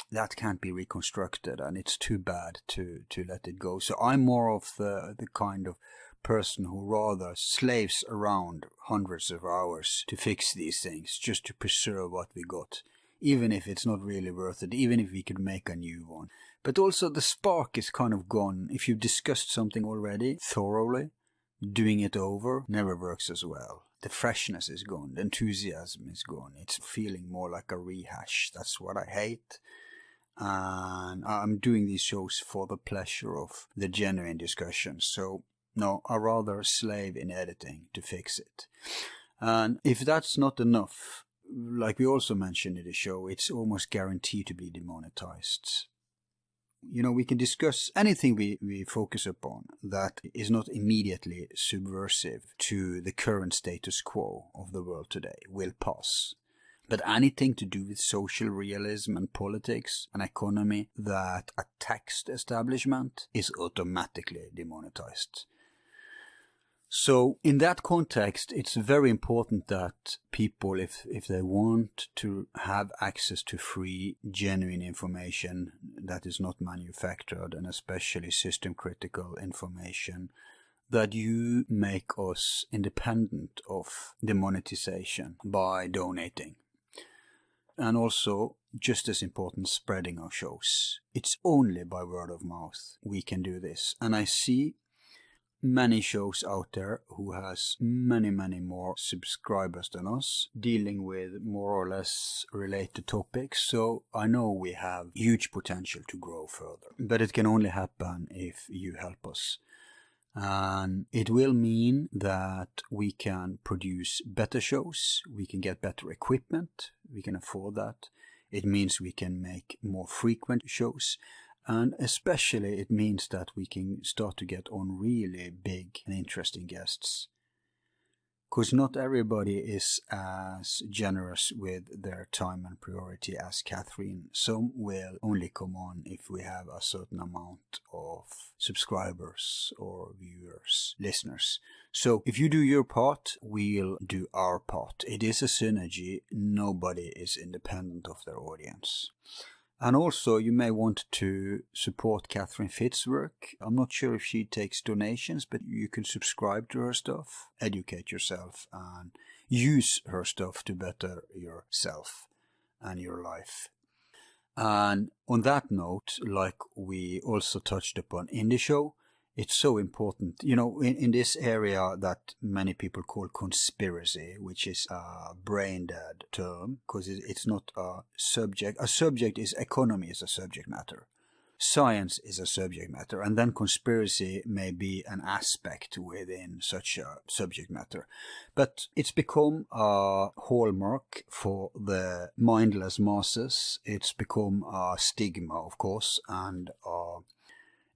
that can't be reconstructed, and it's too bad to let it go. So I'm more of the kind of person who rather slaves around hundreds of hours to fix these things, just to preserve what we got, even if it's not really worth it, even if we could make a new one. But also the spark is kind of gone. If you've discussed something already thoroughly, doing it over never works as well. The freshness is gone, the enthusiasm is gone. It's feeling more like a rehash. That's what I hate. And I'm doing these shows for the pleasure of the genuine discussion. So no, I rather slave in editing to fix it. And if that's not enough, like we also mentioned in the show, it's almost guaranteed to be demonetized. We can discuss anything we focus upon that is not immediately subversive to the current status quo of the world today will pass. But anything to do with social realism and politics and economy that attacks the establishment is automatically demonetized. So in that context, it's very important that people, if they want to have access to free, genuine information that is not manufactured, and especially system-critical information, that you make us independent of demonetization by donating. And also, just as important, spreading our shows. It's only by word of mouth we can do this. And I see many shows out there who has many more subscribers than us, dealing with more or less related topics, so I know we have huge potential to grow further. But it can only happen if you help us. And it will mean that we can produce better shows, we can get better equipment, we can afford that. It means we can make more frequent shows. And especially it means that we can start to get on really big and interesting guests. Because not everybody is as generous with their time and priority as Catherine. Some will only come on if we have a certain amount of subscribers or viewers, listeners. So if you do your part, we'll do our part. It is a synergy. Nobody is independent of their audience. And also, you may want to support Catherine Fitt's work. I'm not sure if she takes donations, but you can subscribe to her stuff, educate yourself, and use her stuff to better yourself and your life. And on that note, like we also touched upon in the show, it's so important, in this area that many people call conspiracy, which is a brain-dead term, because it's not a subject. A subject is economy is a subject matter. Science is a subject matter, and then conspiracy may be an aspect within such a subject matter. But it's become a hallmark for the mindless masses. It's become a stigma, of course, and a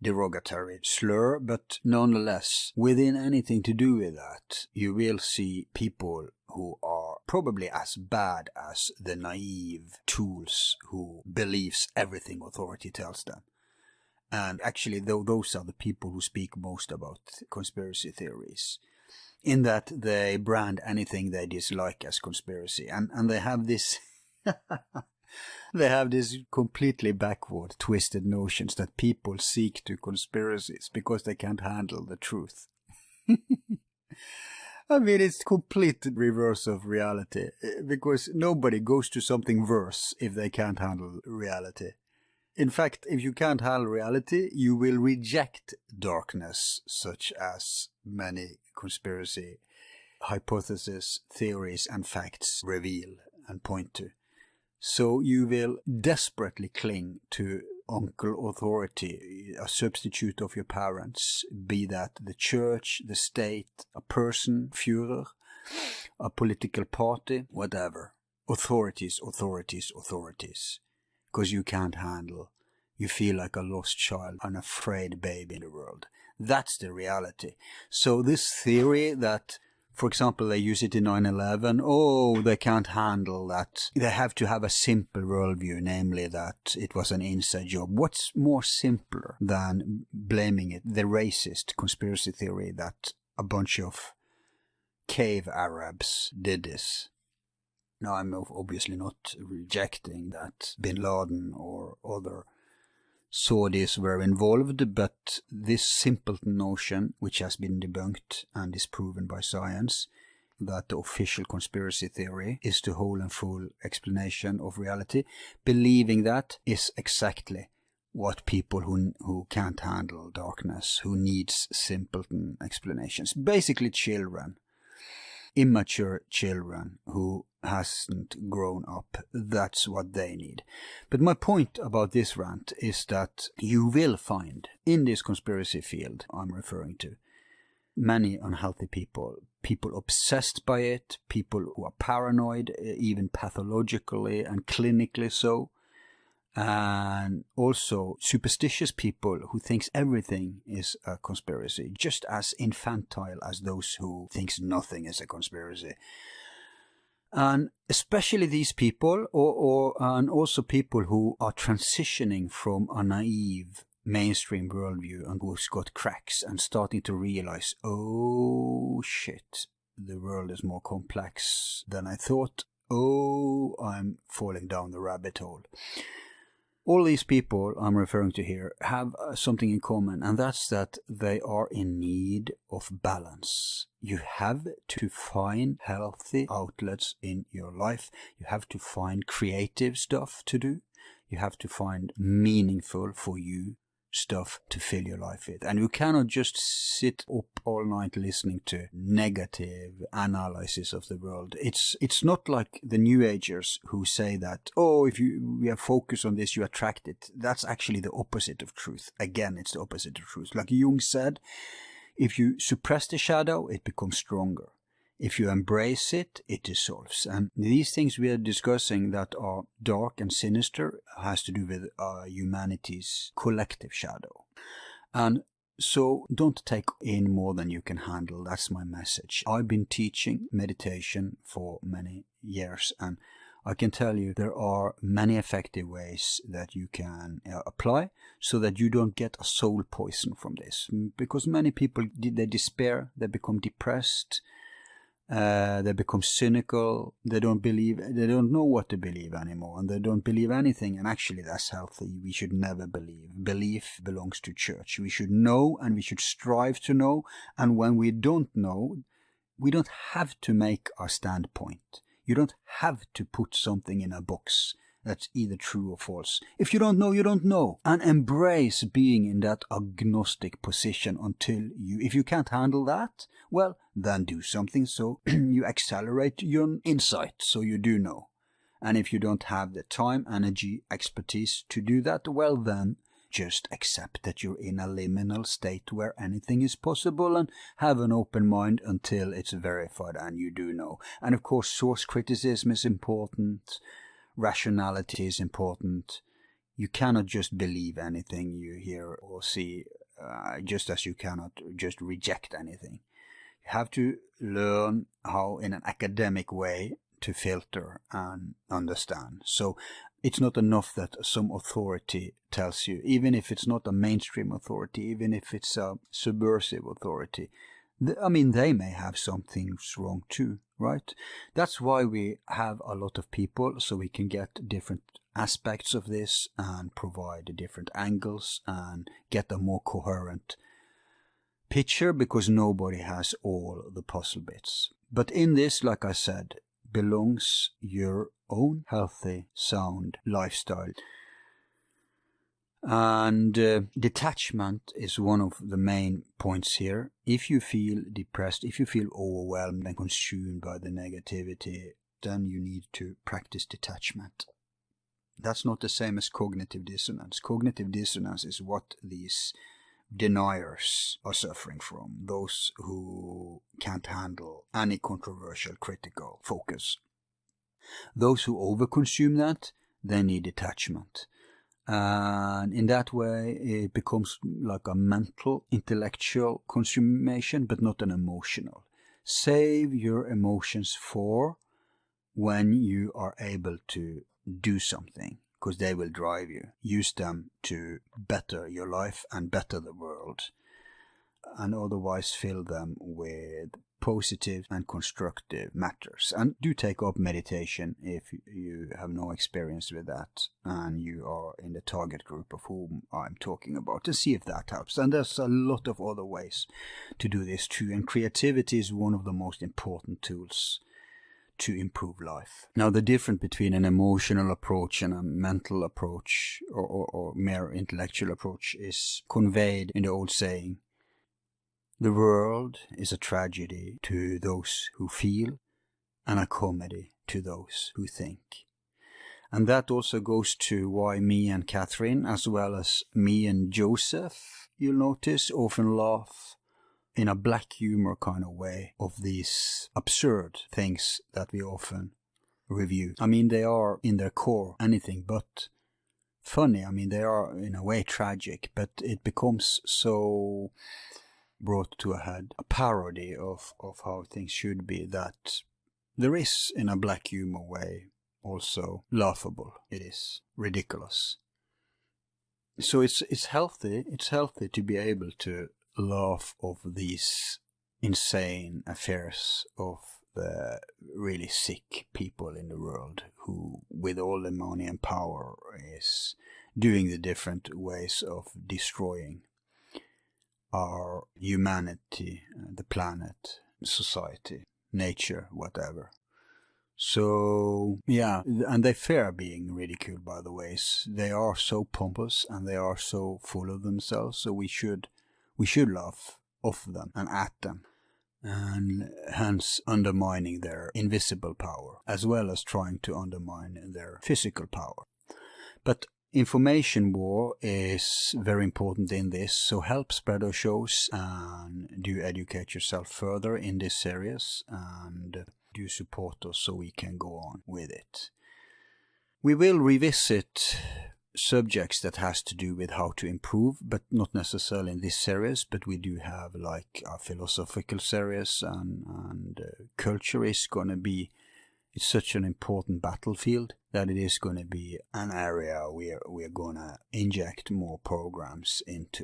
derogatory slur, but nonetheless, within anything to do with that, you will see people who are probably as bad as the naive tools who believes everything authority tells them. And actually, those are the people who speak most about conspiracy theories, in that they brand anything they dislike as conspiracy, and they have this they have this completely backward, twisted notions that people seek to conspiracies because they can't handle the truth. I mean, it's complete reverse of reality, because nobody goes to something worse if they can't handle reality. In fact, if you can't handle reality, you will reject darkness, such as many conspiracy hypotheses, theories, and facts reveal and point to. So you will desperately cling to uncle authority, a substitute of your parents, be that the church, the state, a person, Führer, a political party, whatever. Authorities. Because you can't handle. You feel like a lost child, an afraid baby in the world. That's the reality. So this theory that, for example, they use it in 9/11. Oh, they can't handle that. They have to have a simple worldview, namely that it was an inside job. What's more simpler than blaming it, the racist conspiracy theory that a bunch of cave Arabs did this? Now, I'm obviously not rejecting that Bin Laden or other Saudis were involved, but this simpleton notion, which has been debunked and is proven by science, that the official conspiracy theory is the whole and full explanation of reality, believing that is exactly what people who can't handle darkness, who needs simpleton explanations, basically children, immature children who hasn't grown up. That's what they need. But my point about this rant is that you will find in this conspiracy field I'm referring to many unhealthy people obsessed by it, people who are paranoid, even pathologically and clinically so, and also superstitious people who thinks everything is a conspiracy, just as infantile as those who thinks nothing is a conspiracy. And especially these people, and also people who are transitioning from a naive mainstream worldview and who's got cracks and starting to realize, oh shit, the world is more complex than I thought. Oh, I'm falling down the rabbit hole. All these people I'm referring to here have something in common, and that's that they are in need of balance. You have to find healthy outlets in your life. You have to find creative stuff to do. You have to find meaningful for you stuff to fill your life with. And you cannot just sit up all night listening to negative analysis of the world. It's not like the New Agers who say that, oh, if we have focus on this, you attract it. That's actually the opposite of truth. Again, it's the opposite of truth. Like Jung said, if you suppress the shadow, it becomes stronger. If you embrace it, it dissolves. And these things we are discussing that are dark and sinister has to do with humanity's collective shadow. And so don't take in more than you can handle. That's my message. I've been teaching meditation for many years, and I can tell you there are many effective ways that you can apply so that you don't get a soul poison from this. Because many people, they despair, they become depressed, they become cynical, they don't know what to believe anymore, and they don't believe anything, and actually that's healthy. We should never believe. Belief belongs to church. We should know, and we should strive to know, and when we don't know, we don't have to make our standpoint. You don't have to put something in a box that's either true or false. If you don't know, you don't know. And embrace being in that agnostic position until if you can't handle that, well, then do something so you accelerate your insight so you do know. And if you don't have the time, energy, expertise to do that, well then, just accept that you're in a liminal state where anything is possible and have an open mind until it's verified and you do know. And of course, source criticism is important. Rationality is important. You cannot just believe anything you hear or see, just as you cannot just reject anything. You have to learn how, in an academic way, to filter and understand. So it's not enough that some authority tells you, even if it's not a mainstream authority, even if it's a subversive authority. They may have some things wrong too, right? That's why we have a lot of people, so we can get different aspects of this and provide different angles and get a more coherent picture, because nobody has all the puzzle bits. But in this, like I said, belongs your own healthy, sound lifestyle. And detachment is one of the main points here. If you feel depressed, if you feel overwhelmed and consumed by the negativity, then you need to practice detachment. That's not the same as cognitive dissonance. Cognitive dissonance is what these deniers are suffering from, those who can't handle any controversial critical focus. Those who overconsume that, they need detachment. And in that way, it becomes like a mental, intellectual consummation, but not an emotional. Save your emotions for when you are able to do something, because they will drive you. Use them to better your life and better the world. And otherwise fill them with positive and constructive matters. And do take up meditation if you have no experience with that and you are in the target group of whom I'm talking about, to see if that helps. And there's a lot of other ways to do this too. And creativity is one of the most important tools to improve life. Now, the difference between an emotional approach and a mental approach or mere intellectual approach is conveyed in the old saying, the world is a tragedy to those who feel and a comedy to those who think. And that also goes to why me and Catherine, as well as me and Joseph, you'll notice, often laugh in a black humor kind of way of these absurd things that we often review. They are in their core anything but funny. They are in a way tragic, but it becomes so brought to a head, a parody of how things should be, that there is, in a black humor way, also laughable. It is ridiculous. So it's healthy to be able to laugh of these insane affairs of the really sick people in the world who, with all the money and power, is doing the different ways of destroying our humanity, the planet, society, nature, whatever. So, yeah, and they fear being ridiculed, by the way. They are so pompous and they are so full of themselves, so we should laugh off them and at them, and hence undermining their invisible power, as well as trying to undermine their physical power. But information war is very important in this, so help spread our shows and do educate yourself further in this series, and do support us so we can go on with it. We will revisit subjects that has to do with how to improve, but not necessarily in this series, but we do have like our philosophical series, and culture is going to be, it's such an important battlefield that it is going to be an area we're going to inject more programs into.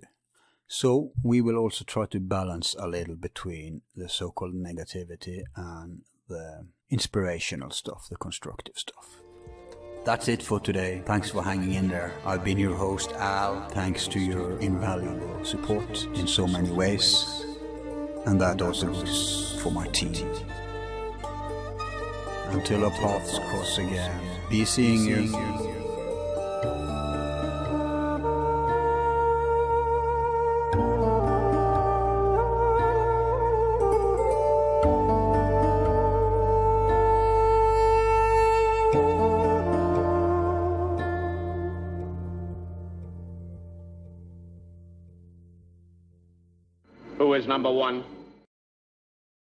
So we will also try to balance a little between the so-called negativity and the inspirational stuff, the constructive stuff. That's it for today. Thanks for hanging in there. I've been your host, Al. Thanks to your invaluable support in so many ways. And that also goes for my team. Until our paths cross again, be seeing you. Who is number one?